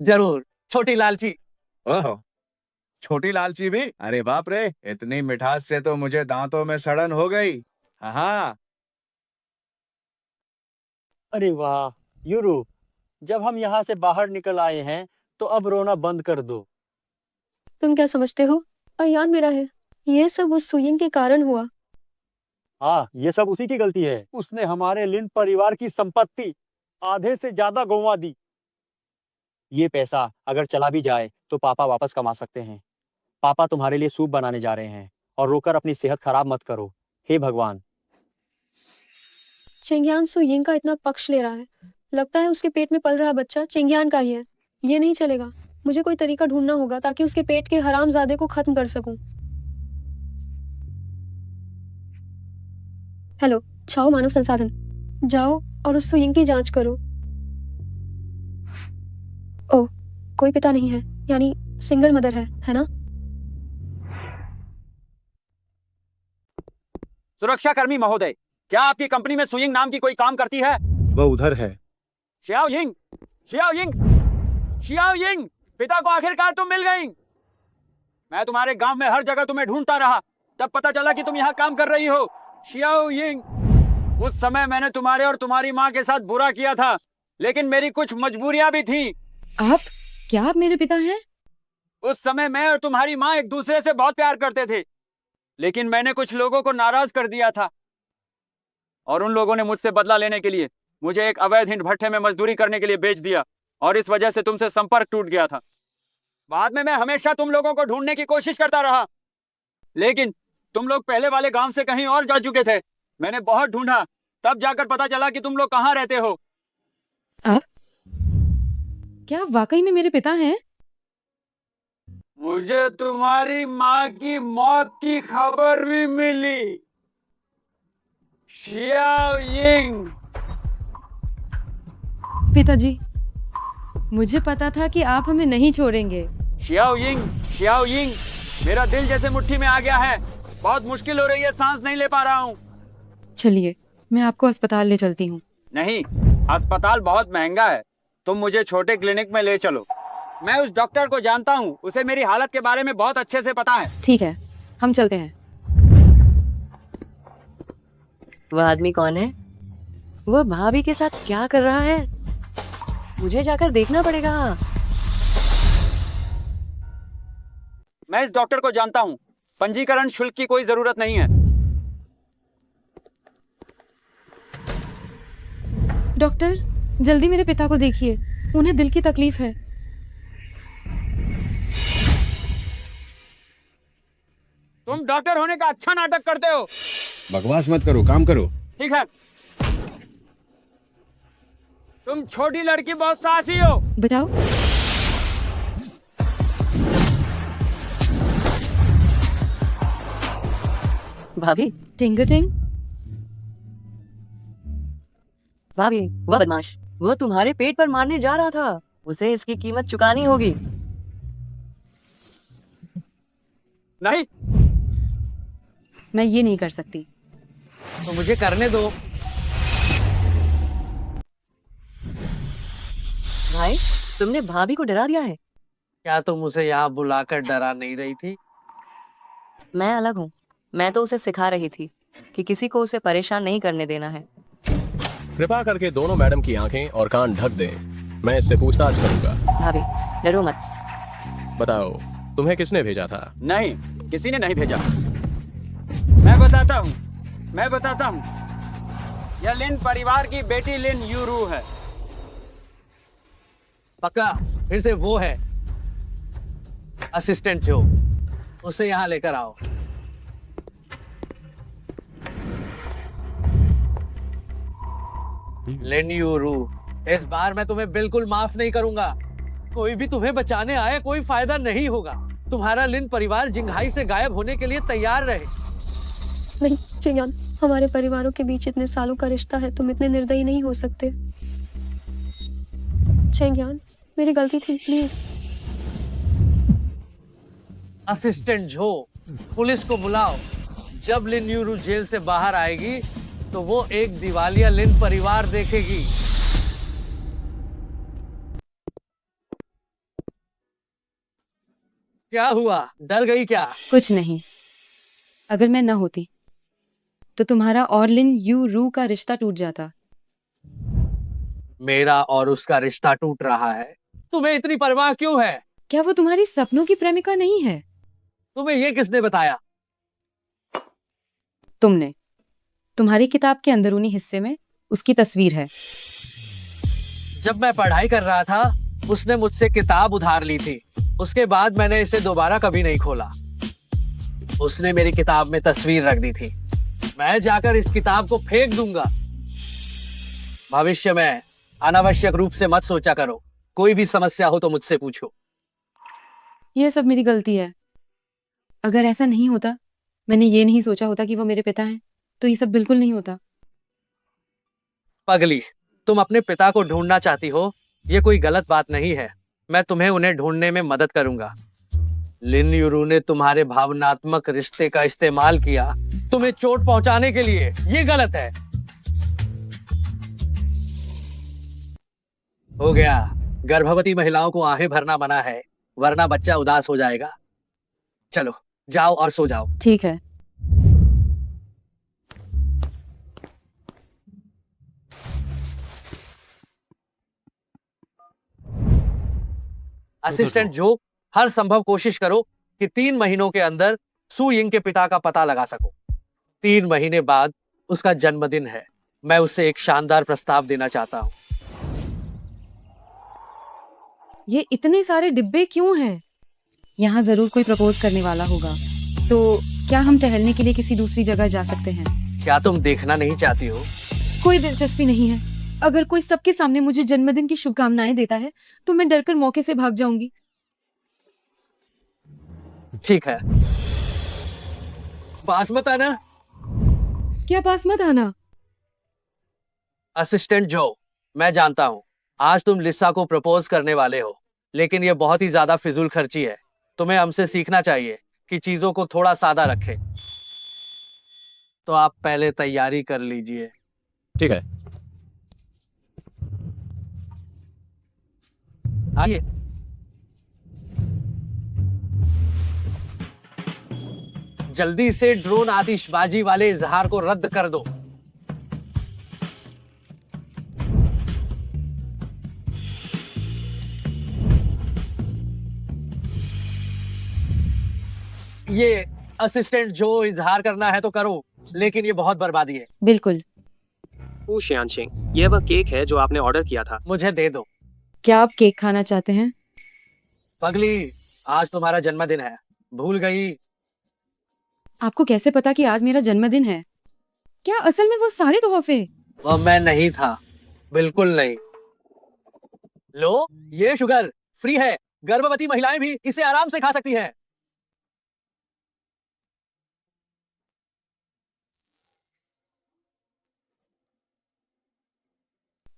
जरूर, छोटी लालची। ओहो, छोटी लालची भी? अरे बाप रे, इतनी मिठास से तो मुझे दांतों में सड़न हो गई। हाँ। अरे वाह यूरू, जब हम यहाँ से बाहर निकल आए हैं तो अब रोना बंद कर दो। तुम क्या समझते हो? आयान मेरा है। ये सब उस सुयिंग के कारण हुआ। हाँ, ये सब उसी की गलती है। उसने हमारे लिन परिवार की संपत्ति आधे से ज्यादा गंवा दी। ये पैसा अगर चला भी जाए तो पापा वापस कमा सकते हैं। पापा तुम्हारे लिए सूप बनाने जा रहे हैं और रोकर अपनी सेहत खराब मत करो। हे भगवान। चेंगियान सुयिंग का इतना पक्ष ले रहा है। लगता है उसके पेट में पल रहा बच्चा चेंगियान का ही है। ये नहीं चलेगा। मुझे कोई तरीका ढूंढना होगा ताकि उसके पेट के हरामजादे को खत्म कर सकूं। हेलो, छाओ मानव संसाधन, जाओ और उस सुयिंग की जांच करो। ओह, कोई पिता नहीं है, यानी सिंगल मदर है ना? सुरक्षाकर्मी महोदय, क्या आपकी कंपनी में सुइंग नाम की कोई काम करती है? वह उधर है। Xiao Ying, Xiao Ying, Xiao Ying, पिता को आखिरकार तुम मिल गई। मैं तुम्हारे गांव में हर जगह तुम्हें ढूंढता रहा, तब पता चला कि तुम यहाँ काम कर रही हो। शियाओ यिंग, उस समय मैंने तुम्हारे और तुम्हारी माँ के साथ बुरा किया था, लेकिन मेरी कुछ मजबूरियां भी थी। क्या आप मेरे पिता हैं? उस समय मैं और तुम्हारी माँ एक दूसरे से बहुत प्यार करते थे, लेकिन मैंने कुछ लोगों को नाराज कर दिया था और उन लोगों ने मुझसे बदला लेने के लिए मुझे एक अवैध ईंट भट्ठे में मजदूरी करने के लिए बेच दिया और इस वजह से तुमसे संपर्क टूट गया था। बाद में मैं हमेशा तुम लोगों को ढूंढने की कोशिश करता रहा, लेकिन तुम लोग पहले वाले गांव से कहीं और जा चुके थे। मैंने बहुत ढूंढा, तब जाकर पता चला कि तुम लोग कहाँ रहते हो। क्या आप वाकई में मेरे पिता हैं? मुझे तुम्हारी माँ की मौत की खबर भी मिली। शियाओ यिंग, पिताजी, मुझे पता था कि आप हमें नहीं छोड़ेंगे। शियाओ यिंग, शियाओ यिंग, मेरा दिल जैसे मुट्ठी में आ गया है। बहुत मुश्किल हो रही है, सांस नहीं ले पा रहा हूँ। चलिए, मैं आपको अस्पताल ले चलती हूँ। नहीं, अस्पताल बहुत महंगा है, तुम मुझे छोटे क्लिनिक में ले चलो। मैं उस डॉक्टर को जानता हूँ, उसे मेरी हालत के बारे में बहुत अच्छे से पता है। ठीक है, हम चलते हैं। वह आदमी कौन है? वह भाभी के साथ क्या कर रहा है? मुझे जाकर देखना पड़ेगा। मैं इस डॉक्टर को जानता हूँ, पंजीकरण शुल्क की कोई जरूरत नहीं है। डॉक्टर, जल्दी मेरे पिता को देखिए, उन्हें दिल की तकलीफ है। तुम डॉक्टर होने का अच्छा नाटक करते हो। बकवास मत करो, काम करो। ठीक है, तुम छोटी लड़की बहुत साहसी हो। बताओ। भाभी, टिंगटिंग, भाभी, वह बदमाश, वह तुम्हारे पेट पर मारने जा रहा था। उसे इसकी कीमत चुकानी होगी। नहीं, मैं ये नहीं कर सकती। तो मुझे करने दो। भाई, तुमने भाभी को डरा दिया है। क्या तुम उसे यहाँ बुलाकर डरा नहीं रही थी? मैं अलग हूँ। मैं तो उसे सिखा रही थी कि किसी को उसे परेशान नहीं करने देना है। कृपा करके दोनों मैडम की आंखें और कान ढक दें। मैं इससे पूछताछ करूंगा। भाभी, डरो मत। बताओ, तुम्हें किसने भेजा था? नहीं, किसी ने नहीं भेजा। मैं बताता हूँ, मैं बताता हूँ। यह लिन परिवार की बेटी लिन यूरू है। पक्का फिर से वो है असिस्टेंट जो, उसे यहाँ लेकर आओ। लिन यूरू, इस बार मैं तुम्हें बिल्कुल माफ नहीं करूंगा। कोई भी तुम्हें बचाने आए, कोई फायदा नहीं होगा। तुम्हारा लिन परिवार जिंघाई से गायब होने के लिए तैयार रहे। नहीं चेंगयान, हमारे परिवारों के बीच इतने सालों का रिश्ता है, तुम इतने निर्दयी नहीं हो सकते। चेंगयान, मेरी गलती थी, प्लीज। असिस्टेंट जो, पुलिस को बुलाओ। जब लिन यूरू जेल से बाहर आएगी तो वो एक दिवालिया लिन परिवार देखेगी। क्या हुआ, डर गई क्या? कुछ नहीं। अगर मैं न होती तो तुम्हारा और लिन यू रू का रिश्ता टूट जाता। मेरा और उसका रिश्ता टूट रहा है, तुम्हें इतनी परवाह क्यों है? क्या वो तुम्हारी सपनों की प्रेमिका नहीं है? तुम्हें ये किसने बताया? तुमने। तुम्हारी किताब के अंदरूनी हिस्से में उसकी तस्वीर है। जब मैं पढ़ाई कर रहा था, उसने मुझसे किताब उधार ली थी। उसके बाद मैंने इसे दोबारा कभी नहीं खोला। उसने मेरी किताब में तस्वीर रख दी थी। मैं जाकर इस किताब को फेंक दूंगा। भविष्य में अनावश्यक रूप से मत सोचा करो। कोई भी समस्या हो तो मुझसे पूछो। यह सब मेरी गलती है। अगर ऐसा नहीं होता, मैंने ये नहीं सोचा होता कि वो मेरे पिता हैं, तो ये सब बिल्कुल नहीं होता। पगली, तुम अपने पिता को ढूंढना चाहती हो, ये कोई गलत बात नहीं है। मैं तुम्हें उन्हें ढूंढने में मदद करूंगा। लिन यूरू ने तुम्हारे भावनात्मक रिश्ते का इस्तेमाल किया तुम्हें चोट पहुंचाने के लिए। ये गलत है। हो गया। गर्भवती महिलाओं को आहें भरना मना है, वरना बच्चा उदास हो जाएगा। चलो जाओ और सो जाओ। ठीक है। असिस्टेंट जो, हर संभव कोशिश करो कि 3 महीनों के अंदर सू यिंग के पिता का पता लगा सको। 3 महीने बाद उसका जन्मदिन है। मैं उसे एक शानदार प्रस्ताव देना चाहता हूँ। ये इतने सारे डिब्बे क्यों हैं? यहाँ जरूर कोई प्रपोज करने वाला होगा। तो क्या हम टहलने के लिए किसी दूसरी जगह जा सकते हैं? क्या तुम देखना नहीं चाहती हो? कोई दिलचस्पी नहीं है। अगर कोई सबके सामने मुझे जन्मदिन की शुभकामनाएं देता है तो मैं डरकर मौके से भाग जाऊंगी। ठीक है, पास मत आना। क्या पास मत आना? असिस्टेंट जो, मैं जानता हूँ आज तुम लिसा को प्रपोज करने वाले हो, लेकिन ये बहुत ही ज्यादा फिजूल खर्ची है। तुम्हें हमसे सीखना चाहिए कि चीजों को थोड़ा सादा रखें। तो आप पहले तैयारी कर लीजिए। ठीक है। आइए। जल्दी से ड्रोन आतिशबाजी वाले इजहार को रद्द कर दो। ये असिस्टेंट जो, इजहार करना है तो करो, लेकिन ये बहुत बर्बादी है। बिल्कुल। ये वह केक है जो आपने ऑर्डर किया था। मुझे दे दो। क्या आप केक खाना चाहते हैं? पगली, आज तुम्हारा जन्मदिन है, भूल गई? आपको कैसे पता कि आज मेरा जन्मदिन है? क्या असल में वो सारे तोहफे? वो मैं नहीं था, बिल्कुल नहीं। लो, ये शुगर फ्री है। गर्भवती महिलाएं भी इसे आराम से खा सकती हैं।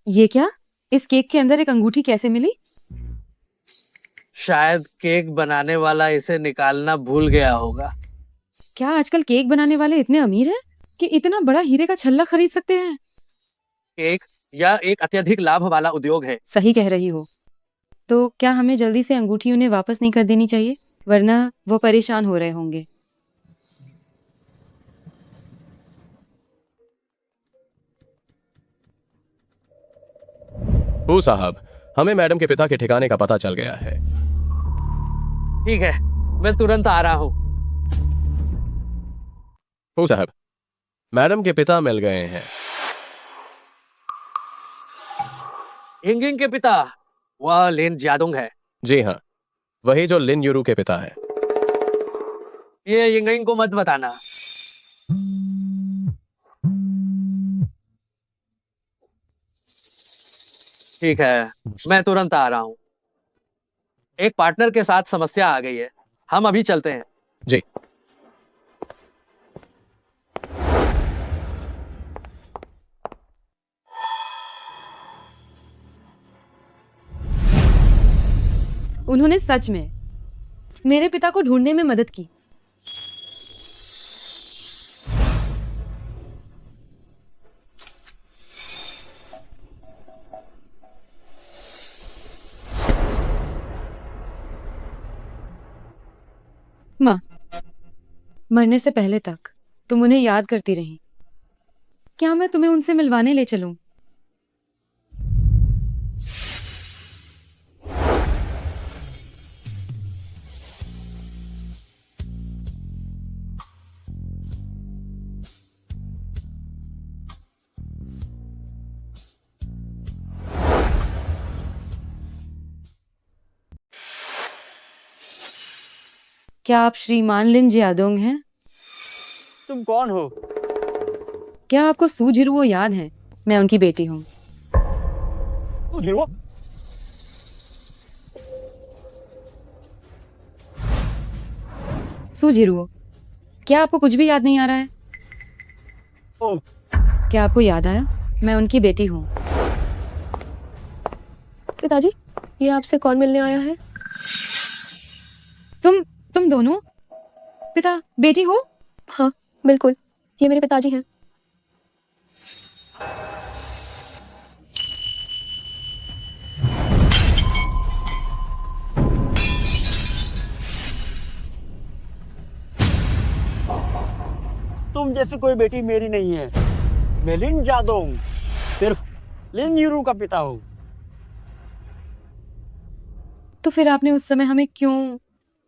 ये क्या? इस केक के अंदर एक अंगूठी कैसे मिली? शायद केक बनाने वाला इसे निकालना भूल गया होगा। क्या आजकल केक बनाने वाले इतने अमीर हैं कि इतना बड़ा हीरे का छल्ला खरीद सकते हैं? केक यह एक अत्यधिक लाभ वाला उद्योग है। सही कह रही हो। तो क्या हमें जल्दी से अंगूठी उन्हें वापस नहीं कर देनी चाहिए, वरना वो परेशान हो रहे होंगे। हू साहब, हमें मैडम के पिता के ठिकाने का पता चल गया है। ठीक है, मैं तुरंत आ रहा हूँ। हू साहब, मैडम के पिता मिल गए हैं। यिंगिंग के पिता? वह लिन जियादोंग है। जी हाँ, वही जो लिन यूरू के पिता है। ये यिंगिंग को मत बताना। ठीक है, मैं तुरंत आ रहा हूँ। एक पार्टनर के साथ समस्या आ गई है, हम अभी चलते हैं। जी। उन्होंने सच में मेरे पिता को ढूंढने में मदद की। माँ, मरने से पहले तक तुम उन्हें याद करती रही। क्या मैं तुम्हें उनसे मिलवाने ले चलूं? क्या आप श्रीमान लिन जियादोंग हैं? तुम कौन हो? क्या आपको सू जिरुओ याद है? मैं उनकी बेटी हूँ। सू जिरुओ, क्या आपको कुछ भी याद नहीं आ रहा है? ओह, क्या आपको याद आया? मैं उनकी बेटी हूँ। पिताजी, ये आपसे कौन मिलने आया है? तुम दोनों पिता बेटी हो? हाँ बिल्कुल, ये मेरे पिताजी हैं। तुम जैसी कोई बेटी मेरी नहीं है। मैं लिन जादोंग, सिर्फ लिन यूरू का पिता हूँ। तो फिर आपने उस समय हमें क्यों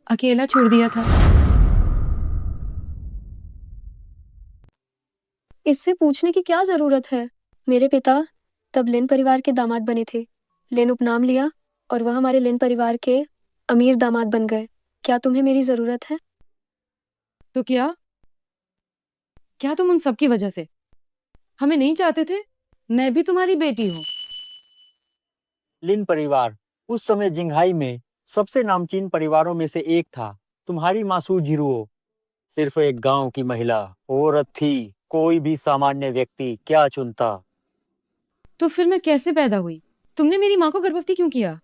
अकेला छोड़ दिया था? इससे पूछने की क्या जरूरत है? मेरे पिता तब लिन परिवार के दामाद बने थे। लिन उपनाम लिया और वह हमारे लिन परिवार के अमीर दामाद बन गए। क्या तुम्हें मेरी जरूरत है? तो क्या क्या तुम उन सब की वजह से हमें नहीं चाहते थे? मैं भी तुम्हारी बेटी हूँ। लिन परिवार उस समय जिंघाई में सबसे नामचीन परिवारों में से एक था। तुम्हारी मासू जिरुओ सिर्फ एक गांव की महिला औरत थी। कोई भी सामान्य व्यक्ति क्या चुनता। तो फिर मैं कैसे पैदा हुई? तुमने मेरी माँ को गर्भवती क्यों किया?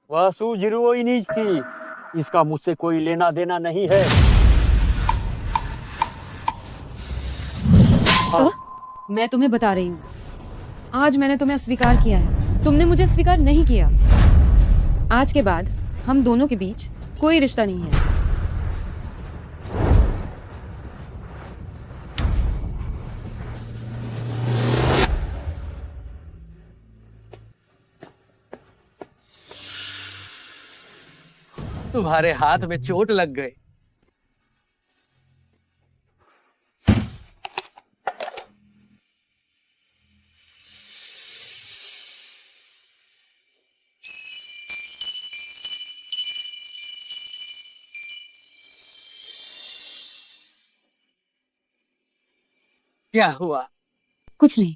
वह सू जिरुओ ही नीच थी। इसका मुझसे कोई लेना देना नहीं है। मैं तुम्हें बता रही हूँ, आज मैंने तुम्हें अस्वीकार किया है, तुमने मुझे स्वीकार नहीं किया। आज के बाद हम दोनों के बीच कोई रिश्ता नहीं है। तुम्हारे हाथ में चोट लग गई। क्या हुआ? कुछ नहीं,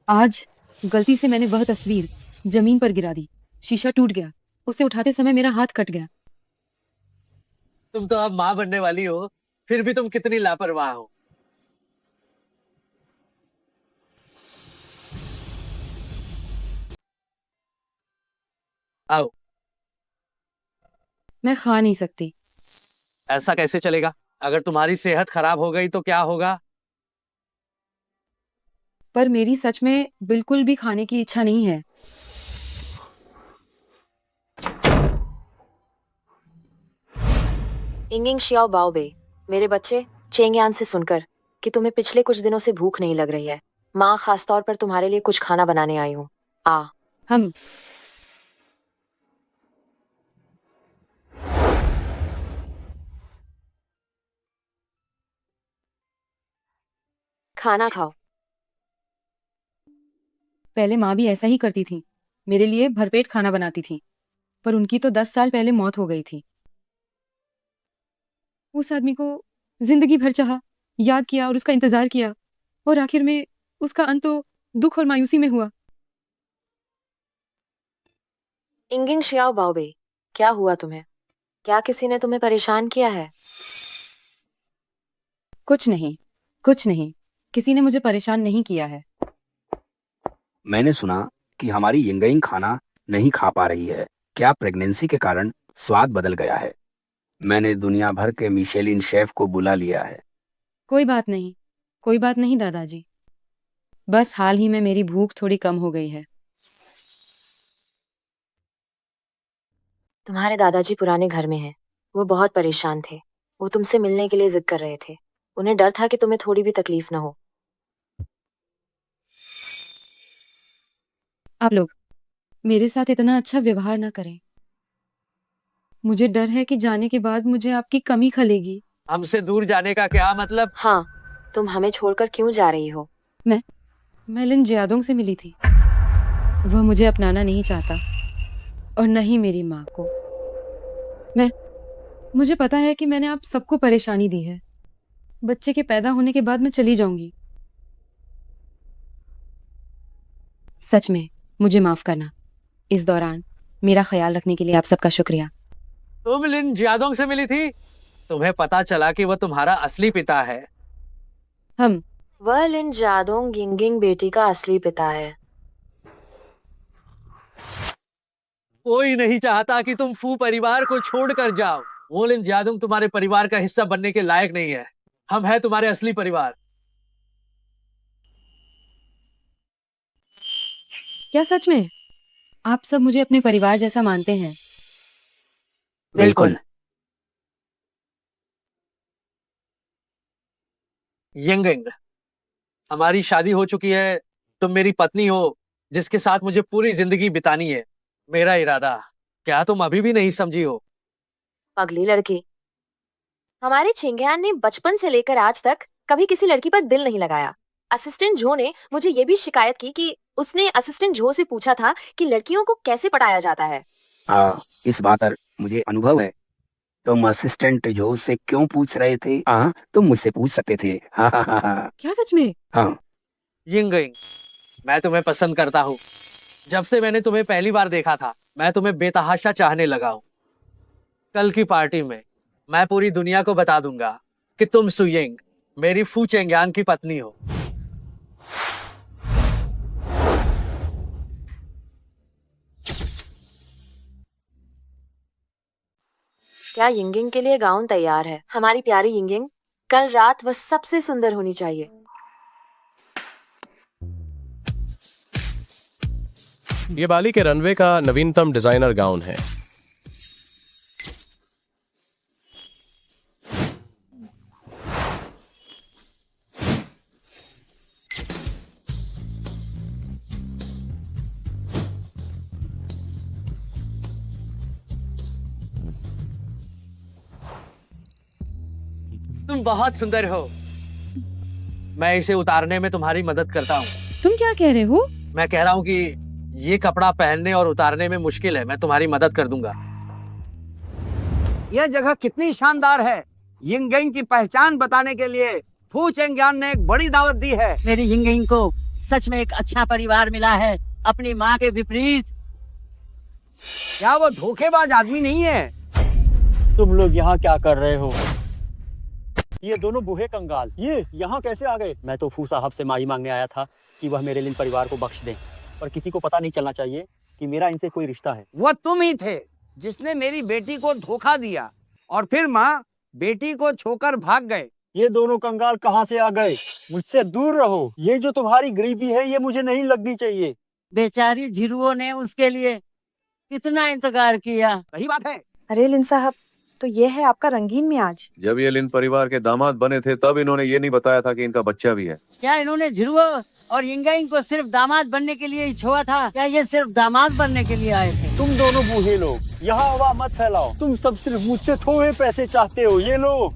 आज गलती से मैंने वह तस्वीर जमीन पर गिरा दी। शीशा टूट गया, उसे उठाते समय मेरा हाथ कट गया। तुम तो अब माँ बनने वाली हो, फिर भी तुम कितनी लापरवाह हो। आओ। मैं खा नहीं सकती। ऐसा कैसे चलेगा? अगर तुम्हारी सेहत खराब हो गई तो क्या होगा? पर मेरी सच में बिल्कुल भी खाने की इच्छा नहीं है। इंगिंग शियाओ बाओबे, मेरे बच्चे चेंगयान से सुनकर कि तुम्हें पिछले कुछ दिनों से भूख नहीं लग रही है, माँ खास तौर पर तुम्हारे लिए कुछ खाना बनाने आई हूँ। हम खाना खाओ। पहले माँ भी ऐसा ही करती थी, मेरे लिए भरपेट खाना बनाती थी, पर उनकी तो 10 साल पहले मौत हो गई थी। उस आदमी को जिंदगी भर चाहा, याद किया और उसका इंतजार किया, और आखिर में उसका अंत तो दुख और मायूसी में हुआ। इंगिंग शियाओ बाओबे, क्या हुआ तुम्हें? क्या किसी ने तुम्हें परेशान किया है? कुछ नहीं, कुछ नहीं, किसी ने मुझे परेशान नहीं किया है। मैंने सुना कि हमारी यिंगयिंग खाना नहीं खा पा रही है। क्या प्रेगनेंसी के कारण स्वाद बदल गया है? मैंने दुनिया भर के मिशेलिन शेफ को बुला लिया है। कोई बात नहीं, कोई बात नहीं दादाजी, बस हाल ही में मेरी भूख थोड़ी कम हो गई है। तुम्हारे दादाजी पुराने घर में हैं। वो बहुत परेशान थे। वो तुमसे मिलने के लिए जिद कर रहे थे। उन्हें डर था कि तुम्हें थोड़ी भी तकलीफ न हो। आप लोग मेरे साथ इतना अच्छा व्यवहार ना करें। मुझे डर है कि जाने के बाद मुझे आपकी कमी खलेगी। हमसे दूर जाने का क्या मतलब? हाँ, तुम हमें छोड़कर क्यों जा रही हो? मैं लिन जियादोंग से मिली थी। वह मुझे अपनाना नहीं चाहता, और न ही मेरी माँ को। मुझे पता है कि मैंने आप सबको परेशानी दी है। बच्चे के पैदा होने के बाद मैं चली जाऊंगी। सच में मुझे माफ करना। इस दौरान मेरा ख्याल रखने के लिए आप सबका शुक्रिया। तुम लिन जियादोंग से मिली थी? तुम्हें पता चला कि वह तुम्हारा असली पिता है? वह लिन जादोंग यिंगिंग बेटी का असली पिता है। कोई नहीं चाहता कि तुम फू परिवार को छोड़कर जाओ। वो लिन जियादुंग तुम्हारे परिवार का हिस्सा बनने के लायक नहीं है। हम हैं तुम्हारे असली परिवार। क्या सच में आप सब मुझे अपने परिवार जैसा मानते हैं? बिल्कुल। यिंगिंग, हमारी शादी हो चुकी है। तुम मेरी पत्नी हो जिसके साथ मुझे पूरी जिंदगी बितानी है। मेरा इरादा क्या तुम अभी भी नहीं समझी हो? अगली लड़की। हमारे चिंगयान ने बचपन से लेकर आज तक कभी किसी लड़की पर दिल नहीं लगाया। असिस्टेंट जो ने मुझे ये भी शिकायत की कि उसने असिस्टेंट जो से पूछा था कि लड़कियों को कैसे पटाया जाता है। हाँ, इस बात पर मुझे अनुभव है। तुम असिस्टेंट जो से क्यों पूछ रहे थे? हाँ, तुम मुझसे पूछ सकते थे। हाँ हाँ हाँ हाँ। क्या सच में? हाँ। यिंगिंग, मैं तुम्हें पसंद करता हूँ। जब से मैंने तुम्हें पहली बार देखा था मैं तुम्हें बेतहाशा चाहने लगा हूँ। कल की पार्टी में मैं पूरी दुनिया को बता दूंगा कि तुम सुयिंग मेरी फू चेंग्यान की पत्नी हो। क्या यिंगिंग के लिए गाउन तैयार है? हमारी प्यारी यिंगिंग, कल रात वह सबसे सुंदर होनी चाहिए। ये बाली के रनवे का नवीनतम डिजाइनर गाउन है। तुम बहुत सुंदर हो। मैं इसे उतारने में तुम्हारी मदद करता हूँ। तुम क्या कह रहे हो? मैं कह रहा हूँ कि ये कपड़ा पहनने और उतारने में मुश्किल है। मैं तुम्हारी मदद कर दूंगा। यह जगह कितनी शानदार है। यिंगिंग की पहचान बताने के लिए फू चेंग्यान ने एक बड़ी दावत दी है। मेरी यिंगिंग को सच में एक अच्छा परिवार मिला है, अपनी माँ के विपरीत। क्या वो धोखेबाज आदमी नहीं है? तुम लोग यहाँ क्या कर रहे हो? ये दोनों बूढ़े कंगाल ये यहाँ कैसे आ गए? मैं तो फू साहब से माफी मांगने आया था कि वह मेरे लिन परिवार को बख्श दें, पर किसी को पता नहीं चलना चाहिए कि मेरा इनसे कोई रिश्ता है। वह तुम ही थे जिसने मेरी बेटी को धोखा दिया और फिर माँ बेटी को छोड़कर भाग गए। ये दोनों कंगाल कहाँ से आ गए? मुझसे दूर रहो। ये जो तुम्हारी गरीबी है ये मुझे नहीं लगनी चाहिए। बेचारी झिरुओं ने उसके लिए कितना इंतजार किया। सही बात है। अरे लिन साहब, तो ये है आपका रंगीन मियाज। जब ये लिन परिवार के दामाद बने थे तब इन्होंने ये नहीं बताया था कि इनका बच्चा भी है। क्या इन्होंने झिरुओं और यिंगिंग को सिर्फ दामाद बनने के लिए ही छोड़ा था? क्या ये सिर्फ दामाद बनने के लिए आए थे? तुम दोनों बूढ़े लोग यहाँ हवा मत फैलाओ। तुम सब सिर्फ मुझसे थोड़े पैसे चाहते हो। ये लो,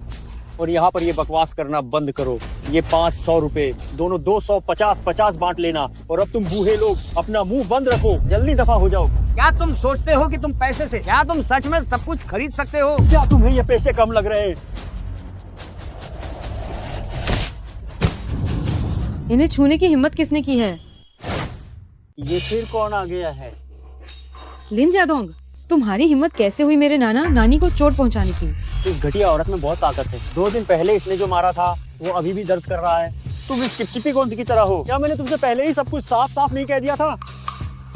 और यहाँ पर ये बकवास करना बंद करो। ये 500 रुपए दोनों 250-50 बांट लेना। और अब तुम बूढ़े लोग अपना मुंह बंद रखो, जल्दी दफा हो जाओ। क्या तुम सोचते हो कि तुम पैसे से क्या तुम सच में सब कुछ खरीद सकते हो? क्या तुम्हें ये पैसे कम लग रहे हैं? इन्हें छूने की हिम्मत किसने की है? ये फिर कौन आ गया है? लिन जियादोंग, तुम्हारी हिम्मत कैसे हुई मेरे नाना नानी को चोट पहुंचाने की? इस घटिया औरत में बहुत ताकत है। 2 दिन पहले इसने जो मारा था वो अभी भी दर्द कर रहा है। तुम इस चिपचिपी गोंद की तरह हो। क्या मैंने तुमसे पहले ही सब कुछ साफ साफ नहीं कह दिया था?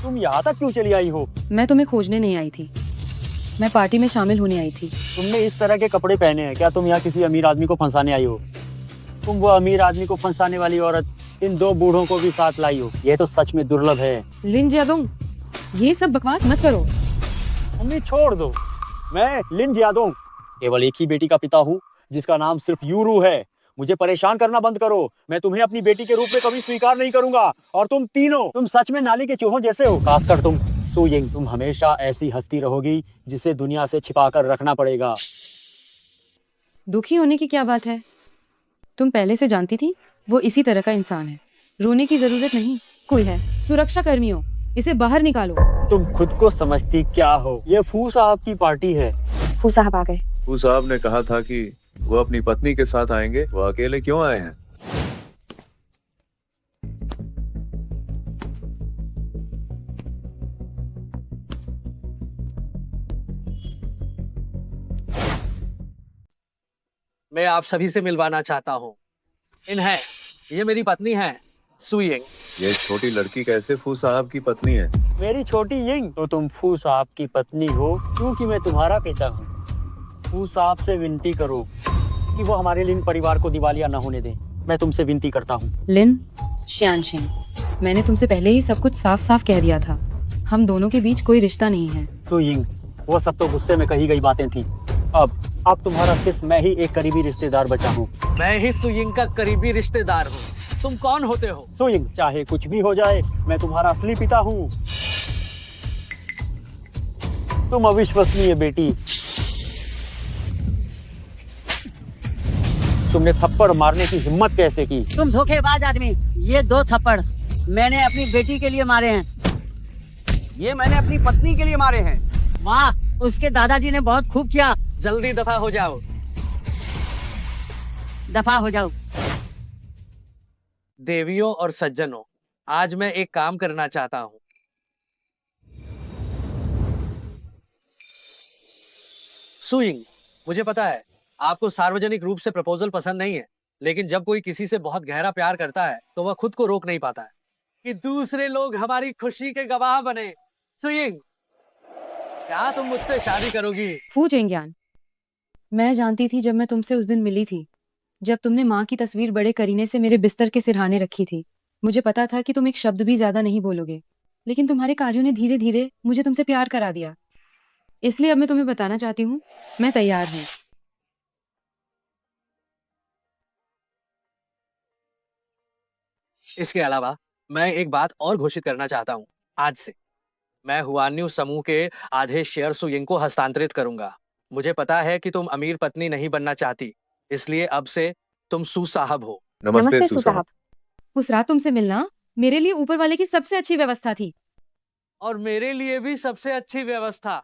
तुम यहाँ तक क्यों चली आई हो? मैं तुम्हें खोजने नहीं आई थी, मैं पार्टी में शामिल होने आई थी। तुमने इस तरह के कपड़े पहने हैं। क्या तुम यहाँ किसी अमीर आदमी को फंसाने आई हो? तुम वो अमीर आदमी को फंसाने वाली औरत इन 2 बूढ़ों को भी साथ लाई हो। ये तो सच में दुर्लभ है। लिन जियादोंग, ये सब बकवास मत करो। मम्मी छोड़ दो। मैं लिन जियादोंग केवल एक ही बेटी का पिता हूँ जिसका नाम सिर्फ यूरू है। मुझे परेशान करना बंद करो। मैं तुम्हें अपनी बेटी के रूप में कभी स्वीकार नहीं करूंगा। और तुम तीनों, तुम सच में नाली के चूहों जैसे हो। खासकर तुम सुयिंग, तुम हमेशा ऐसी हस्ती रहोगी जिसे दुनिया से छिपा कर रखना पड़ेगा। दुखी होने की क्या बात है? तुम पहले से जानती थी वो इसी तरह का इंसान है। रोने की जरूरत नहीं। कोई है, सुरक्षा कर्मियों, इसे बाहर निकालो। तुम खुद को समझती क्या हो? ये फू साहब की पार्टी है। फू साहब आ गए। फू साहब ने कहा था कि वो अपनी पत्नी के साथ आएंगे। वो अकेले क्यों आए हैं? मैं आप सभी से मिलवाना चाहता हूँ। इन्हें, ये मेरी पत्नी है सुयिंग। ये छोटी लड़की कैसे फू साहब की पत्नी है? मेरी छोटी यिंग, तो तुम फू साहब की पत्नी हो क्योंकि मैं तुम्हारा पिता हूँ। फू साहब से विनती करो कि वो हमारे लिन परिवार को दिवालिया न होने दें। मैं तुमसे विनती करता हूँ। लिन, श्यानशिंग, मैंने तुमसे पहले ही सब कुछ साफ साफ कह दिया था। हम दोनों के बीच कोई रिश्ता नहीं है। तो यिंग, वो सब तो गुस्से में कही गई बातें थी। अब तुम्हारा सिर्फ मैं ही एक करीबी रिश्तेदार बचा हूँ। मैं ही सुयिंग का करीबी रिश्तेदार हूँ। तुम कौन होते हो? सुयिंग, चाहे कुछ भी हो जाए, मैं तुम्हारा असली पिता हूँ। तुम अविश्वसनीय बेटी। तुमने थप्पड़ मारने की हिम्मत कैसे की? तुम धोखेबाज आदमी। ये 2 थप्पड़ मैंने अपनी बेटी के लिए मारे हैं। ये मैंने अपनी पत्नी के लिए मारे हैं। वाह, उसके दादाजी ने बहुत खूब किया। जल्दी दफा हो जाओ। दफा हो जाओ। देवियों और सज्जनों, आज मैं एक काम करना चाहता हूँ। सुयिंग, मुझे पता है आपको सार्वजनिक रूप से प्रपोजल पसंद नहीं है, लेकिन जब कोई किसी से बहुत गहरा प्यार करता है तो वह खुद को रोक नहीं पाता है कि दूसरे लोग हमारी खुशी के गवाह बने। सुयिंग, क्या तुम मुझसे शादी करोगी? फू चेंग्यान, मैं जानती थी जब मैं तुमसे उस दिन मिली थी, जब तुमने माँ की तस्वीर बड़े करीने से मेरे बिस्तर के सिरहाने रखी थी। मुझे पता था कि तुम एक शब्द भी ज्यादा नहीं बोलोगे, लेकिन तुम्हारे कार्यों ने धीरे धीरे मुझे तुमसे प्यार करा दिया। इसलिए अब मैं तुम्हें बताना चाहती हूँ, मैं तैयार हूँ। इसके अलावा मैं एक बात और घोषित करना चाहता हूँ। आज से मैं हुआन्यू समूह के आधे शेयर सुयिंग को हस्तांतरित करूंगा। मुझे पता है कि तुम अमीर पत्नी नहीं बनना चाहती, इसलिए अब से तुम सू साहब हो। नमस्ते सू साहब। उस रात तुमसे मिलना मेरे लिए ऊपर वाले की सबसे अच्छी व्यवस्था थी। और मेरे लिए भी सबसे अच्छी व्यवस्था।